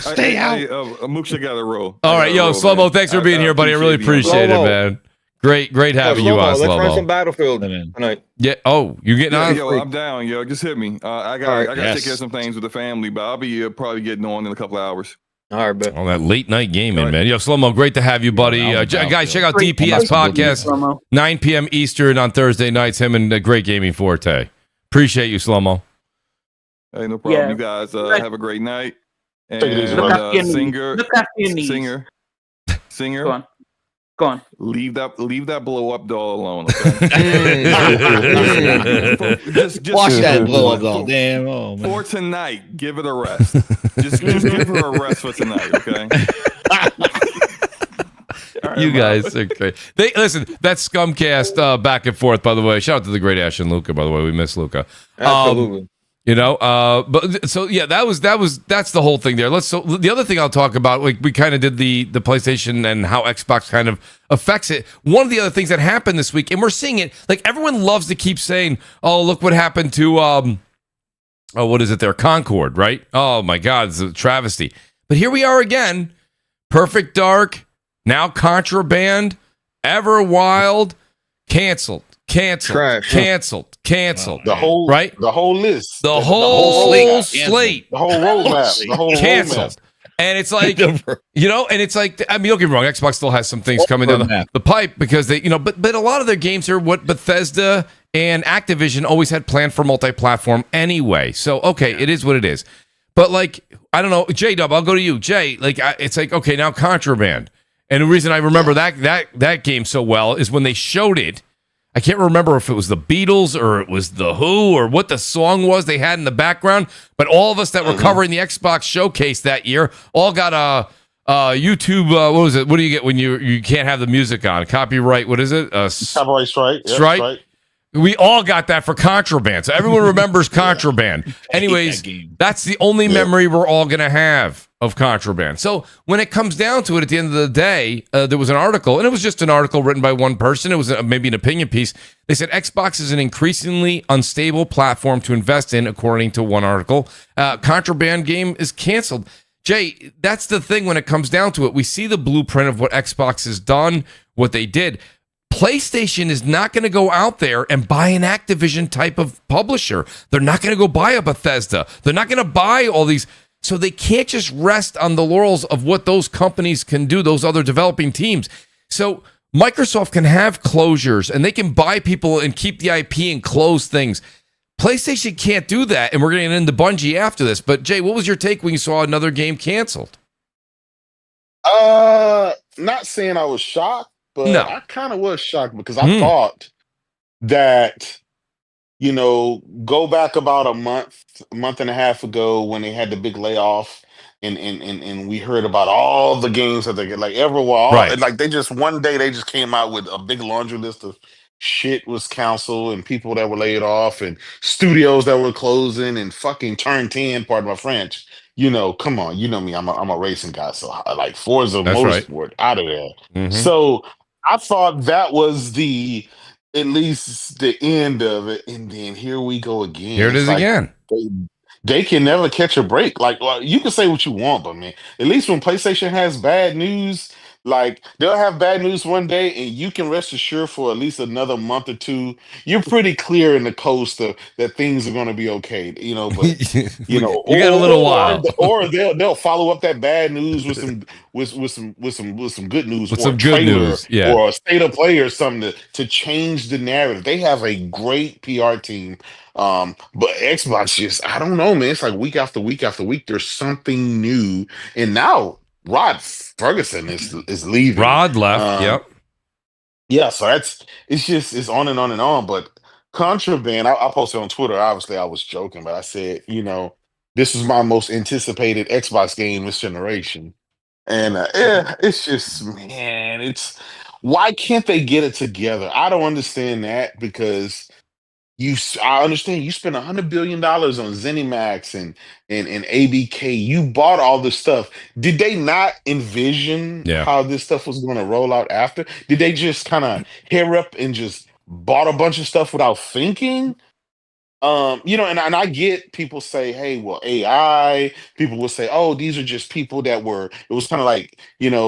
Stay out. Mooch, I got a roll. All right, yo, Slow-Mo, thanks for being here, buddy. I really appreciate it, man. Great having you on, Slow-Mo. Slow-Mo. Let's run some Battlefield tonight. Yeah. Oh, you getting on? Yo, I'm down. Yo, just hit me. I got to take care of some things with the family, but I'll be probably getting on in a couple of hours. All right, bet. All that late night gaming, man. Yo, Slow-Mo, great to have you, buddy. Guys, check out DPS Podcast, 9 p.m. Eastern on Thursday nights. Him and Great Gaming Forte. Appreciate you, Slow-Mo. Hey, no problem. You guys have a great night. And look after your knees. Singer. Go on. Leave that blow up doll alone. Okay? just Watch that blow up doll. Damn. Oh, man. For tonight, give it a rest. just give her a rest for tonight. Okay. You guys are great. Listen, that Scumcast back and forth, by the way. Shout out to the great Ash and Luca, by the way. We miss Luca. Absolutely. But so yeah, that's the whole thing there. The other thing I'll talk about, like we kind of did the PlayStation and how Xbox kind of affects it. One of the other things that happened this week, and we're seeing it, like everyone loves to keep saying, "Oh, look what happened to what is it there? Concord, right? Oh my God, it's a travesty." But here we are again. Perfect Dark, now Contraband, Everwild, canceled. Trash. Canceled. The whole right? The whole list. The whole slate. The whole roadmap. The whole canceled. roadmap. And it's like, and it's like, I mean, don't get me wrong, Xbox still has some things coming down the pipe because they, but a lot of their games are what Bethesda and Activision always had planned for multi-platform anyway. So, okay, it is what it is. But like, I don't know, J-Dub, I'll go to you. Jay, like, it's like, okay, now Contraband. And the reason I remember that game so well is when they showed it, I can't remember if it was the Beatles or it was the Who or what the song was they had in the background, but all of us that were covering the Xbox showcase that year all got a YouTube. What was it? What do you get when you can't have the music on? Copyright. What is it? Copyright strike. Yep, strike. We all got that for Contraband. So everyone remembers Contraband. Anyways, that's the only memory we're all going to have of Contraband. So when it comes down to it, at the end of the day, there was an article, and it was just an article written by one person. It was maybe an opinion piece. They said Xbox is an increasingly unstable platform to invest in, according to one article. Contraband game is canceled. Jay, that's the thing when it comes down to it. We see the blueprint of what Xbox has done, what they did. PlayStation is not going to go out there and buy an Activision type of publisher. They're not going to go buy a Bethesda. They're not going to buy all these. So they can't just rest on the laurels of what those companies can do, those other developing teams. So Microsoft can have closures and they can buy people and keep the IP and close things. PlayStation can't do that. And we're going to get into Bungie after this. But Jay, what was your take when you saw another game canceled? Not saying I was shocked. But no. I kind of was shocked because I thought that, go back about a month and a half ago when they had the big layoff and we heard about all the games that they get, like Everwild, right. Like they just one day they just came out with a big laundry list of shit was canceled and people that were laid off and studios that were closing and fucking turn 10, pardon my French. Come on, you know me, I'm a racing guy, so I like Forza Motorsport out of there. Mm-hmm. So I thought that was at least the end of it, and then here we go again. Here it is again. They can never catch a break. Like, well, you can say what you want, but man, at least when PlayStation has bad news, like they'll have bad news one day, and you can rest assured for at least another month or two, you're pretty clear in the coast that things are going to be okay. But you got a little while, or they'll follow up that bad news with some good news, with some good news, or a state of play or something to change the narrative. They have a great PR team. But Xbox just, I don't know, man. It's like week after week after week, there's something new, and now Rod Ferguson is leaving. Rod left. Yep. Yeah, so it's on and on and on. But Contraband, I posted on Twitter. Obviously, I was joking, but I said, this is my most anticipated Xbox game this generation. And it's just, man, why can't they get it together? I don't understand that because I understand you spent $100 billion on ZeniMax and ABK. You bought all this stuff. Did they not envision Yeah. how this stuff was going to roll out after? Did they just kind of hair up and just bought a bunch of stuff without thinking? And I get people say, hey, well, AI, people will say, oh, these are just people that it was kind of like,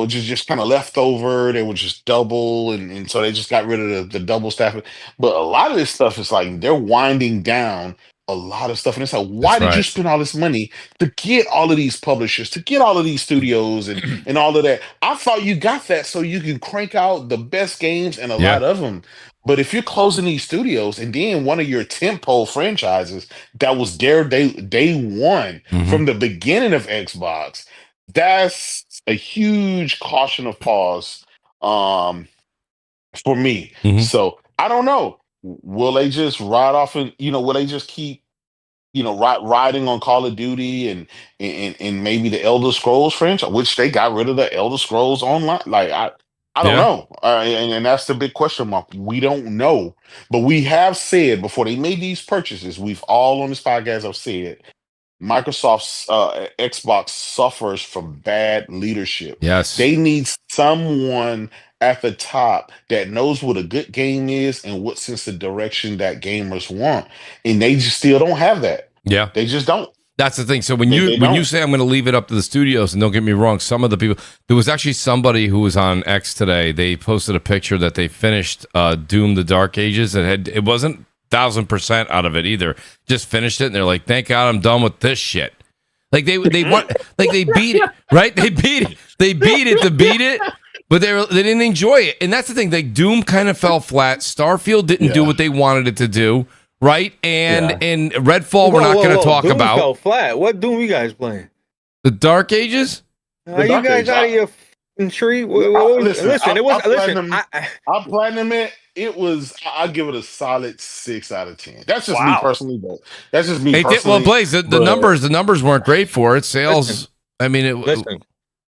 just kind of leftover. They were just double. And so they just got rid of the double staff. But a lot of this stuff is like they're winding down a lot of stuff. And it's like, why did you spend all this money to get all of these publishers, to get all of these studios and all of that? I thought you got that so you can crank out the best games and a lot of them. But if you're closing these studios and then one of your tentpole franchises that was there day one from the beginning of Xbox, that's a huge caution of pause for me. So I don't know. Will they just ride off and will they just keep riding on Call of Duty and maybe the Elder Scrolls franchise, which they got rid of the Elder Scrolls Online? Like I don't know. And that's the big question mark. We don't know. But we have said before they made these purchases, we've all on this podcast have said Microsoft's Xbox suffers from bad leadership. Yes. They need someone at the top that knows what a good game is and what sense of direction that gamers want. And they just still don't have that. Yeah. They just don't. That's the thing. So when you say I'm going to leave it up to the studios, and don't get me wrong, some of the people, there was actually somebody who was on X today. They posted a picture that they finished Doom: The Dark Ages. It wasn't 1,000% out of it either. Just finished it, and they're like, "Thank God I'm done with this shit." Like they want, like they beat it, right? They beat it to beat it. But they didn't enjoy it, and that's the thing. Like Doom kind of fell flat. Starfield didn't do what they wanted it to do. Right, and Redfall we're not going to talk Doom about. Fell flat. What Doom you guys playing? The Dark Ages? Are you guys out of your tree? Listen, it was. Listen, I'll platinum it. It was. I'll give it a solid 6 out of 10. That's just me personally, though. That's just me personally. Well, Blaze, the numbers weren't great for it. Sales. Listen, I mean, listen.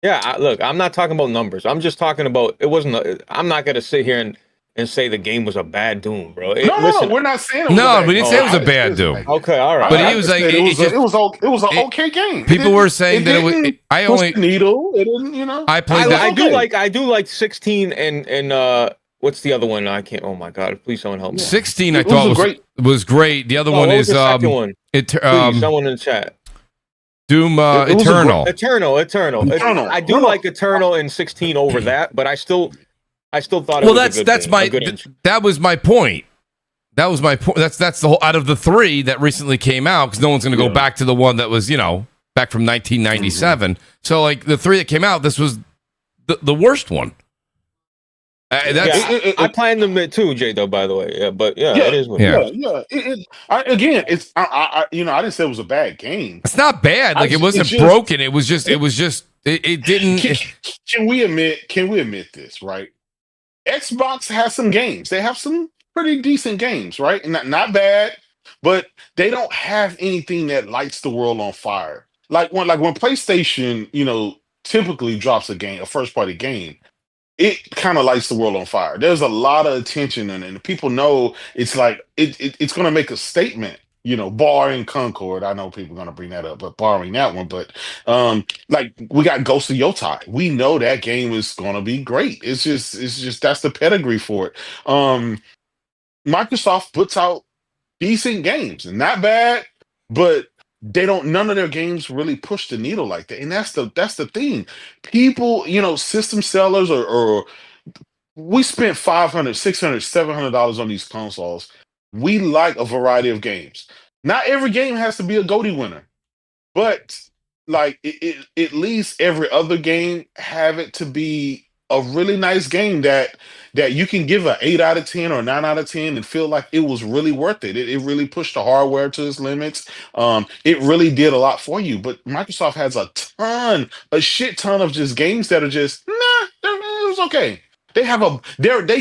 Yeah, look, I'm not talking about numbers. I'm just talking about it wasn't. I'm not going to sit here and say the game was a bad Doom, bro. No, we're not saying it was no, we didn't say it was a bad Doom. Okay, all right. But he was like, it was an okay game. People were saying that it was. I only needle. It didn't, I played that. I do like 16 and what's the other one? I can't. Oh my god! Please, someone help me. 16, I thought was great. The other one is one. Please, someone in the chat. Doom Eternal. Eternal. I do like Eternal and 16 over that, but I still thought. Well, that was my point. That was my point. That's the whole out of the 3 that recently came out, because no one's going to go back to the one that was back from 1997. So like the 3 that came out, this was the worst one. I planned them too, J though. By the way, it is what. Again, it's I didn't say it was a bad game. It's not bad. Like it wasn't broken. It was just. It didn't. Can we admit this, right? Xbox has some games. They have some pretty decent games, right? Not bad, but they don't have anything that lights the world on fire. Like when PlayStation, typically drops a first party game, it kind of lights the world on fire. There's a lot of attention and people know it's like it's going to make a statement. Barring Concord, I know people are gonna bring that up, but barring that one, but like we got Ghost of Yotai. We know that game is gonna be great. It's just that's the pedigree for it. Microsoft puts out decent games, and not bad, but none of their games really push the needle like that. And that's the thing. People, system sellers or we spent $500, $600, $700 on these consoles. We like a variety of games. Not every game has to be a GOTY winner, but like at least every other game have it to be a really nice game that you can give an 8 out of 10 or 9 out of 10 and feel like it was really worth it. It really pushed the hardware to its limits. It really did a lot for you. But Microsoft has a shit ton of just games that are just it was okay. They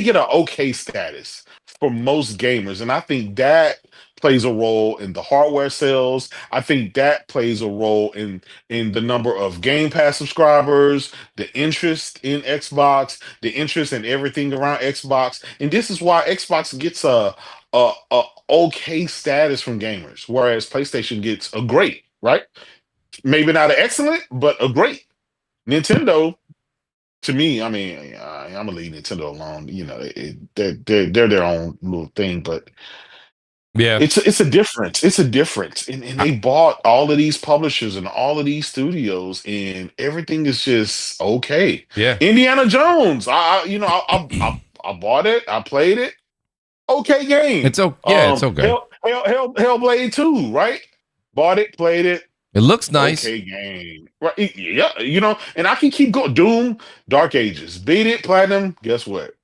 get an okay status for most gamers, and I think that plays a role in the hardware sales. I think that plays a role in the number of Game Pass subscribers, the interest in Xbox, the interest in everything around Xbox. And this is why Xbox gets a okay status from gamers, whereas PlayStation gets a great, right? Maybe not an excellent, but a great. Nintendo, to me, I mean, I'm gonna leave Nintendo alone. You know, they're their own little thing, but Yeah. it's a difference. It's a difference, and they bought all of these publishers and all of these studios, and everything is just okay. Yeah. Indiana Jones, I bought it, I played it. Okay game. It's okay. It's okay. Hellblade 2, right? Bought it, played it. It looks nice. Okay game. Right. Yeah, and I can keep going. Doom, Dark Ages. Beat it, platinum. Guess what?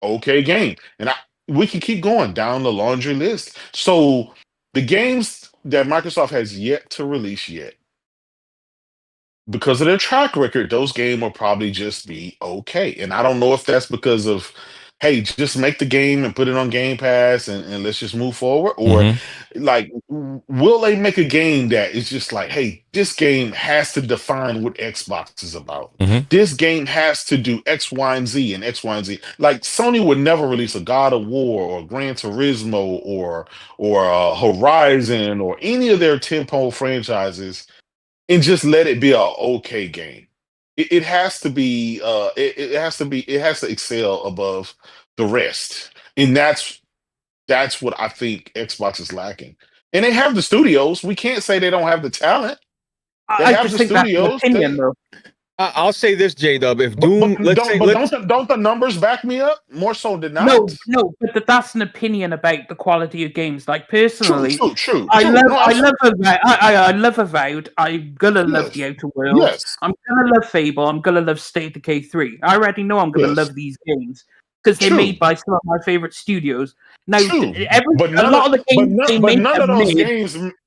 Okay game. And we can keep going down the laundry list. So the games that Microsoft has yet to release yet, because of their track record, those games will probably just be okay. And I don't know if that's because of, hey, just make the game and put it on Game Pass and let's just move forward. Or like, will they make a game that is just like, hey, this game has to define what Xbox is about. This game has to do X, Y, and Z and X, Y, and Z. Like Sony would never release a God of War or Gran Turismo or Horizon or any of their tentpole franchises and just let it be an okay game. It has to be it has to excel above the rest. And that's what I think Xbox is lacking. And they have the studios. We can't say they don't have the talent. I just think that's an opinion, though. I'll say this, J-Dub. If Doom, don't the numbers back me up more so than not? No, but that's an opinion about the quality of games. Like personally, true. I love Avowed. I'm gonna love the Outer Worlds. Yes. I'm gonna love Fable. I'm gonna love State of Decay 3. I already know I'm gonna love these games because they're made by some of my favorite studios. Now,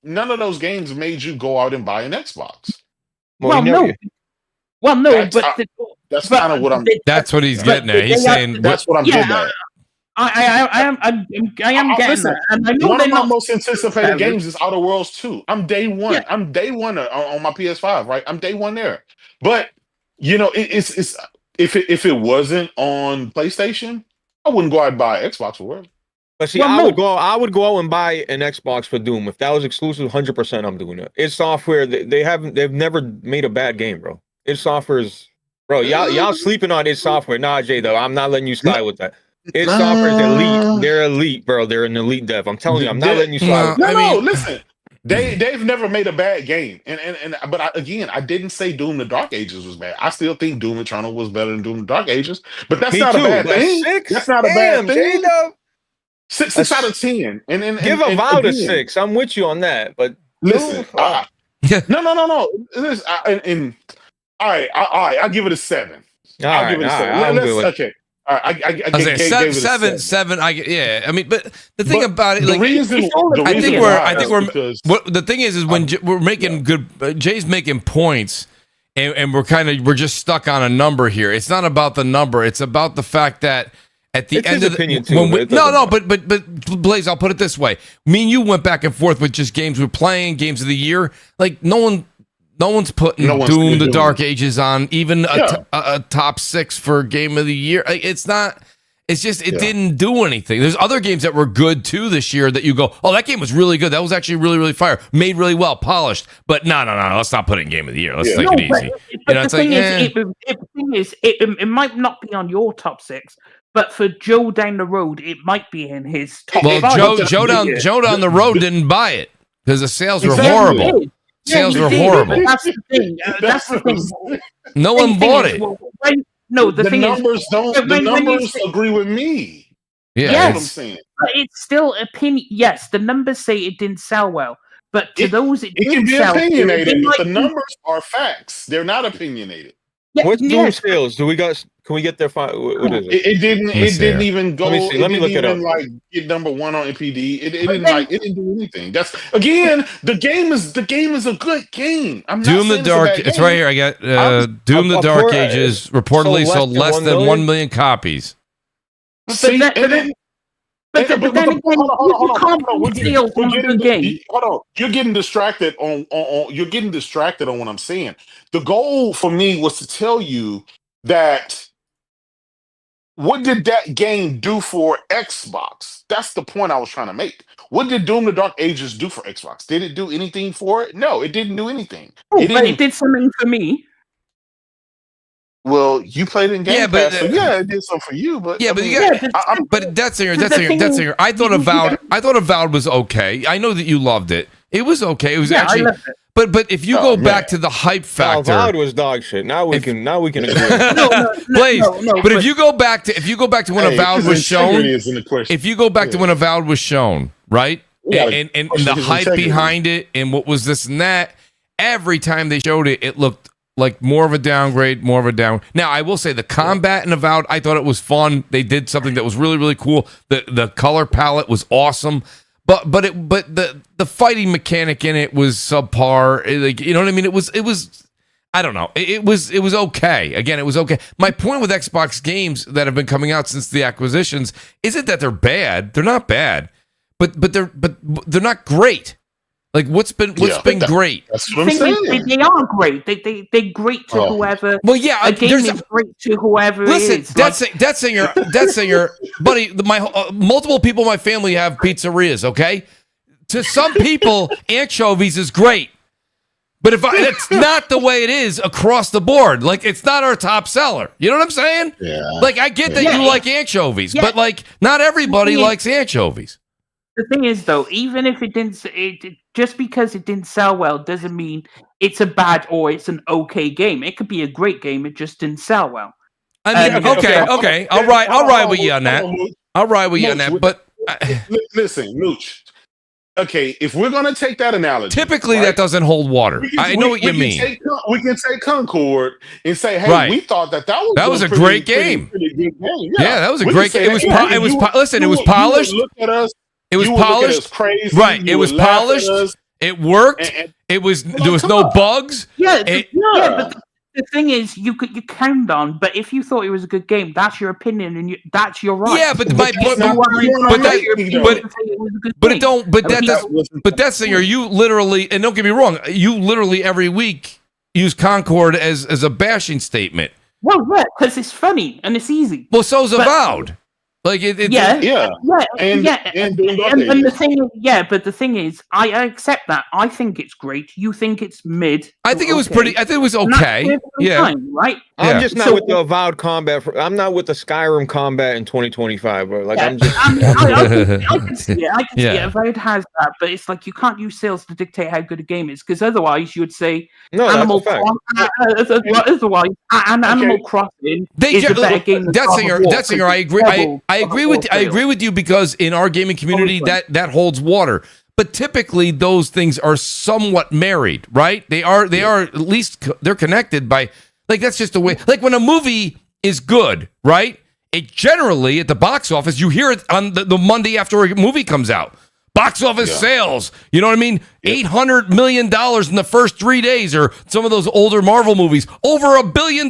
none of those games made you go out and buy an Xbox. Well, no, that's kind of what I'm. That's what he's getting at. He's saying that's what I'm getting at. I am getting that. And I know one of my most anticipated games is Outer Worlds 2. I'm day one. Yeah. I'm day one on my PS5. Right, I'm day one there. But it's if it wasn't on PlayStation, I wouldn't go out and buy an Xbox for it. But see, I would go out and buy an Xbox for Doom if that was exclusive. 100%, I'm doing it. It's software. They've never made a bad game, bro. Its software is, bro. Y'all sleeping on its software. Nah, Jay, though. I'm not letting you slide with that. Its software is elite. They're elite, bro. They're an elite dev. I'm telling you, I'm not letting you slide. No, listen. They've never made a bad game, but I didn't say Doom: The Dark Ages was bad. I still think Doom Eternal was better than Doom: The Dark Ages, but that's not a bad thing. That's not a bad thing. 6 out of 10. And give Avowed a 6. I'm with you on that, but listen, no. Listen, all right, I'll give it a 7. I'll give it a 7. Okay. All right, I gave it a 7. I mean, but the thing about it, like, the thing is when we're making good. Jay's making points, and we're just stuck on a number here. It's not about the number. It's about the fact that at the end of the but Blaze, I'll put it this way: me and you went back and forth with just games we're playing, games of the year. Like no one's putting Doom: The Dark Ages on even a top 6 for game of the year. It's not. It's just it didn't do anything. There's other games that were good too this year that you go, oh, that game was really good. That was actually really, really fire, made really well, polished. But no, let's not put it in game of the year. Let's take it easy. But the thing is, it might not be on your top 6. But for Joe down the road, it might be in his top 5. Joe down the road didn't buy it because the sales were horrible. Sales were horrible. That's the thing. That's the thing. No one bought it. The numbers agree with me. Yeah, that's what I'm saying. But it's still opinion. Yes, the numbers say it didn't sell well, but to those it can be opinionated. The numbers are facts. They're not opinionated. What's Doom sales? Can we get their file? What is it? It didn't even go. Let me look it up. Like get number 1 on NPD. It didn't do anything. That's again the game is a good game. I'm not Doom the Dark. It's right here. I got Doom the Dark Ages reportedly sold less than 1 million copies. See, But then again, you can't deal on the game. Hold on, you're getting distracted on you're getting distracted on what I'm saying. The goal for me was to tell you that what did that game do for Xbox? That's the point I was trying to make. What did Doom: The Dark Ages do for Xbox? Did it do anything for it? No, it didn't do anything. Oh, but it did something for me. Well, you played in Game Pass, so yeah, it did something for you. But yeah, but that's singer. I thought Avowed was okay. I know that you loved it. It was okay. It was actually. I loved it. But if you go back to the hype factor, Avowed was dog shit. Now we can agree. Please, but if you go back to when Avowed was shown, if you go back to when Avowed was shown, right, and the hype behind it, and what was this and that, every time they showed it, it looked like more of a downgrade, more of a down. Now I will say the combat in Avowed, I thought it was fun. They did something that was really, really cool. The color palette was awesome. But the fighting mechanic in it was subpar. Like, you know what I mean? It was I don't know. It was okay. Again, it was okay. My point with Xbox games that have been coming out since the acquisitions isn't that they're bad. They're not bad. But they're not great. Like what's been great? That's what I'm saying. They are great. They're great to whoever. Well, yeah, a game is great to whoever. Listen, is. Death Singer, buddy. My multiple people in my family have pizzerias. Okay, to some people, anchovies is great, but it's not the way it is across the board. Like it's not our top seller. You know what I'm saying? Yeah. Like I get that you like anchovies, but like not everybody likes anchovies. The thing is, though, even if it didn't, just because it didn't sell well doesn't mean it's a bad or it's an okay game. It could be a great game. It just didn't sell well. I mean, okay. I'll ride with you on that. I'll ride with you on that. But listen, Mooch. Okay, if we're gonna take that analogy, typically that doesn't hold water. I know what you mean. We can take Concord and say, "Hey, we thought that was a great game. Pretty good game. Yeah, that was a great game. Listen, it was polished. Look at us. It was polished, crazy. Right? It was polished. It worked. There was no bugs. Yeah, but the thing is, you count on. But if you thought it was a good game, that's your opinion, and that's your right. Yeah, but that's thing. Are you literally? And don't get me wrong, you literally every week use Concord as a bashing statement. Well, yeah, because it's funny and it's easy. Well, so's Avowed. Like and the thing is, but the thing is, I accept that. I think it's great. You think it's mid. I think it was pretty. I think it was okay. Right. I'm just not with the Avowed combat. I'm not with the Skyrim combat in 2025, bro. Like I'm just. I can see it. I can see it. Avowed has that, but it's like you can't use sales to dictate how good a game is, because otherwise you would say Animal Crossing is a better game. That's singer. I agree. I agree with you because in our gaming community that holds water. But typically those things are somewhat married, right? They are at least they're connected by that's just the way. Like when a movie is good, right? It generally at the box office you hear it on the Monday after a movie comes out. Box office sales, you know what I mean? $800 million in the first 3 days, or some of those older Marvel movies, over $1 billion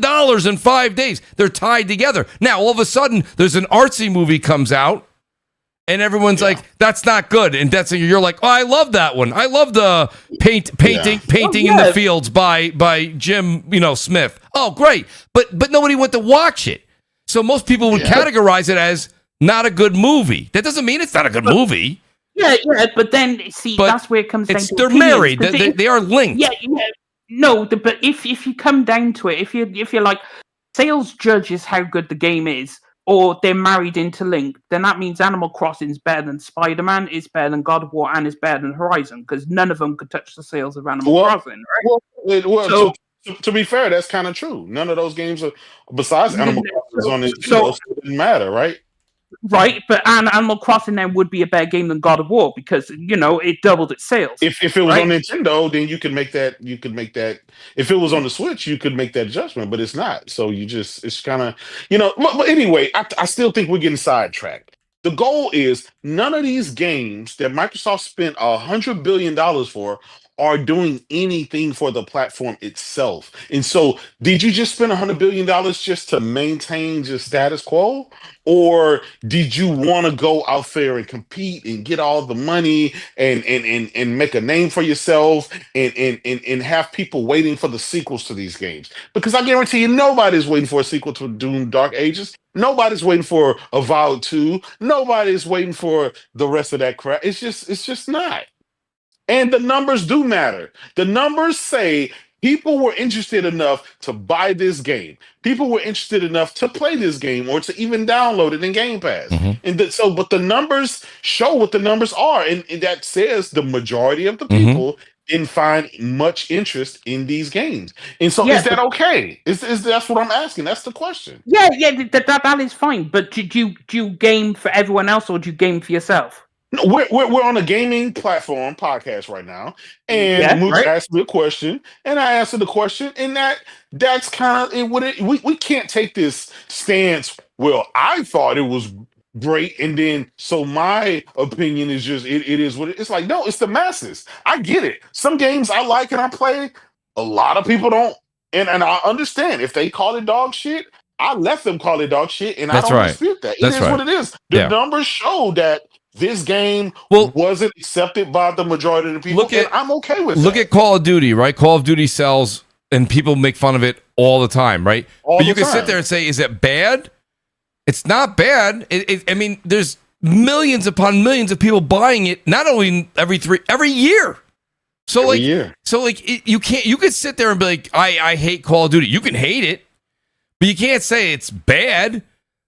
in 5 days. They're tied together. Now, all of a sudden, there's an artsy movie comes out, and everyone's like, "That's not good." And you're like, "Oh, I love that one. I love the painting in the fields by Jim, Smith. Oh, great!" But nobody went to watch it, so most people would categorize it as not a good movie. That doesn't mean it's not a good movie. Yeah, but then that's where it comes down to. They're married. They are linked. Yeah. No, but if you come down to it, if you're like sales judges how good the game is, or they're married interlinked, then that means Animal Crossing is better than Spider-Man, is better than God of War, and is better than Horizon, because none of them could touch the sales of Animal Crossing, right? To be fair, that's kind of true. None of those games, besides Animal Crossing, on it didn't matter, right? Right, but Animal Crossing then would be a better game than God of War because it doubled its sales. If it was on Nintendo, then you could make that. If it was on the Switch, you could make that judgment, but it's not. So it's kind of But anyway, I still think we're getting sidetracked. The goal is none of these games that Microsoft spent $100 billion for are doing anything for the platform itself. And so, did you just spend $100 billion just to maintain just status quo? Or did you want to go out there and compete and get all the money and make a name for yourself and have people waiting for the sequels to these games? Because I guarantee you, nobody's waiting for a sequel to Doom Dark Ages. Nobody's waiting for Avowed 2. Nobody's waiting for the rest of that crap. It's just not. And the numbers do matter. The numbers say people were interested enough to buy this game. People were interested enough to play this game or to even download it in Game Pass. But the numbers show what the numbers are. And that says the majority of the people didn't find much interest in these games. And so is that okay? That's what I'm asking. That's the question. Yeah, that is fine. But do you game for everyone else or do you game for yourself? No, we're on a gaming platform podcast right now, and Mooch asked me a question, and I answered the question, and that's kind of what it. We can't take this stance. Well, I thought it was great, and then so my opinion is just it is what it's like. No, it's the masses. I get it. Some games I like and I play. A lot of people don't, and I understand if they call it dog shit. I let them call it dog shit, and I don't dispute that. It is what it is. The numbers show that this game wasn't accepted by the majority of the people, and I'm okay with that. Look at Call of Duty, right? Call of Duty sells, and people make fun of it all the time, right? But you can sit there and say, is it bad? It's not bad. I mean, there's millions upon millions of people buying it, not only every year. So you could sit there and be like, I hate Call of Duty. You can hate it, but you can't say it's bad.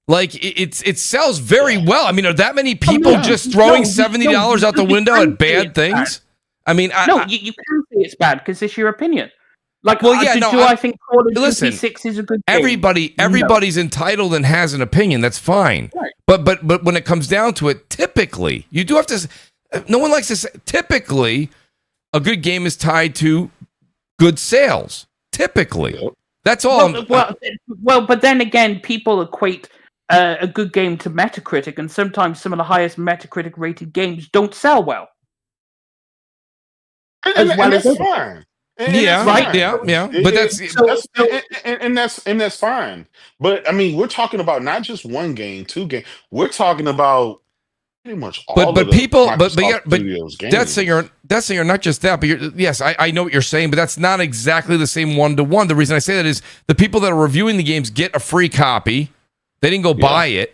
Like it sells very well. I mean, are that many people just throwing $70 out the window at bad things? I mean, you can say it's bad because it's your opinion. Like, I think Call of Duty 6 is a good game? Everybody's entitled and has an opinion. That's fine. Right. But when it comes down to it, typically you do have to. No one likes to say. Typically, a good game is tied to good sales. Typically, that's all. Well, but then again, people equate a good game to Metacritic, and sometimes some of the highest Metacritic rated games don't sell well. And that's fine. But that's fine. But I mean, we're talking about not just one game, two games. We're talking about pretty much all. But that's saying not just that. But I know what you're saying, but that's not exactly the same one-to-one. The reason I say that is the people that are reviewing the games get a free copy. They didn't go buy it,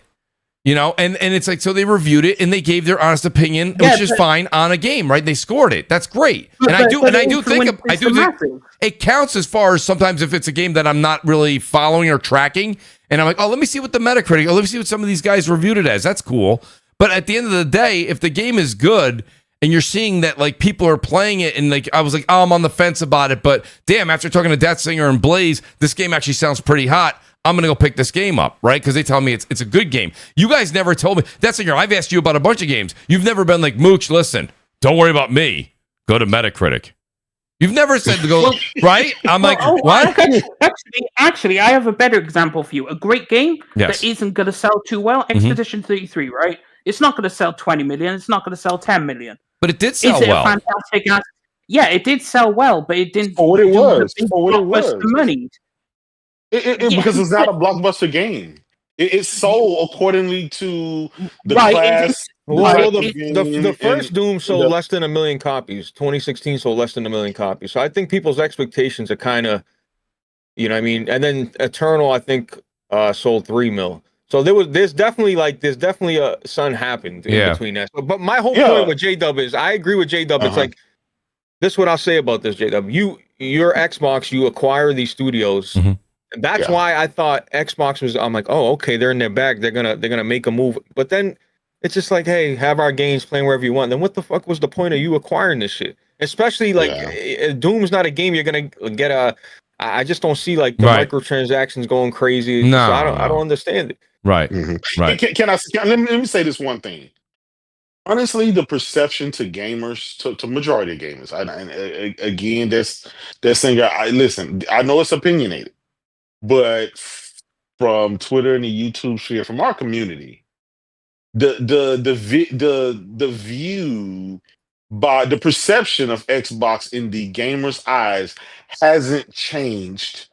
and it's like, so they reviewed it and they gave their honest opinion, which is fine on a game, right? They scored it. That's great. I do think it counts as far as sometimes if it's a game that I'm not really following or tracking and I'm like, oh, let me see what the Metacritic, let me see what some of these guys reviewed it as. That's cool. But at the end of the day, if the game is good and you're seeing that like people are playing it and like, I was like, oh, I'm on the fence about it, but damn, after talking to Death Singer and Blaze, this game actually sounds pretty hot. I'm going to go pick this game up, right? Because they tell me it's a good game. You guys never told me. That's like, I've asked you about a bunch of games. You've never been like, Mooch, listen, don't worry about me. Go to Metacritic. You've never said to go, right? I'm like, what? Actually, I have a better example for you. A great game that isn't going to sell too well, Expedition 33, right? It's not going to sell 20 million. It's not going to sell 10 million. But it did sell well. Fantastic? Yeah, it did sell well, but it didn't. For what it was. The money. Because it's not a blockbuster game. It's sold accordingly to the class. The first Doom sold less than 1 million copies. 2016 sold less than 1 million copies. So I think people's expectations are kind of, I mean. And then Eternal, I think, sold 3 mil. So there's definitely a sun happened in between that. But my whole point with J-Dub is I agree with J-Dub. It's like, this is what I'll say about this, J-Dub. Your Xbox, you acquire these studios. And that's why I thought Xbox was. I'm like, oh, okay, they're in their bag. They're gonna make a move. But then it's just like, hey, have our games playing wherever you want. Then what the fuck was the point of you acquiring this shit? Especially like Doom's not a game you're gonna get a. I just don't see like the microtransactions going crazy. No, so I don't understand it. Right, right. Let me say this one thing. Honestly, the perception to gamers, to majority of gamers, and again, that's thing. Listen, I know it's opinionated. But from Twitter and the YouTube sphere, from our community, the view by the perception of Xbox in the gamer's eyes hasn't changed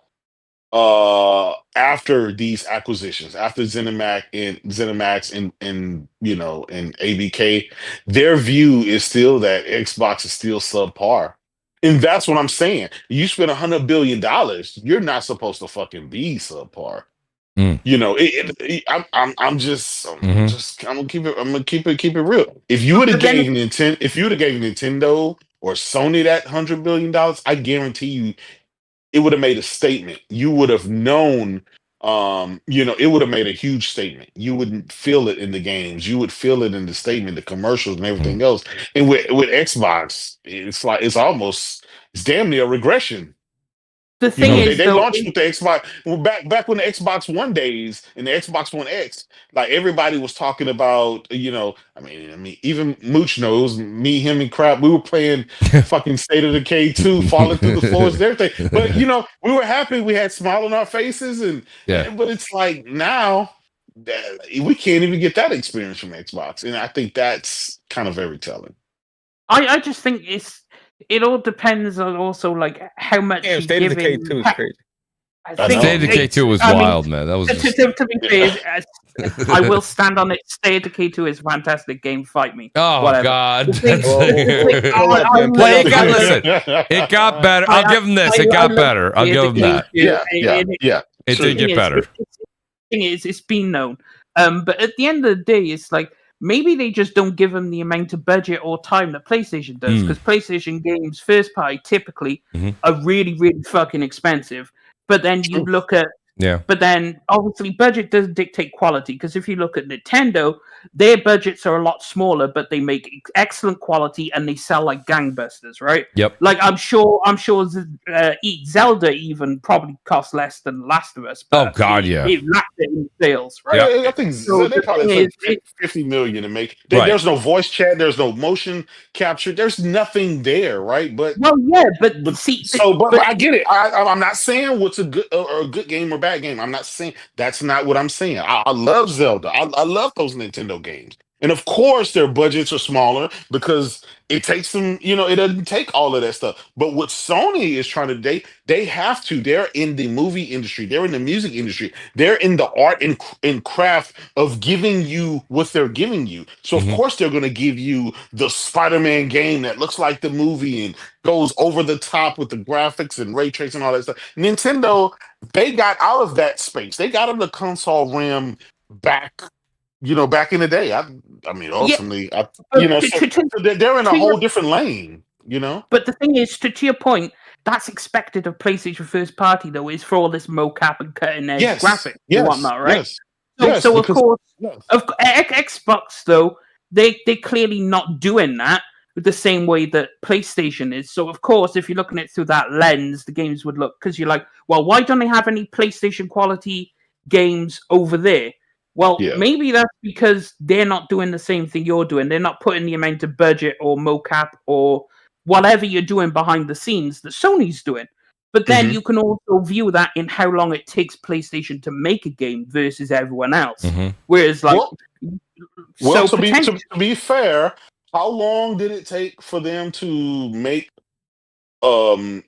after these acquisitions, after ZeniMax and and ABK. Their view is still that Xbox is still subpar. And that's what I'm saying. You spend $100 billion, you're not supposed to fucking be subpar. I'm gonna keep it real. If you would have gave Nintendo or Sony that $100 billion, I guarantee you it would have made a statement. You would have known, it would have made a huge statement. You wouldn't feel it in the games. You would feel it in the statement, the commercials, and everything else. And with Xbox, it's damn near a regression. The thing is, they launched with the Xbox back when the Xbox One days and the Xbox One X, like everybody was talking about, I mean, even Mooch knows me, him, and Crap. We were playing fucking State of Decay 2, falling through the floors and everything. But we were happy. We had smile on our faces, but it's like now we can't even get that experience from Xbox, and I think that's kind of very telling. I just think it all depends on also like how much. Yeah, State of Decay 2 is crazy. State of Decay 2 was wild, man. That was to be fair, I will stand on it. State of Decay 2 is a fantastic game. Fight me. Oh, whatever. God. Listen, it got better. I'll give them this. It got better. I'll give them that. Yeah. It did get better. The thing is, it's been known. But at the end of the day, it's like, maybe they just don't give them the amount of budget or time that PlayStation does, because PlayStation games, first party, typically are really, really fucking expensive. But then you look at, but then obviously budget doesn't dictate quality, because if you look at Nintendo, their budgets are a lot smaller, but they make excellent quality and they sell like gangbusters, right? Yep. Like I'm sure Zelda even probably cost less than Last of Us. Oh God, yeah. It lacked it in sales, right? Yeah. I think they probably spent $50 million to make. There's no voice chat. There's no motion capture. There's nothing there, right? But I get it. I'm not saying what's a good game or bad game. I'm not saying that's not what I'm saying. I love Zelda. I love those Nintendo games. And of course their budgets are smaller because it takes them, it doesn't take all of that stuff. But what Sony is trying to, they have to, they're in the movie industry, they're in the music industry, they're in the art and craft of giving you what they're giving you. So of course they're going to give you the Spider-Man game that looks like the movie and goes over the top with the graphics and ray tracing and all that stuff. Nintendo, they got out of that space. They got in the console realm back in the day. I mean, ultimately, they're in a whole different lane, But the thing is, to your point, that's expected of PlayStation first party, though, is for all this mocap and cutting edge graphics and whatnot, right? Of course, Xbox, though, they're clearly not doing that the same way that PlayStation is. So, of course, if you're looking at it through that lens, the games would look, because you're like, well, why don't they have any PlayStation quality games over there? Well, maybe that's because they're not doing the same thing you're doing. They're not putting the amount of budget or mocap or whatever you're doing behind the scenes that Sony's doing. But then you can also view that in how long it takes PlayStation to make a game versus everyone else. Whereas, to be fair, how long did it take for them to make to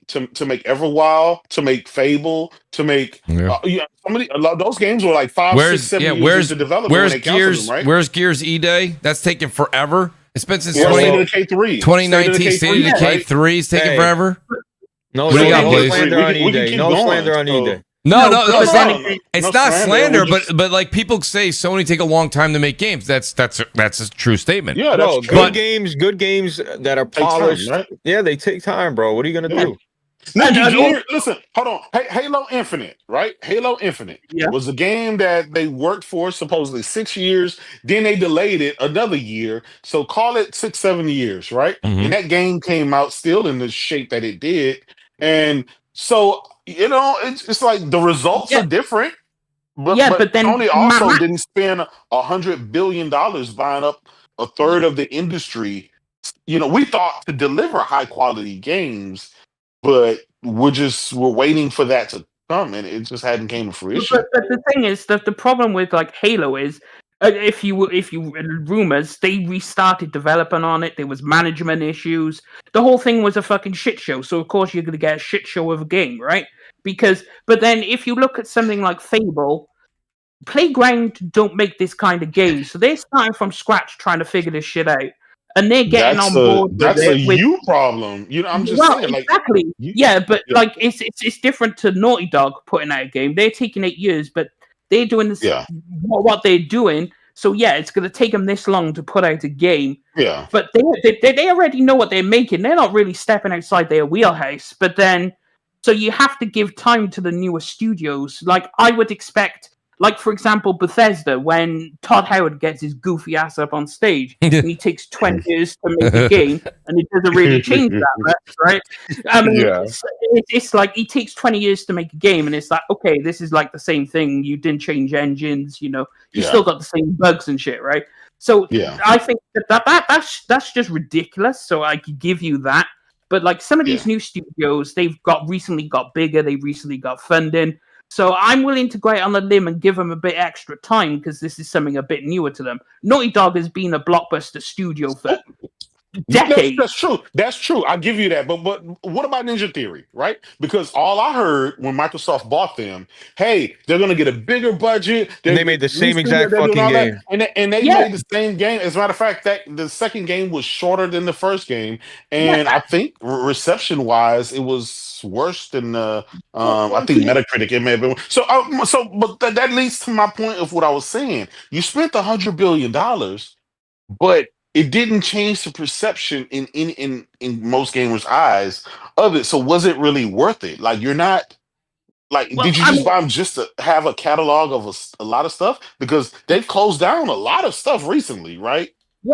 make Everwild, to make Fable, to make those games were like 5, 6, 7 years into development. Where's when they Gears? them, right? Where's Gears E-Day? That's taking forever. It's been since 2019. State of Decay 3 is taking forever. No slander on E-Day. No, it's not slander, but like people say Sony take a long time to make games. That's a true statement. Yeah, that's true. Good games that are polished. Time, right? Yeah, they take time, bro. What are you gonna do? Listen, hold on. Halo Infinite, right? Halo Infinite was a game that they worked for supposedly 6 years. Then they delayed it another year. So call it 6, 7 years, right? And that game came out still in the shape that it did. And so, it's like the results are different. But then Sony also didn't spend $100 billion buying up a third of the industry. We thought to deliver high quality games, but we're waiting for that to come, and it just hadn't came to fruition. But the thing is that the problem with like Halo is If you rumors, they restarted developing on it. There was management issues. The whole thing was a fucking shit show. So of course you're gonna get a shit show of a game, right? But then if you look at something like Fable, Playground don't make this kind of game, so they're starting from scratch trying to figure this shit out, and they're getting on board. That's a you problem. I'm just saying, exactly. But like it's different to Naughty Dog putting out a game. They're taking 8 years, but they're doing this. Yeah. What they're doing. So yeah, it's going to take them this long to put out a game. Yeah. But they already know what they're making. They're not really stepping outside their wheelhouse. But then, so you have to give time to the newer studios. Like I would expect. Like, for example, Bethesda, when Todd Howard gets his goofy ass up on stage, and he takes 20 years to make a game, and it doesn't really change that much, right? I mean, it's like he takes 20 years to make a game, and it's like, okay, this is like the same thing. You didn't change engines, you still got the same bugs and shit, right? So I think that's just ridiculous. So I could give you that. But like some of these new studios, they've recently got bigger, they recently got funding. So I'm willing to go out on a limb and give them a bit extra time because this is something a bit newer to them. Naughty Dog has been a blockbuster studio for decades. That's true. I'll give you that. But what about Ninja Theory, right? Because all I heard when Microsoft bought them, hey, they're going to get a bigger budget. They made the same exact fucking game. And they made the same game. As a matter of fact, that the second game was shorter than the first game. And I think reception-wise, it was worse than I think Metacritic. It may have been. But that leads to my point of what I was saying. You spent $100 billion, but it didn't change the perception in most gamers' eyes of it. So was it really worth it? Like you're not did you just buy them just to have a catalog of a lot of stuff? Because they've closed down a lot of stuff recently, right?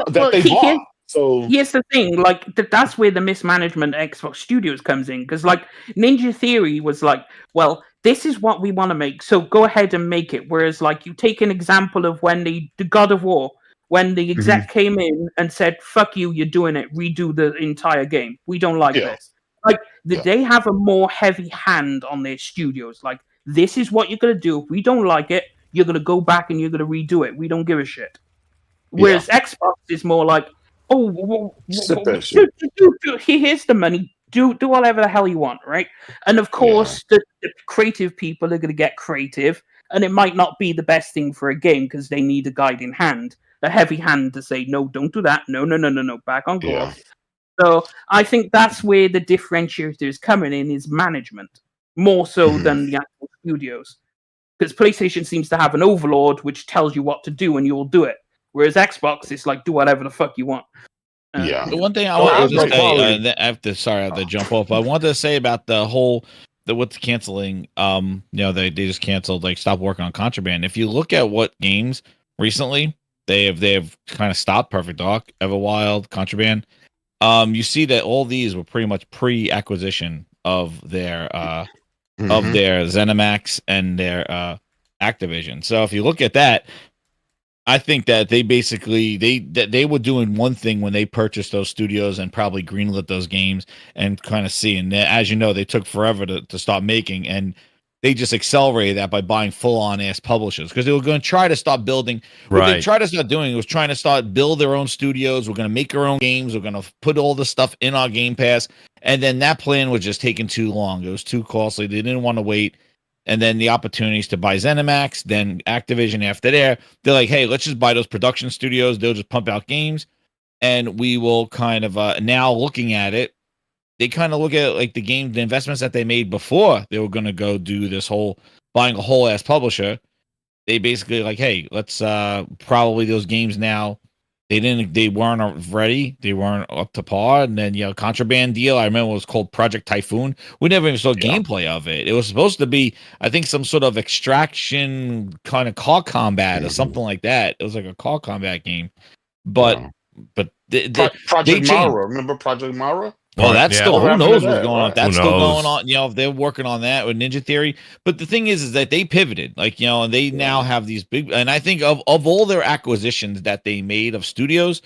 They bought. So here's the thing, like that's where the mismanagement at Xbox Studios comes in. Because like Ninja Theory was like, well, this is what we want to make, so go ahead and make it. Whereas like you take an example of when the God of War. When the exec came in and said, fuck you, you're doing it, redo the entire game. We don't like this. Like, they have a more heavy hand on their studios. Like, this is what you're going to do. If we don't like it, you're going to go back and you're going to redo it. We don't give a shit. Whereas Xbox is more like, here's the money. Do whatever the hell you want, right? And of course, the creative people are going to get creative. And it might not be the best thing for a game because they need a guiding hand. A heavy hand to say, no, don't do that. No, back on board. So I think that's where the differentiator is coming in is management, more so than the actual studios. Because PlayStation seems to have an overlord which tells you what to do and you'll do it. Whereas Xbox is like, do whatever the fuck you want. The one thing I want to say, I have to jump off. I wanted to say about with the canceling, they just canceled, like stopped working on Contraband. If you look at what games recently, they have kind of stopped. Perfect Dark, Everwild, Contraband. You see that all these were pretty much pre-acquisition of their ZeniMax and their Activision. So if you look at that, I think that they basically they were doing one thing when they purchased those studios and probably greenlit those games and kind of see. And as you know, they took forever to start making, and they just accelerated that by buying full-on ass publishers because they were going to try to start building. What they tried to start doing was trying to start build their own studios. We're going to make our own games. We're going to put all the stuff in our Game Pass. And then that plan was just taking too long. It was too costly. They didn't want to wait. And then the opportunities to buy ZeniMax, then Activision after there. They're like, hey, let's just buy those production studios. They'll just pump out games. And we will kind of, now looking at it, they kind of look at like the investments that they made before they were going to go do this whole buying a whole ass publisher. They basically like, hey, let's probably those games now. They weren't ready. They weren't up to par. And then, Contraband deal. I remember it was called Project Typhoon. We never even saw gameplay of it. It was supposed to be, I think, some sort of extraction kind of car combat or something like that. It was like a car combat game. But Project Mara. Remember Project Mara? Well, that's still, who knows what's going on. That's still going on. If they're working on that with Ninja Theory. But the thing is that they pivoted, and they now have these big, and I think of all their acquisitions that they made of studios,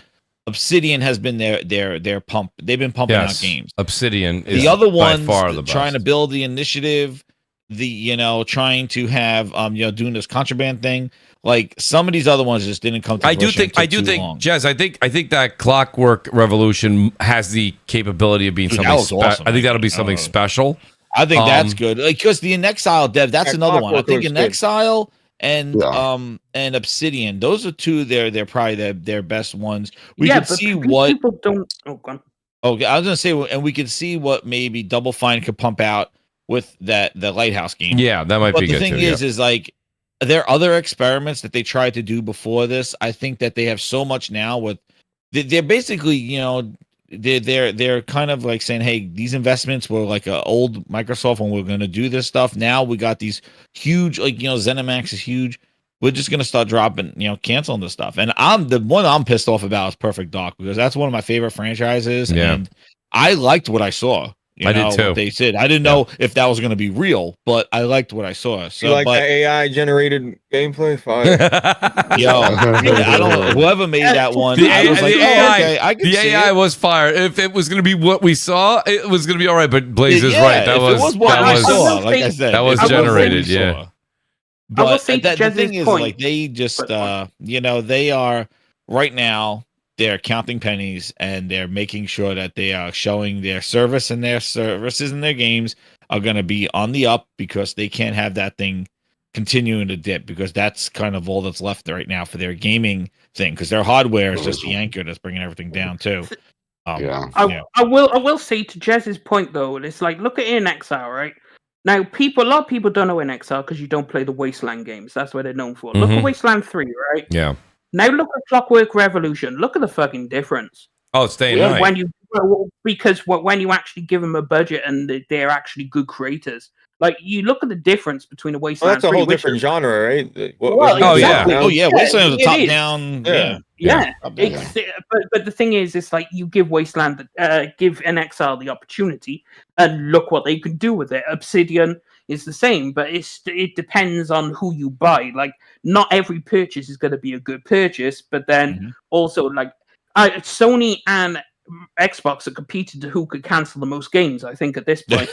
Obsidian has been their pump. They've been pumping out games. Obsidian is the other ones by far the best. Trying to build the initiative, trying to have, doing this Contraband thing. Like some of these other ones just didn't come to I do fruition. think, Jez, I think that Clockwork Revolution has the capability of being Dude, something that was awesome, I think that'll be actually. something special. I think that's good. Like, because the In Exile dev, that's Yeah, another one. I Clockwork think was In good. Exile and Yeah. and Obsidian, those are two. They're probably their best ones. We yeah, could but see what. people don't. Oh, go on. Okay, I was gonna say, and we could see what maybe Double Fine could pump out with the Lighthouse game. Yeah, that might But be the good thing too. is like there are other experiments that they tried to do before this. I think that they have so much now with they're basically, you know, they're kind of like saying, hey, these investments were like a old Microsoft when we're gonna do this stuff. Now we got these huge, like, you know, ZeniMax is huge. We're just gonna start dropping, you know, canceling this stuff. And the one I'm pissed off about is Perfect Dark, because that's one of my favorite franchises. Yeah. And I liked what I saw. I did too. What they said. I didn't know if that was going to be real, but I liked what I saw. So, You like but the AI generated gameplay? Fire. yo, I don't. Whoever made that one, I was like, oh, okay, I can the see AI it. was fire. If it was going to be what we saw, it was going to be all right. But Blaze is Yeah, right. That if it was what that I was saw. Like I said, that was if it what we generated, saw. yeah. I will But say to the Jez's thing is, point- like, they just, But- you know, they are right now. They're counting pennies and they're making sure that they are showing their service and their services and their games are going to be on the up, because they can't have that thing continuing to dip, because that's kind of all that's left right now for their gaming thing, because their hardware is just the anchor that's bringing everything down too. Yeah. I will say to Jez's point though, it's like, look at In Exile, right? Now, a lot of people don't know In Exile because you don't play the Wasteland games. That's what they're known for. Look Mhm. at Wasteland 3, right? Yeah. Now look at Clockwork Revolution. Look at the fucking difference. Oh, it's day and Yeah, night. When you actually give them a budget and they're actually good creators. Like, you look at the difference between a Well, Wasteland that's a 3, whole which different is- genre, right? Well, Oh, exactly. yeah. Oh yeah, Yeah, Wasteland was a it top is. down. Yeah. Yeah, Top down. but the thing is like, you give Wasteland, give An Exile the opportunity, and look what they can do with it. Obsidian is the same, but it depends on who you buy. Like, not every purchase is going to be a good purchase, but then also, like, Sony and Xbox are competing to who could cancel the most games, I think, at this point.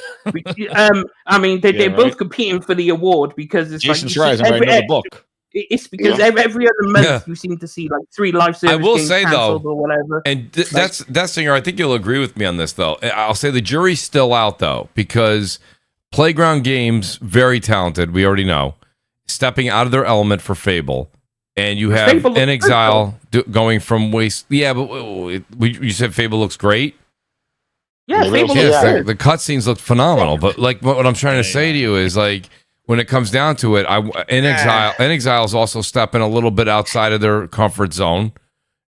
I mean, they're both competing for the award, because it's Jason like, Schreier's writing another book. it's because every other month you seem to see like 3 live service I will games say, cancelled though, or whatever. And that's Singer. I think you'll agree with me on this, though. I'll say the jury's still out, though, because Playground Games, very talented. We already know, stepping out of their element for Fable, and you have Fable looks In Exile going from waste. Yeah, but you said Fable looks great. Yeah, Yeah, Fable yeah. looks Yes, good. the cutscenes look phenomenal. But like what I'm trying to say to you is, like, when it comes down to it, In Exile is also stepping a little bit outside of their comfort zone,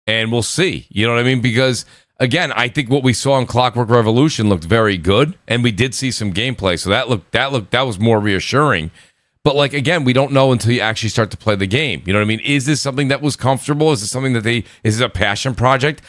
and we'll see. You know what I mean? Because again, I think what we saw in Clockwork Revolution looked very good, and we did see some gameplay, so that was more reassuring. But like, again, we don't know until you actually start to play the game. You know what I mean? Is this something that was comfortable? Is this something that is it a passion project?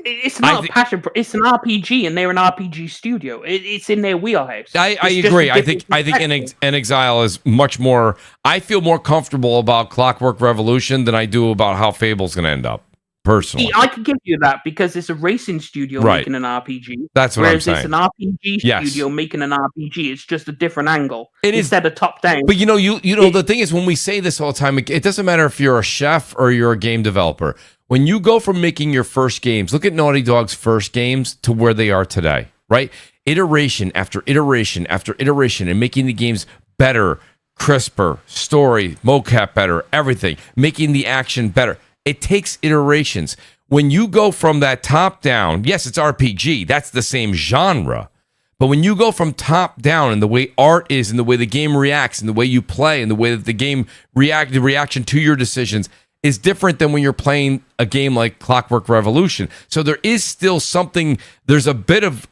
It's not a passion. It's an RPG, and they're an RPG studio. It's in their wheelhouse. I It's just agree. a I think different In Exile is much more. I feel more comfortable about Clockwork Revolution than I do about how Fable's going to end up. Personally, See, I could give you that because it's a racing studio Right. making an RPG. That's what I'm whereas saying. it's an RPG Yes. studio making an RPG. It's just a different angle. It is- instead of top down. But you know, the thing is, when we say this all the time, it doesn't matter if you're a chef or you're a game developer. When you go from making your first games, look at Naughty Dog's first games to where they are today, right? Iteration after iteration after iteration, and making the games better, crisper, story, mocap better, everything, making the action better. It takes iterations. When you go from that top down, yes, it's RPG. That's the same genre. But when you go from top down, and the way art is, and the way the game reacts, and the way you play, and the way that the game the reaction to your decisions is different than when you're playing a game like Clockwork Revolution. So there is still something, there's a bit of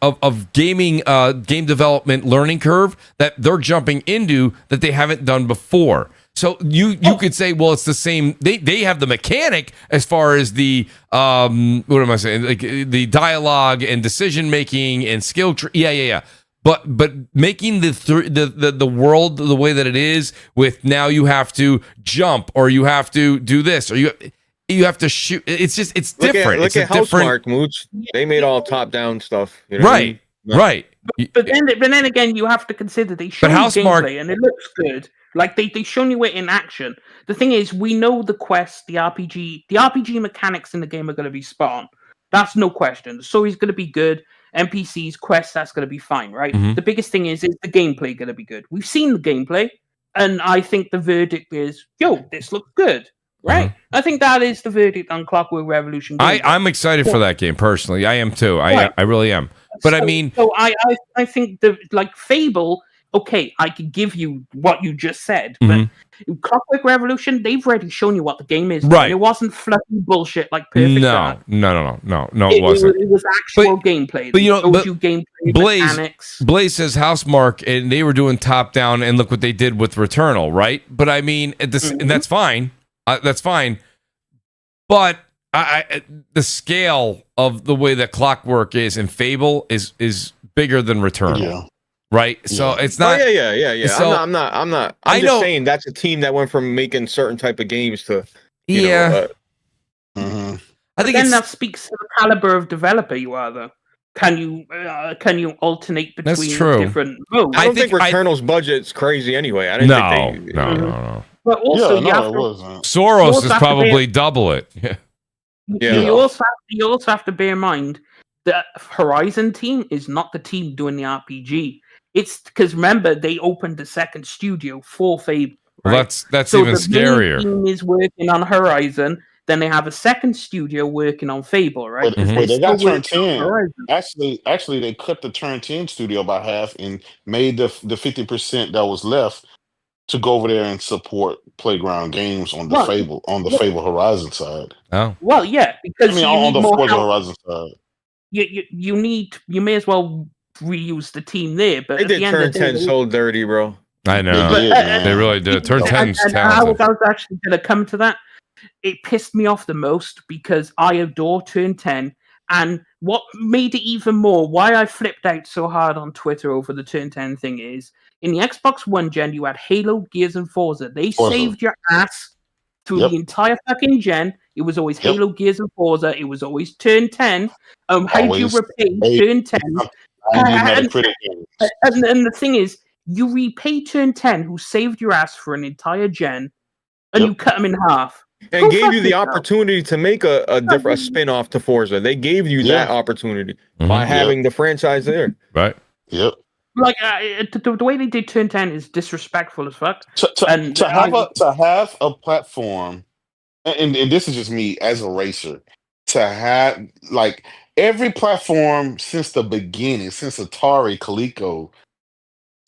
gaming, game development learning curve that they're jumping into that they haven't done before. So you could say, well, it's the same. They have the mechanic as far as the what am I saying? Like the dialogue and decision making and skill tree. Yeah. But making the world the way that it is, with now you have to jump, or you have to do this, or you have to shoot. It's just different. Look at Housemarque, Mooch. They made all top down stuff. You know what I mean? Right. But then again, you have to consider they show Housemarque- gameplay and it looks good. Like they shown you it in action. The thing is, we know the quest, the RPG mechanics in the game are going to be spot on. That's no question. The story's going to be good. NPCs, quests, that's going to be fine, right? Mhm. The biggest thing is the gameplay going to be good? We've seen the gameplay, and I think the verdict is, yo, this looks good, right? I think that is the verdict on Clockwork Revolution. I'm excited for that game personally. I am too. I really am. But I mean, so I think like Fable. Okay, I can give you what you just said, but Clockwork Revolution, they've already shown you what the game is. Right. It wasn't fluffy bullshit like Perfect Dark. No, it wasn't. It was actual gameplay. But you know, gameplay mechanics. Blaze says Housemark, and they were doing top down, and look what they did with Returnal, right? But I mean, and that's fine. That's fine. But the scale of the way that Clockwork is in Fable is bigger than Returnal. Yeah. Right, so it's not. Yeah. So, I'm not. I'm just saying that's a team that went from making certain type of games to. I think that speaks to the caliber of developer you are, though. Can you alternate between different modes? I don't think Returnal's budget's crazy anyway. I didn't think no. But also, Soros is probably double it. Yeah. You also have to bear in mind the Horizon team is not the team doing the RPG. It's because remember they opened the second studio for Fable. Right? Well, that's so even scarier. The team is working on Horizon, then they have a second studio working on Fable, right? But they got Turn 10. Actually, they cut the Turn 10 studio by half and made the 50% that was left to go over there and support Playground Games on the Fable Fable Horizon side. Oh, well, yeah, because on the Forza Horizon side. You may as well reuse the team there, but they did Turn 10 so dirty, bro. I know they really did. Turn 10's talented. I was actually going to come to that. It pissed me off the most because I adore Turn 10, and what made it even more, why I flipped out so hard on Twitter over the Turn 10 thing is, in the Xbox One gen, you had Halo, Gears, and Forza. They saved your ass through the entire fucking gen. It was always Halo, Gears, and Forza. It was always Turn 10. How do you repay Turn 10? And the thing is, you repay Turn 10, who saved your ass for an entire gen, and you cut them in half. And gave you the opportunity to make a different spin-off to Forza. They gave you that opportunity by having the franchise there. Right. Yep. Like the way they did Turn 10 is disrespectful as fuck. To have a platform, and this is just me as a racer, to have like every platform since the beginning, since Atari, Coleco,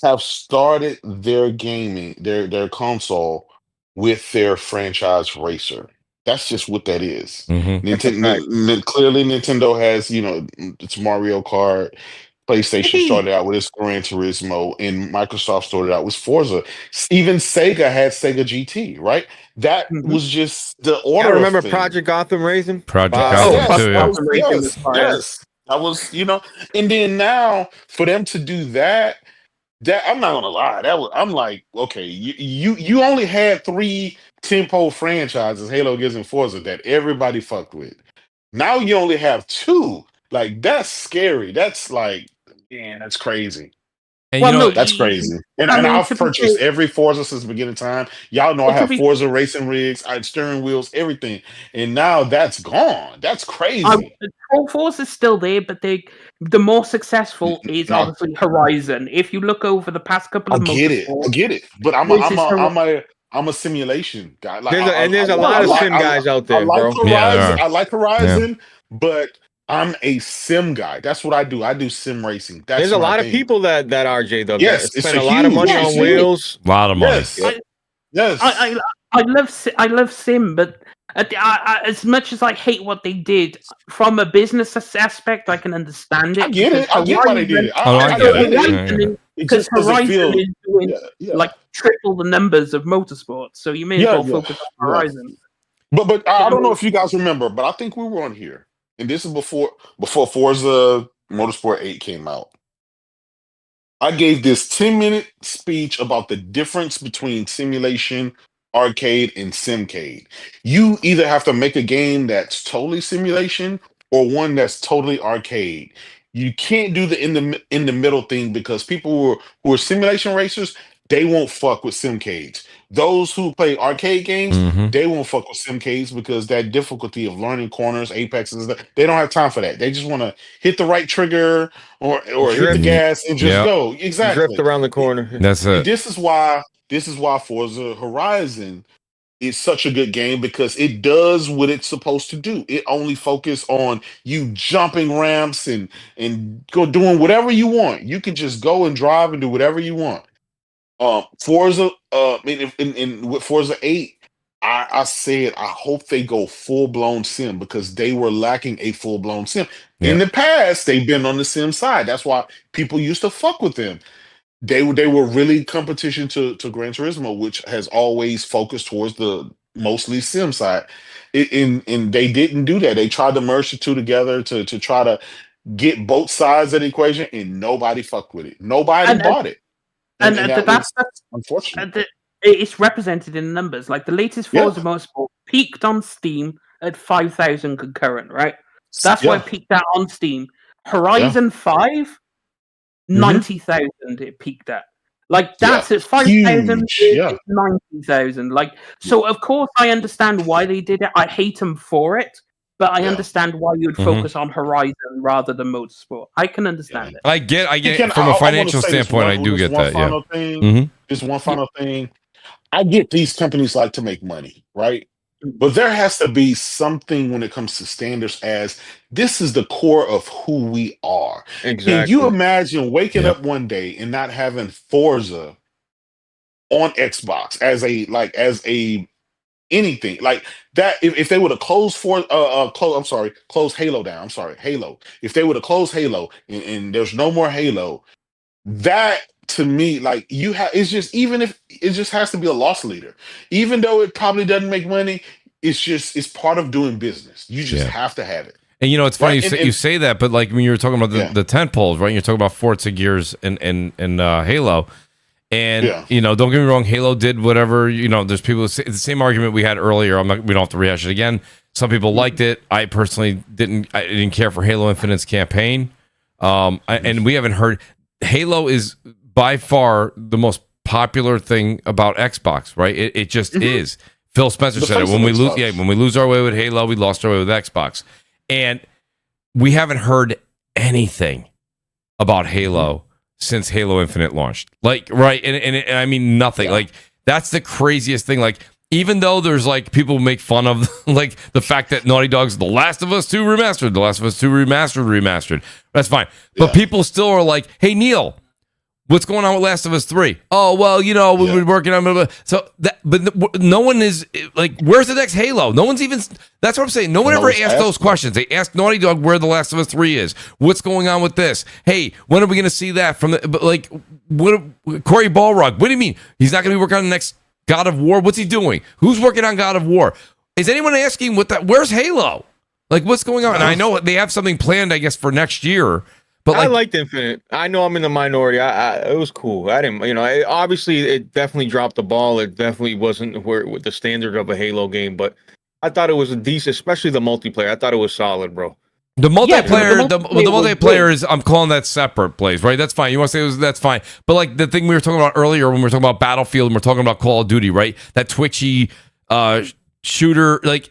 have started their gaming, their console with their franchise racer. That's just what that is. Nintendo, clearly Nintendo has, it's Mario Kart. PlayStation started out with its Gran Turismo, and Microsoft started out with Forza. Even Sega had Sega GT, right? That was just the order. I remember Project Gotham Racing. Yes. That was, and then now for them to do that I'm not gonna lie. I'm like, okay, you only had 3 tentpole franchises, Halo, Gears, and Forza, that everybody fucked with. Now you only have 2. Like, that's scary. That's like, man, that's crazy. And that's crazy. And I've purchased every Forza since the beginning of time. Y'all know I have Forza racing rigs, I had steering wheels, everything. And now that's gone. That's crazy. Forza's still there, but the more successful is obviously Horizon. If you look over the past couple of months, I get it. But I'm a simulation guy. Like, there's a lot of sim guys out there, bro. I like Horizon, but I'm a sim guy. That's what I do. I do sim racing. There's a lot of people that are JW. Yes, spend a lot of money on wheels. A lot of money. Yes. I love sim, but as much as I hate what they did from a business aspect, I can understand it. I get it. I get why they did it. I get it. Because Horizon is doing like triple the numbers of motorsports, so you may as well focus on Horizon. But I don't know if you guys remember, but I think we were on here. And this is before Forza Motorsport 8 came out. I gave this 10-minute speech about the difference between simulation, arcade, and simcade. You either have to make a game that's totally simulation or one that's totally arcade. You can't do the in the middle thing, because people who are simulation racers they won't fuck with Simcades. Those who play arcade games, Mhm. they won't fuck with Simcades because that difficulty of learning corners, apexes, they don't have time for that. They just want to hit the right trigger or hit the Drift. gas and just Yeah. go. Drift Exactly. around the corner. That's it. This is why Forza Horizon is such a good game because it does what it's supposed to do. It only focuses on you jumping ramps and go doing whatever you want. You can just go and drive and do whatever you want. Forza, with Forza 8, I said I hope they go full blown sim because they were lacking a full blown sim. Yeah. In the past, they've been on the sim side. That's why people used to fuck with them. They were really competition to Gran Turismo, which has always focused towards the mostly sim side. And they didn't do that. They tried to merge the two together to try to get both sides of the equation, and nobody fucked with it. Nobody bought it. And that was unfortunate. It's represented in numbers. Like the latest Forza Motorsport peaked on Steam at 5,000 concurrent, right? That's why it peaked out on Steam. Horizon 5, 90,000 it peaked at. Like that's it's 5,000, it's 90,000. Like so, of course, I understand why they did it. I hate them for it. But I understand why you would focus on Horizon rather than Motorsport. I can understand it. I get it. From a financial standpoint, I do get that. Yeah. Just one final thing. I get these companies like to make money, right? But there has to be something when it comes to standards as this is the core of who we are. Exactly. Can you imagine waking up one day and not having Forza on Xbox as a anything like that? If they would have closed closed Halo down. I'm sorry, Halo. If they would have closed Halo and there's no more Halo, that to me, like it's just even if it just has to be a loss leader, even though it probably doesn't make money, it's part of doing business. You just have to have it. And it's funny you say that, but like when you were talking about the tent poles, right? You're talking about Forza Gears and Halo. And don't get me wrong, Halo did whatever. There's people. It's the same argument we had earlier. We don't have to rehash it again. Some people liked it. I personally didn't. I didn't care for Halo Infinite's campaign. And we haven't heard. Halo is by far the most popular thing about Xbox, right? It just is. Phil Spencer said it when we lose our way with Halo, we lost our way with Xbox, and we haven't heard anything about Halo since Halo Infinite launched. Like, right, and I mean nothing. Like, that's the craziest thing. Like, even though there's like people make fun of like the fact that Naughty Dog's The Last of Us 2 remastered, The Last of Us 2 remastered. That's fine. But people still are like, hey Neil, what's going on with Last of Us 3? Oh, well, we've been working on it. So but no one is like, where's the next Halo? No one's even, that's what I'm saying. No one ever asked those questions. They asked Naughty Dog where The Last of Us 3 is. What's going on with this? Hey, when are we going to see that from Corey Balrog? What do you mean? He's not going to be working on the next God of War? What's he doing? Who's working on God of War? Is anyone asking where's Halo? Like, what's going on? And I know they have something planned, I guess, for next year. But I liked Infinite. I know I'm in the minority. It was cool. I didn't, obviously it definitely dropped the ball. It definitely wasn't with the standard of a Halo game, but I thought it was a decent, especially the multiplayer. I thought it was solid, bro. The multiplayer, the multiplayer is, I'm calling that separate plays, right? That's fine. You want to say that's fine. But like the thing we were talking about earlier when we were talking about Battlefield and we're talking about Call of Duty, right? That twitchy shooter, like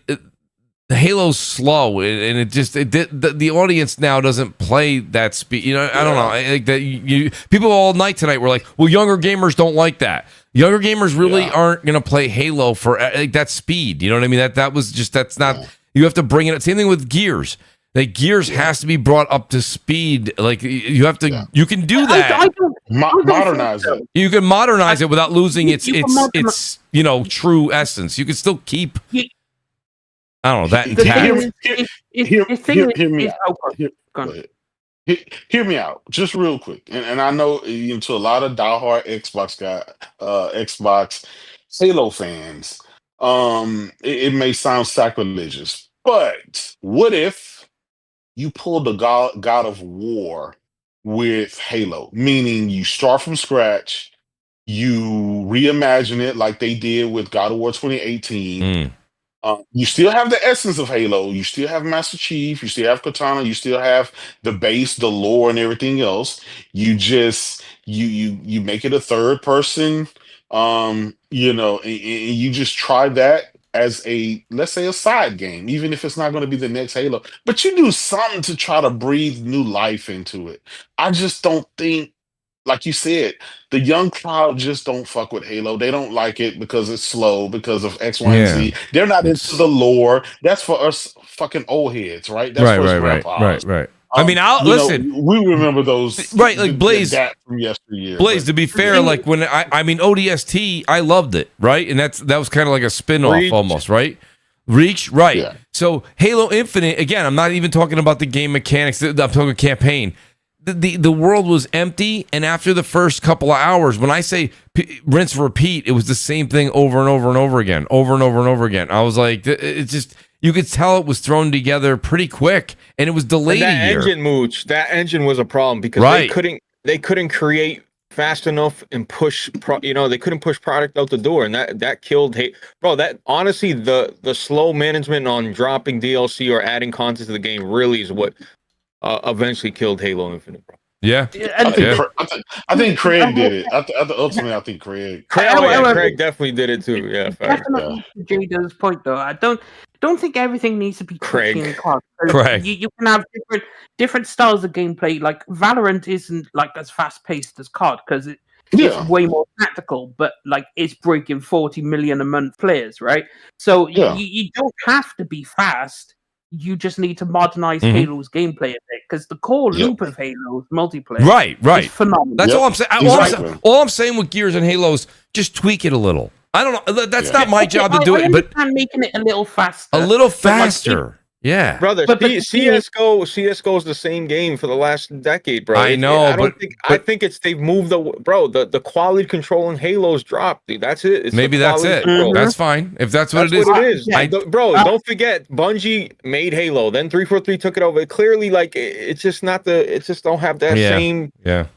Halo's slow, and the audience now doesn't play that speed. I don't know. Like that, people all night tonight were like, well, younger gamers don't like that. Younger gamers really aren't going to play Halo for like that speed. You know what I mean? That's not. You have to bring it. Same thing with Gears. Like Gears has to be brought up to speed. Like you have to. You can do that. Modernize it. You can modernize it without losing its true essence. You can still keep. I don't know that intact. Hear me out, just real quick, and I know to a lot of diehard Xbox Halo fans, it may sound sacrilegious, but what if you pull the God of War with Halo, meaning you start from scratch, you reimagine it like they did with God of War 2018. You still have the essence of Halo. You still have Master Chief. You still have Katana. You still have the base, the lore, and everything else. You just you make it a third person. And you just try that as a, let's say, a side game, even if it's not going to be the next Halo. But you do something to try to breathe new life into it. I just don't think, like you said, the young crowd just don't fuck with Halo. They don't like it because it's slow, because of X, Y, and Z. They're not into the lore. That's for us fucking old heads, right? That's for us grandpas. Right. I mean, listen. We remember those, right? Like Blaze that from yesteryear. Blaze, to be fair, like when I mean ODST, I loved it, right? And that was kind of like a spin-off almost, right? Reach, right? Yeah. So Halo Infinite, again, I'm not even talking about the game mechanics. I'm talking campaign. The world was empty, and after the first couple of hours, when I say rinse repeat, it was the same thing over and over and over again, I was like, it's just, you could tell it was thrown together pretty quick, and it was delayed a year. Engine, Mooch, that engine was a problem because they couldn't create fast enough and they couldn't push product out the door, and that killed bro. That honestly, the slow management on dropping DLC or adding content to the game really is what eventually killed Halo Infinite, bro. Yeah. I think Craig did it. Ultimately, I think Craig. Craig definitely did it too. Yeah, definitely. To Jada's point, though, I don't think everything needs to be Craig. Craig. You can have different styles of gameplay. Like Valorant isn't like as fast paced as COD because it's way more tactical, but like it's breaking 40 million a month players, right? So you don't have to be fast. You just need to modernize Halo's gameplay a bit because the core loop of Halo's multiplayer, right, is phenomenal. That's all I'm saying. All I'm saying with Gears and Halos, just tweak it a little. I don't know. That's not my job to do it, but I'm making it a little faster. A little faster. Yeah, brother. CS:GO is the same game for the last decade, bro. I know, I think they've moved the quality control in Halo's dropped, dude. That's it. Maybe that's it. That's fine if that's what it is. Don't forget, Bungie made Halo, then 343 took it over. Clearly, like it's just not it just don't have that same. Yeah,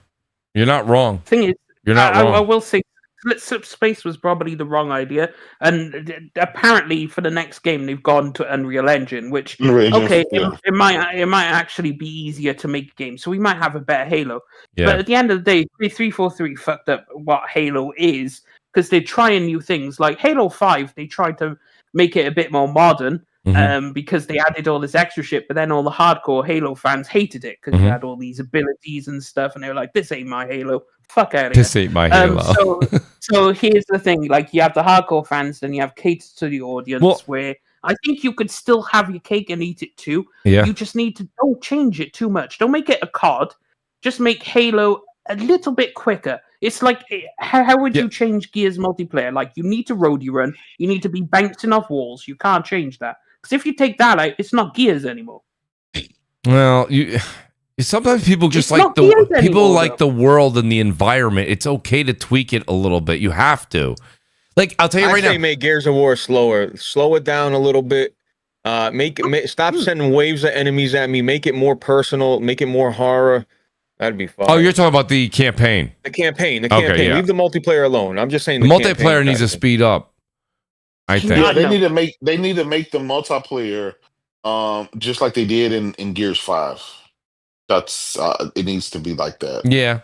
you're not wrong. Thing is, you're not wrong. I will say. Split Space was probably the wrong idea, and apparently for the next game they've gone to Unreal Engine, which it might actually be easier to make games, so we might have a better Halo. Yeah. But at the end of the day, 343 fucked up what Halo is because they're trying new things. Like Halo 5, they tried to make it a bit more modern. Because they added all this extra shit, but then all the hardcore Halo fans hated it because you had all these abilities and stuff, and they were like, "This ain't my Halo, fuck out of here." This ain't my Halo. So here's the thing: like you have the hardcore fans, then you have cater to the audience. Where I think you could still have your cake and eat it too. Yeah. You just need to don't change it too much. Don't make it a COD. Just make Halo a little bit quicker. It's like, how would you change Gears multiplayer? Like you need to roadie run. You need to be bouncing off walls. You can't change that. Because if you take that out, it's not Gears anymore. Well, sometimes people just like the world and the environment. It's okay to tweak it a little bit. You have to. Like I'll tell you right now, make Gears of War slower. Slow it down a little bit. Stop sending waves of enemies at me. Make it more personal. Make it more horror. That'd be fun. Oh, you're talking about the campaign. The campaign. Okay, yeah. Leave the multiplayer alone. I'm just saying the multiplayer needs to speed up. I think they need to make the multiplayer just like they did in Gears 5. That's it needs to be like that. Yeah.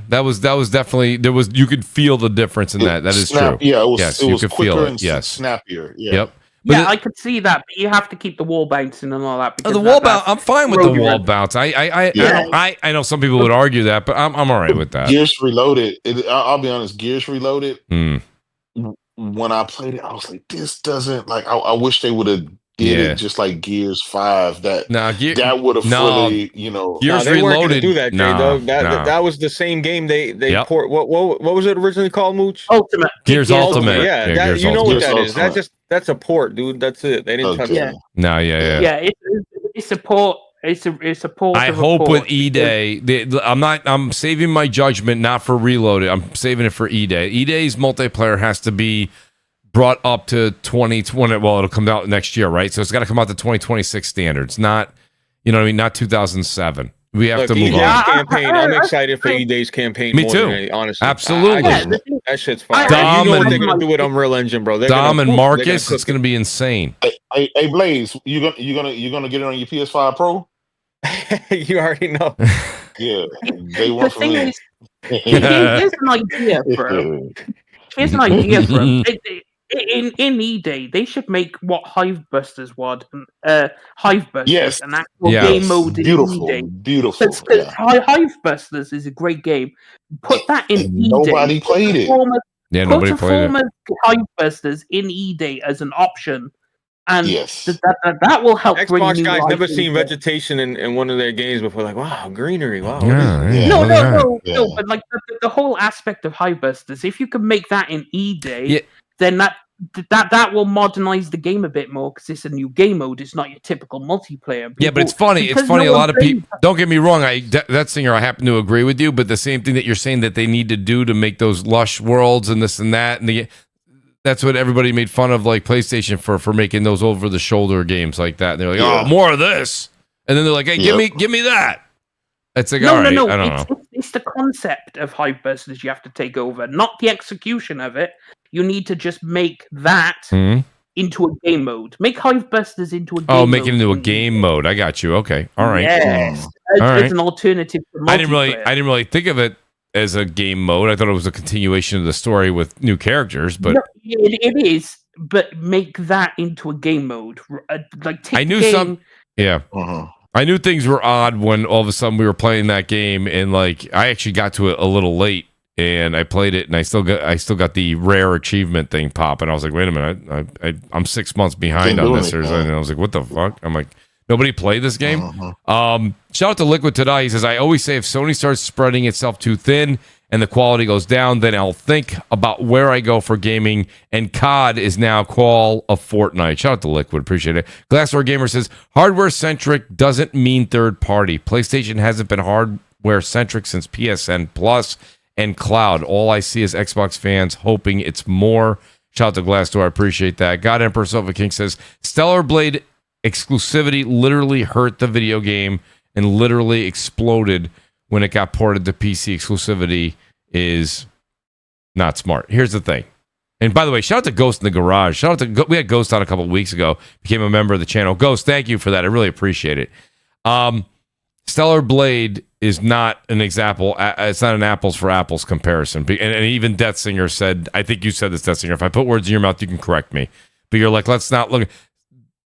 That was definitely you could feel the difference in that. That is true. Yeah, it was. Yes, it you was could quicker feel and it. Yes, snappier. Yeah. Yep. But I could see that, but you have to keep the wall bouncing and all that. Because the wall bounce, I'm fine with the wall bounce. I know some people would argue that, but I'm all right with that. Gears Reloaded. I'll be honest. Gears Reloaded. When I played it, I was like, "This doesn't like." I wish they would have did it just like Gears 5. That would have fully, Gears Reloaded. Do that, that was the same game they port. What was it originally called, Mooch? Ultimate. Gears Ultimate. Yeah, you know what that is. That's a port, dude. That's it. They didn't touch it. No, yeah. It's a port. It's a port. I hope with E-Day, I'm saving my judgment not for Reloaded. I'm saving it for E-Day. E-Day's multiplayer has to be brought up to 2020. Well, it'll come out next year, right? So it's got to come out to 2026 standards, not, not 2007. we have Look, to move EA's on. campaign. I'm excited for EA's campaign. Me more too. Than any, honestly, Absolutely. that shit's fire. Dom You know what and- they're gonna do with Unreal Engine, bro? Dom and they're Marcus, cook it's going to be insane. Hey, Blaze, you gonna get it on your PS5 Pro? it. You already know. Yeah, they The want for thing me. is, here's an idea, bro. Here's an idea, bro. In E-Day, they should make what Hivebusters was, Hivebusters, Yes. an actual Yeah. game mode in Beautiful, E-Day. beautiful. Because Yeah. Hivebusters is a great game. Put that in And E-Day. nobody played it. Yeah, Put nobody a played it. form of Hivebusters in E-Day as an option, and Yes. that will help bring Xbox new guys life never into seen it. vegetation in one of their games before. Like, wow, greenery. Wow. Yeah, yeah, No, look at that. no, Yeah. no. But like the whole aspect of Hivebusters, if you can make that in E-Day, Yeah. then that will modernize the game a bit more because it's a new game mode. It's not your typical multiplayer. Yeah, but it's funny. It's because funny. no A one lot of plays people. Don't get me wrong. That singer, I happen to agree with you. But the same thing that you're saying that they need to do to make those lush worlds and this and that, and that's what everybody made fun of, like PlayStation for making those over the shoulder games like that. And they're like, Yeah. oh, more of this, and then they're like, hey, give me that. It's like, all right, I don't know. It's the concept of Hivebusters you have to take over, not the execution of it. You need to just make that Mhm. into a game mode. Make Hivebusters into a game Oh, mode. make it into a game mode. I got you. Okay, all right. Yes, All as right. an alternative to I didn't multiplayer. really think of it as a game mode. I thought it was a continuation of the story with new characters. But No, it is, but make that into a game mode. Like take I knew the game, some. Yeah. Uh-huh. I knew things were odd when all of a sudden we were playing that game, and like I actually got to it a little late, and I played it, and I still got the rare achievement thing pop, and I was like, wait a minute, I'm 6 months behind Can't on do this, anything. and I was like, what the fuck? I'm like, nobody played this game. Uh-huh. Shout out to Liquid today. He says, I always say if Sony starts spreading itself too thin and the quality goes down, then I'll think about where I go for gaming. And COD is now Call of Fortnite. Shout out to Liquid. Appreciate it. Glassdoor Gamer says, hardware centric doesn't mean third party. PlayStation hasn't been hardware centric since PSN Plus and Cloud. All I see is Xbox fans hoping it's more. Shout out to Glassdoor. I appreciate that. God Emperor Silva King says, Stellar Blade exclusivity literally hurt the video game and literally exploded when it got ported to PC. Exclusivity is not smart. Here's the thing. And by the way, shout out to Ghost in the Garage. Shout out to we had Ghost on a couple of weeks ago. Became a member of the channel. Ghost, thank you for that. I really appreciate it. Stellar Blade is not an example. It's not an apples for apples comparison. And even Death Singer said, I think you said this, Death Singer. If I put words in your mouth, you can correct me. But you're like, let's not look.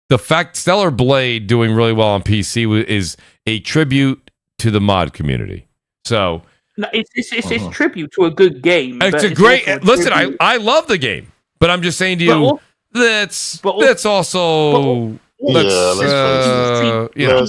The fact Stellar Blade doing really well on PC is a tribute to the mod community. So No, it's tribute to a good game. it's but a great. also a Listen, tribute- I love the game, but I'm just saying to you that's also let's you know,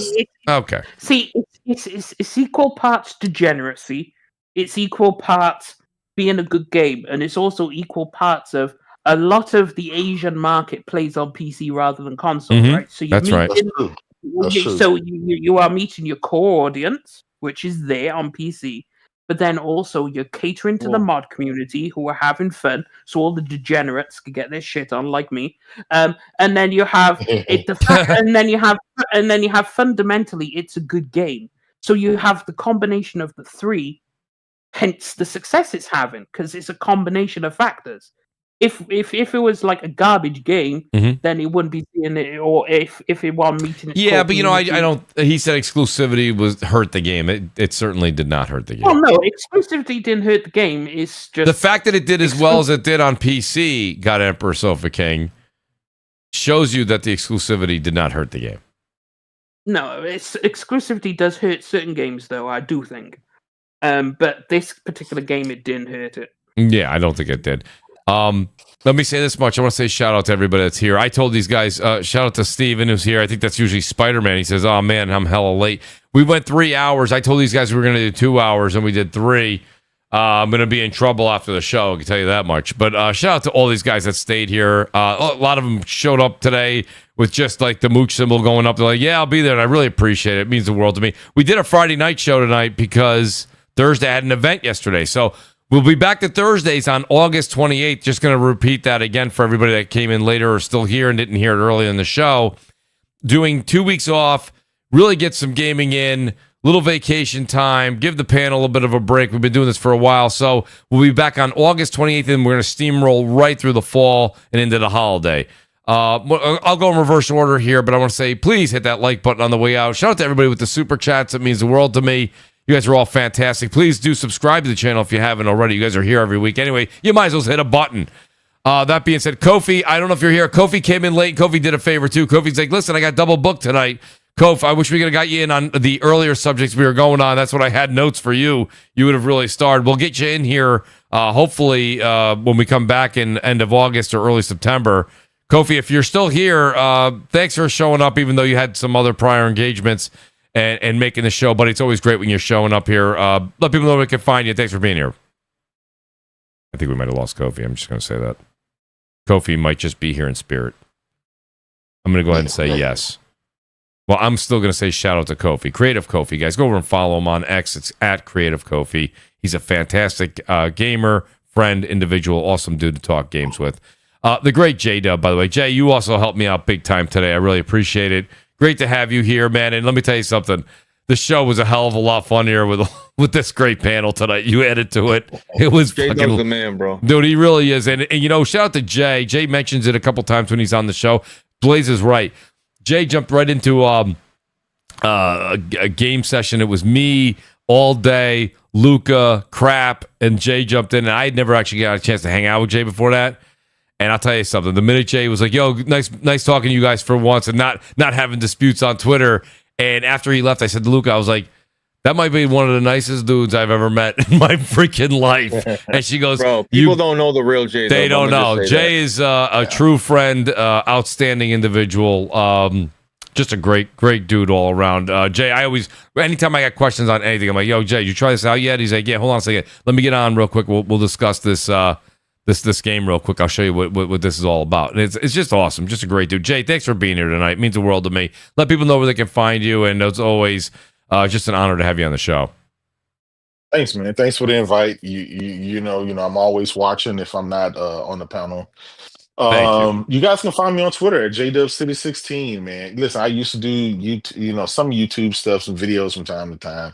okay. See, it's equal parts degeneracy. It's equal parts being a good game, and it's also equal parts of a lot of the Asian market plays on PC rather than console, Mhm. right? So That's right. That's true. That's true. So you are meeting your core audience, which is there on PC, but then also you're catering to the mod community who are having fun, so all the degenerates can get their shit on, like me. And then you have and then you have fundamentally it's a good game. So you have the combination of the three, hence the success it's having, because it's a combination of factors. If it was like a garbage game, then it wouldn't be seeing it. Or if it wasn't meeting its Yeah, core but you know, I community. don't. He said exclusivity was hurt the game. It certainly did not hurt the game. Oh no, exclusivity didn't hurt the game. It's just The fact that it did as well as it did on PC, God Emperor Sofa King, shows you that the exclusivity did not hurt the game. no, it's exclusivity does hurt certain games, though. I do think, but this particular game it didn't hurt it. Yeah, I don't think it did. Let me say this much. I want to say shout out to everybody that's here. I told these guys, shout out to Steven who's here. I think that's usually Spider-Man. He says, oh man, I'm hella late. We went 3 hours. I told these guys we were going to do 2 hours and we did 3. I'm going to be in trouble after the show. I can tell you that much. But shout out to all these guys that stayed here. A lot of them showed up today with just like the Mooch symbol going up. They're like, yeah, I'll be there. And I really appreciate it. It means the world to me. We did a Friday night show tonight because Thursday had an event yesterday. So we'll be back to Thursdays on August 28th. Just going to repeat that again for everybody that came in later or still here and didn't hear it earlier in the show. Doing 2 weeks off, really get some gaming in, little vacation time, give the panel a bit of a break. We've been doing this for a while, so we'll be back on August 28th, and we're going to steamroll right through the fall and into the holiday. I'll go in reverse order here, but I want to say, please hit that like button on the way out. Shout out to everybody with the super chats. It means the world to me. You guys are all fantastic. Please do subscribe to the channel if you haven't already. You guys are here every week. Anyway, you might as well hit a button. That being said, Kofi, I don't know if you're here. Kofi came in late. Kofi did a favor, too. Kofi's like, listen, I got double booked tonight. Kofi, I wish we could have got you in on the earlier subjects we were going on. That's what I had notes for you. You would have really started. We'll get you in here, hopefully, when we come back in end of August or early September. Kofi, if you're still here, thanks for showing up, even though you had some other prior engagements and making the show. But it's always great when you're showing up here. Let people know where they can find you. Thanks for being here. I think we might have lost Kofi. I'm just going to say that. Kofi might just be here in spirit. I'm going to go ahead and say yes. Well, I'm still going to say shout out to Kofi. Creative Kofi, guys. Go over and follow him on X. It's at Creative Kofi. He's a fantastic gamer, friend, individual, awesome dude to talk games with. The great J-Dub, by the way. Jay, you also helped me out big time today. I really appreciate it. Great to have you here, man. And let me tell you something. The show was a hell of a lot funnier with this great panel tonight. You added to it. It was J-Dub's the man, bro. Dude, he really is. And, you know, shout out to Jay. Jay mentions it a couple times when he's on the show. Blaze is right. Jay jumped right into a game session. It was me all day, Luca, Crap, and Jay jumped in. And I had never actually got a chance to hang out with Jay before that. And I'll tell you something. The minute Jay was like, yo, nice talking to you guys for once and not having disputes on Twitter. And after he left, I said to Luca, I was like, that might be one of the nicest dudes I've ever met in my freaking life. And she goes, bro, people don't know the real Jay. They don't know. Jay is a true friend, outstanding individual. Just a great dude all around. Jay, anytime I got questions on anything, I'm like, yo, Jay, you try this out yet? He's like, yeah, hold on a second. Let me get on real quick. We'll discuss this this game real quick. I'll show you what this is all about. And it's just awesome. Just a great dude. Jay, thanks for being here tonight. It means the world to me. Let people know where they can find you. And it's always just an honor to have you on the show. Thanks, man. Thanks for the invite. You know, I'm always watching if I'm not on the panel. You guys can find me on Twitter at JDubCity16, man. Listen, I used to do some YouTube stuff, some videos from time to time.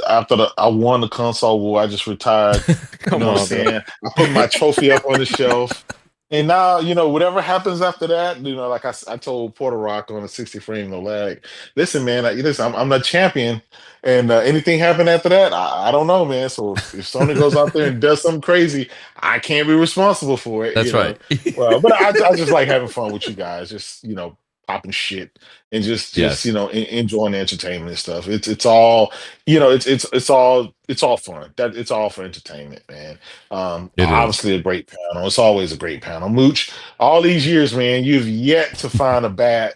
After I won the console war, I just retired. Come on, what I'm saying? I put my trophy up on the shelf. And now, whatever happens after that, like I told Porter Rock on a 60 frame no lag, listen, man, I'm the champion. And anything happen after that, I don't know, man. So if Sony goes out there and does something crazy, I can't be responsible for it. That's right. Well, but I just like having fun with you guys, just popping shit and just enjoying the entertainment and stuff. It's all it's all fun. It's all for entertainment, man. Obviously a great panel. It's always a great panel. Mooch, all these years, man, you've yet to find a bad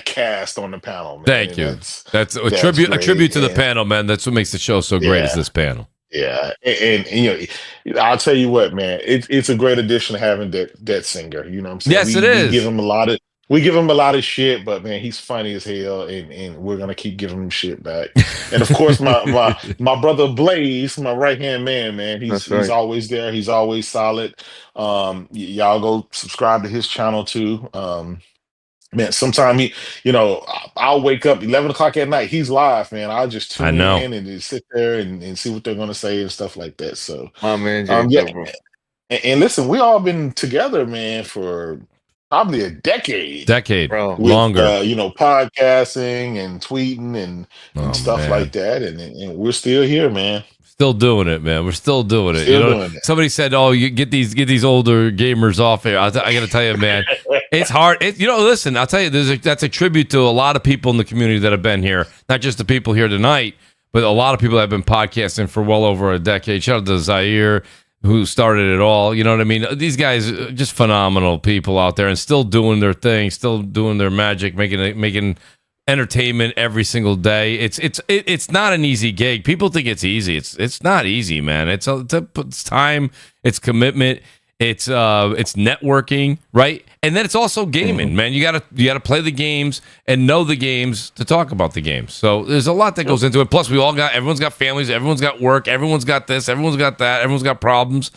cast on the panel, man. Thank you. That's a tribute to the panel, man. That's what makes the show so great is this panel. Yeah, and I'll tell you what, man, it's a great addition having that singer. You know what I'm saying? Yes, it is. We give him a lot of shit, but man, he's funny as hell, and we're gonna keep giving him shit back. And of course, my brother Blaze, my right hand man, he's always there. He's always solid. Y'all go subscribe to his channel too. Man, sometime I'll wake up 11 o'clock at night. He's live, man. I'll just tune in and just sit there and see what they're gonna say and stuff like that. So, man, and listen, we all been together, man, for probably a decade, bro. Longer. Podcasting and tweeting and stuff like that, and we're still here, man. Still doing it, man. We're still doing it. Doing it. Somebody said, "Oh, you get these older gamers off here." I got to tell you, man, it's hard. Listen, I'll tell you, that's a tribute to a lot of people in the community that have been here. Not just the people here tonight, but a lot of people that have been podcasting for well over a decade. Shout out to Zaire, who started it all. You know what I mean? These guys are just phenomenal people out there and still doing their thing, still doing their magic, making entertainment every single day. It's not an easy gig. People think it's easy. It's not easy, man. It's time, it's commitment, it's networking, right? And then it's also gaming, man. You gotta play the games and know the games to talk about the games. So there's a lot that goes into it. Plus, everyone's got families, everyone's got work, everyone's got this, everyone's got that, everyone's got problems.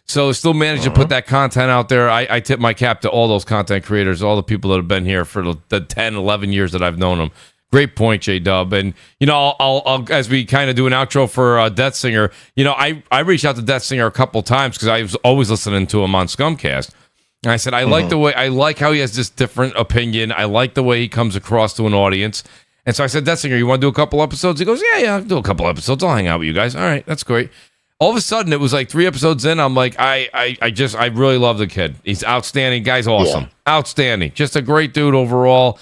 So still manage to put that content out there. I tip my cap to all those content creators, all the people that have been here for the 10, 11 years that I've known them. Great point, J-Dub. And, you know, I'll as we kind of do an outro for Death Singer, you know, I reached out to Death Singer a couple times because I was always listening to him on Scumcast. And I said, I like how he has this different opinion. I like the way he comes across to an audience. And so I said, Death Singer, you want to do a couple episodes? He goes, yeah, I'll do a couple episodes. I'll hang out with you guys. All right, that's great. All of a sudden, it was like 3 episodes in. I'm like, I really love the kid. He's outstanding. Guy's awesome. Yeah. Outstanding. Just a great dude overall.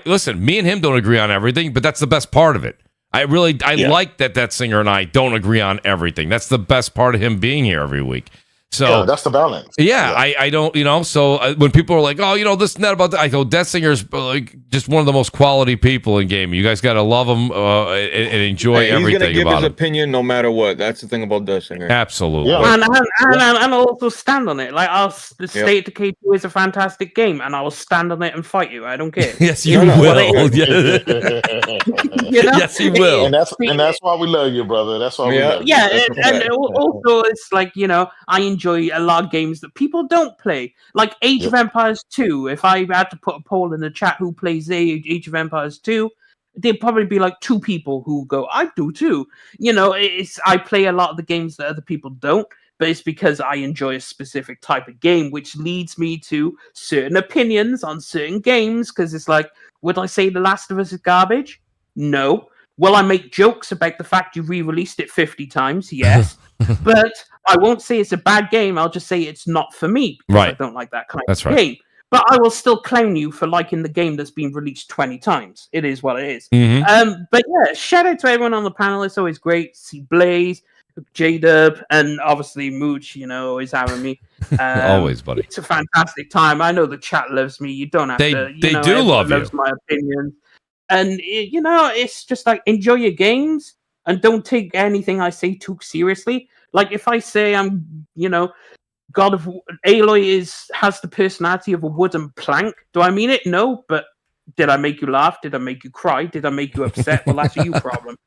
Listen, me and him don't agree on everything, but that's the best part of it. I like that Singer and I don't agree on everything. That's the best part of him being here every week. So that's the balance. Yeah, I don't, you know, so when people are like, oh, you know, this and that about that, I go, Death Singer's like just one of the most quality people in gaming. You guys got to love him and enjoy everything about him. He's going to give his opinion no matter what. That's the thing about Death Singer. Absolutely. Yeah. And I'll also stand on it. Like, I'll state the K2 is a fantastic game, and I will stand on it and fight you. I don't care. Yes, you will. You know? Yes, he will. And that's why we love you, brother. That's why we love you. Yeah, and also it's like, you know, I enjoy a lot of games that people don't play, like Age of Empires 2. If I had to put a poll in the chat who plays Age of Empires 2, there'd probably be like 2 people who go, I do too. You know, I play a lot of the games that other people don't, but it's because I enjoy a specific type of game, which leads me to certain opinions on certain games, because it's like, would I say The Last of Us is garbage? No. Will I make jokes about the fact you re-released it 50 times? Yes. But I won't say it's a bad game. I'll just say it's not for me. Right. I don't like that kind of game. But I will still clown you for liking the game that's been released 20 times. It is what it is. Mm-hmm. But yeah, shout out to everyone on the panel. It's always great to see Blaze, J-Dub, and obviously Mooch, you know, always having me. Always, buddy. It's a fantastic time. I know the chat loves me. You don't have to. They do love you. Loves my opinions. And, you know, it's just like, enjoy your games and don't take anything I say too seriously. Like, if I say I'm, you know, Aloy has the personality of a wooden plank, do I mean it? No, but did I make you laugh? Did I make you cry? Did I make you upset? Well, that's a you problem.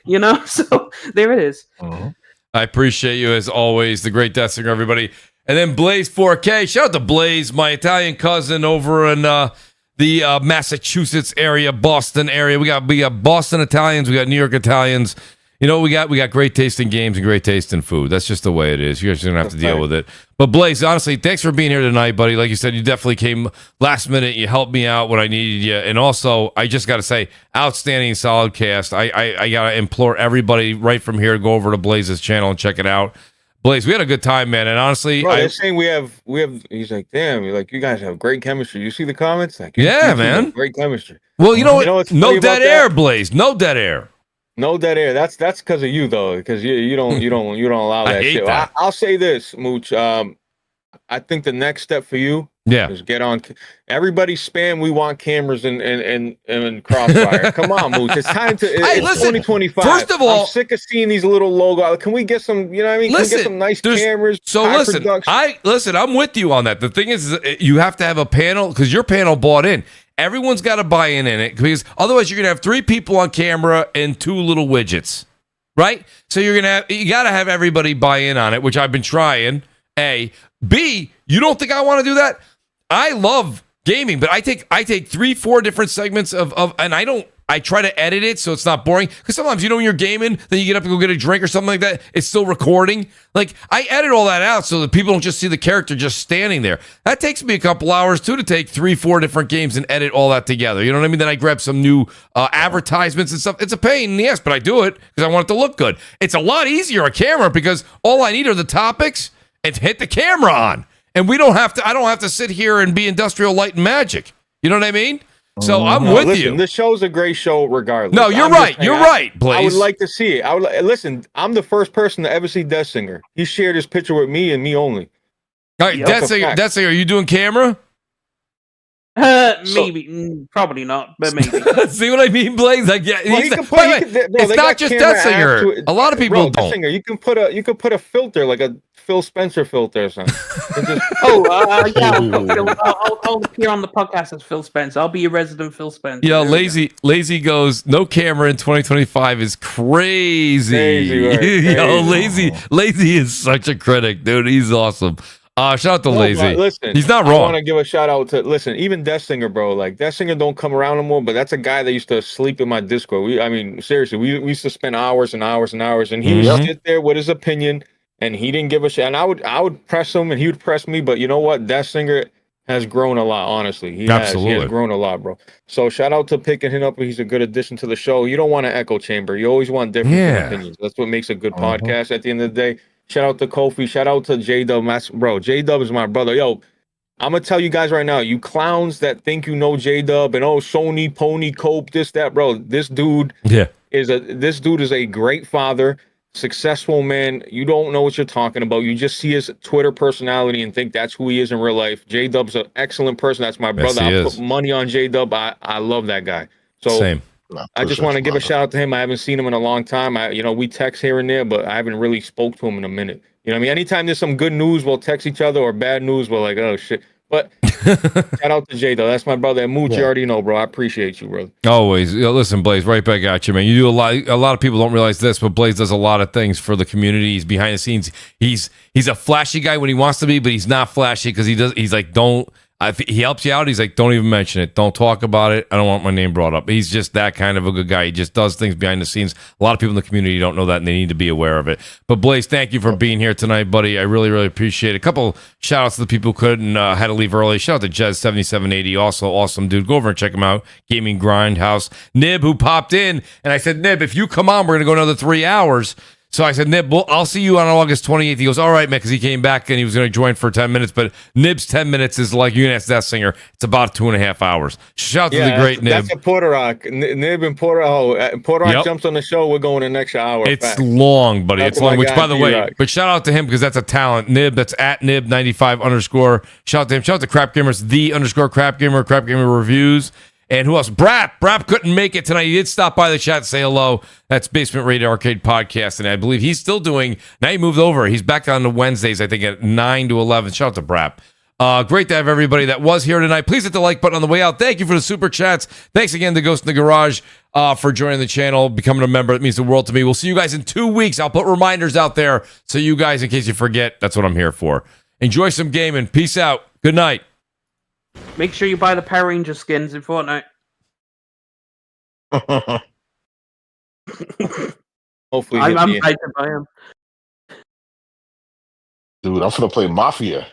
You know, so there it is. I appreciate you as always, the great Death Singer, everybody. And then Blaze 4K. Shout out to Blaze, my Italian cousin over in the Massachusetts area, Boston area. We got Boston Italians, we got New York Italians. You know, we got great taste in games and great taste in food. That's just the way it is. You guys are gonna have to deal with it. But Blaze, honestly, thanks for being here tonight, buddy. Like you said, you definitely came last minute. You helped me out when I needed you. And also, I just got to say, outstanding, solid cast. I gotta implore everybody right from here to go over to Blaze's channel and check it out. Blaze, we had a good time, man. And honestly, they're saying we have. He's like, damn, like you guys have great chemistry. You see the comments? Like, yeah, man, great chemistry. Well, you know what? No dead air, Blaze. No dead air. No dead air. That's because of you though, because you don't allow that shit. That. I'll say this, Mooch. I think the next step for you, is get on. Everybody spam. We want cameras and Crossfire. Come on, Mooch. It's time to. It's 2025. First of all, I'm sick of seeing these little logos. Can we get some? You know what I mean? Can we get some nice cameras? So listen. I'm with you on that. The thing is, you have to have a panel because your panel bought in. Everyone's got to buy in it because otherwise you're gonna have 3 people on camera and 2 little widgets, right? So you got to have everybody buy in on it, which I've been trying. A, B, you don't think I want to do that? I love gaming, but I take 3-4 different segments of and I try to edit it so it's not boring. Because sometimes, you know, when you're gaming, then you get up and go get a drink or something like that. It's still recording. Like, I edit all that out so that people don't just see the character just standing there. That takes me a couple hours, too, to take 3-4 different games and edit all that together. You know what I mean? Then I grab some new advertisements and stuff. It's a pain in the ass, but I do it because I want it to look good. It's a lot easier on camera because all I need are the topics and hit the camera on. And I don't have to sit here and be industrial light and magic. You know what I mean? So I'm with you. This show's a great show regardless. No, you're right. You're right, Blaze. I would like to see it. Listen, I'm the first person to ever see Death Singer. He shared his picture with me and me only. All right, Death Singer, are you doing camera? Maybe, probably not, but maybe. See what I mean, Blaze? Like, yeah, it's not just Death Singer. A lot of people don't. Singer, you can put a filter like a Phil Spencer filter or something. I'll appear on the podcast as Phil Spencer. I'll be your resident Phil Spencer. Yeah, Lazy goes, no camera in 2025 is crazy. Crazy. Yo, Lazy is such a critic, dude. He's awesome. Shout out to Lazy. Listen, he's not I wrong. want to give a shout out to even Death Singer, bro. Like Death Singer don't come around no more, but that's a guy that used to sleep in my Discord. I mean, seriously, we used to spend hours and hours and hours, and he would sit there with his opinion, and he didn't give a shit. And I would press him, and he would press me. But you know what? Death Singer has grown a lot. Honestly, he has grown a lot, bro. So shout out to picking him up. He's a good addition to the show. You don't want an echo chamber. You always want different opinions. That's what makes a good podcast. At the end of the day. Shout out to Kofi. Shout out to J-Dub. Bro, J-Dub is my brother. Yo, I'm going to tell you guys right now, you clowns that think you know J-Dub and, Sony, Pony, Cope, this, that, bro. This dude is a great father, successful man. You don't know what you're talking about. You just see his Twitter personality and think that's who he is in real life. J-Dub's an excellent person. That's my brother. I put money on J-Dub. I love that guy. So Same. I just want to give a shout out to him. I haven't seen him in a long time. We text here and there, but I haven't really spoke to him in a minute. You know what I mean? Anytime there's some good news, we'll text each other, or bad news, we're like, oh shit. But shout out to Jay though. That's my brother. And Mooch, you already know, bro. I appreciate you, brother. Always. Listen, Blaze, right back at you, man. You do a lot of people don't realize this, but Blaze does a lot of things for the community. He's behind the scenes. He's a flashy guy when he wants to be, but he's not flashy because he's like, he helps you out. He's like, don't even mention it. Don't talk about it. I don't want my name brought up. He's just that kind of a good guy. He just does things behind the scenes. A lot of people in the community don't know that, and they need to be aware of it. But Blaze, thank you for being here tonight, buddy. I really, really appreciate it. A couple shout outs to the people who couldn't had to leave early. Shout out to Jez7780, also awesome dude. Go over and check him out. Gaming Grindhouse. Nib, who popped in, and I said, Nib, if you come on, we're gonna go another 3 hours. So I said, Nib, I'll see you on August 28th. He goes, all right, man, because he came back and he was going to join for 10 minutes. But Nib's 10 minutes is like, you can ask that singer, it's about 2.5 hours. Shout out to the great Nib. That's a Puerto Rock. Nib and Puerto Rock jumps on the show. We're going an extra hour. It's long, buddy. It's long, which, by the way, but shout out to him because that's a talent. Nib, that's at Nib95_. Shout out to him. Shout out to Crap Gamers, _Crap Gamer, Crap Gamer Reviews. And who else? BRAP. BRAP couldn't make it tonight. He did stop by the chat to say hello. That's Basement Radio Arcade Podcast. And I believe he's still doing, now he moved over. He's back on the Wednesdays, I think, at 9 to 11. Shout out to BRAP. Great to have everybody that was here tonight. Please hit the like button on the way out. Thank you for the super chats. Thanks again to Ghost in the Garage for joining the channel, becoming a member. It means the world to me. We'll see you guys in 2 weeks. I'll put reminders out there so you guys, in case you forget, that's what I'm here for. Enjoy some gaming. Peace out. Good night. Make sure you buy the Power Ranger skins in Fortnite. Hopefully, I'm excited to buy them. Dude, I'm gonna play Mafia.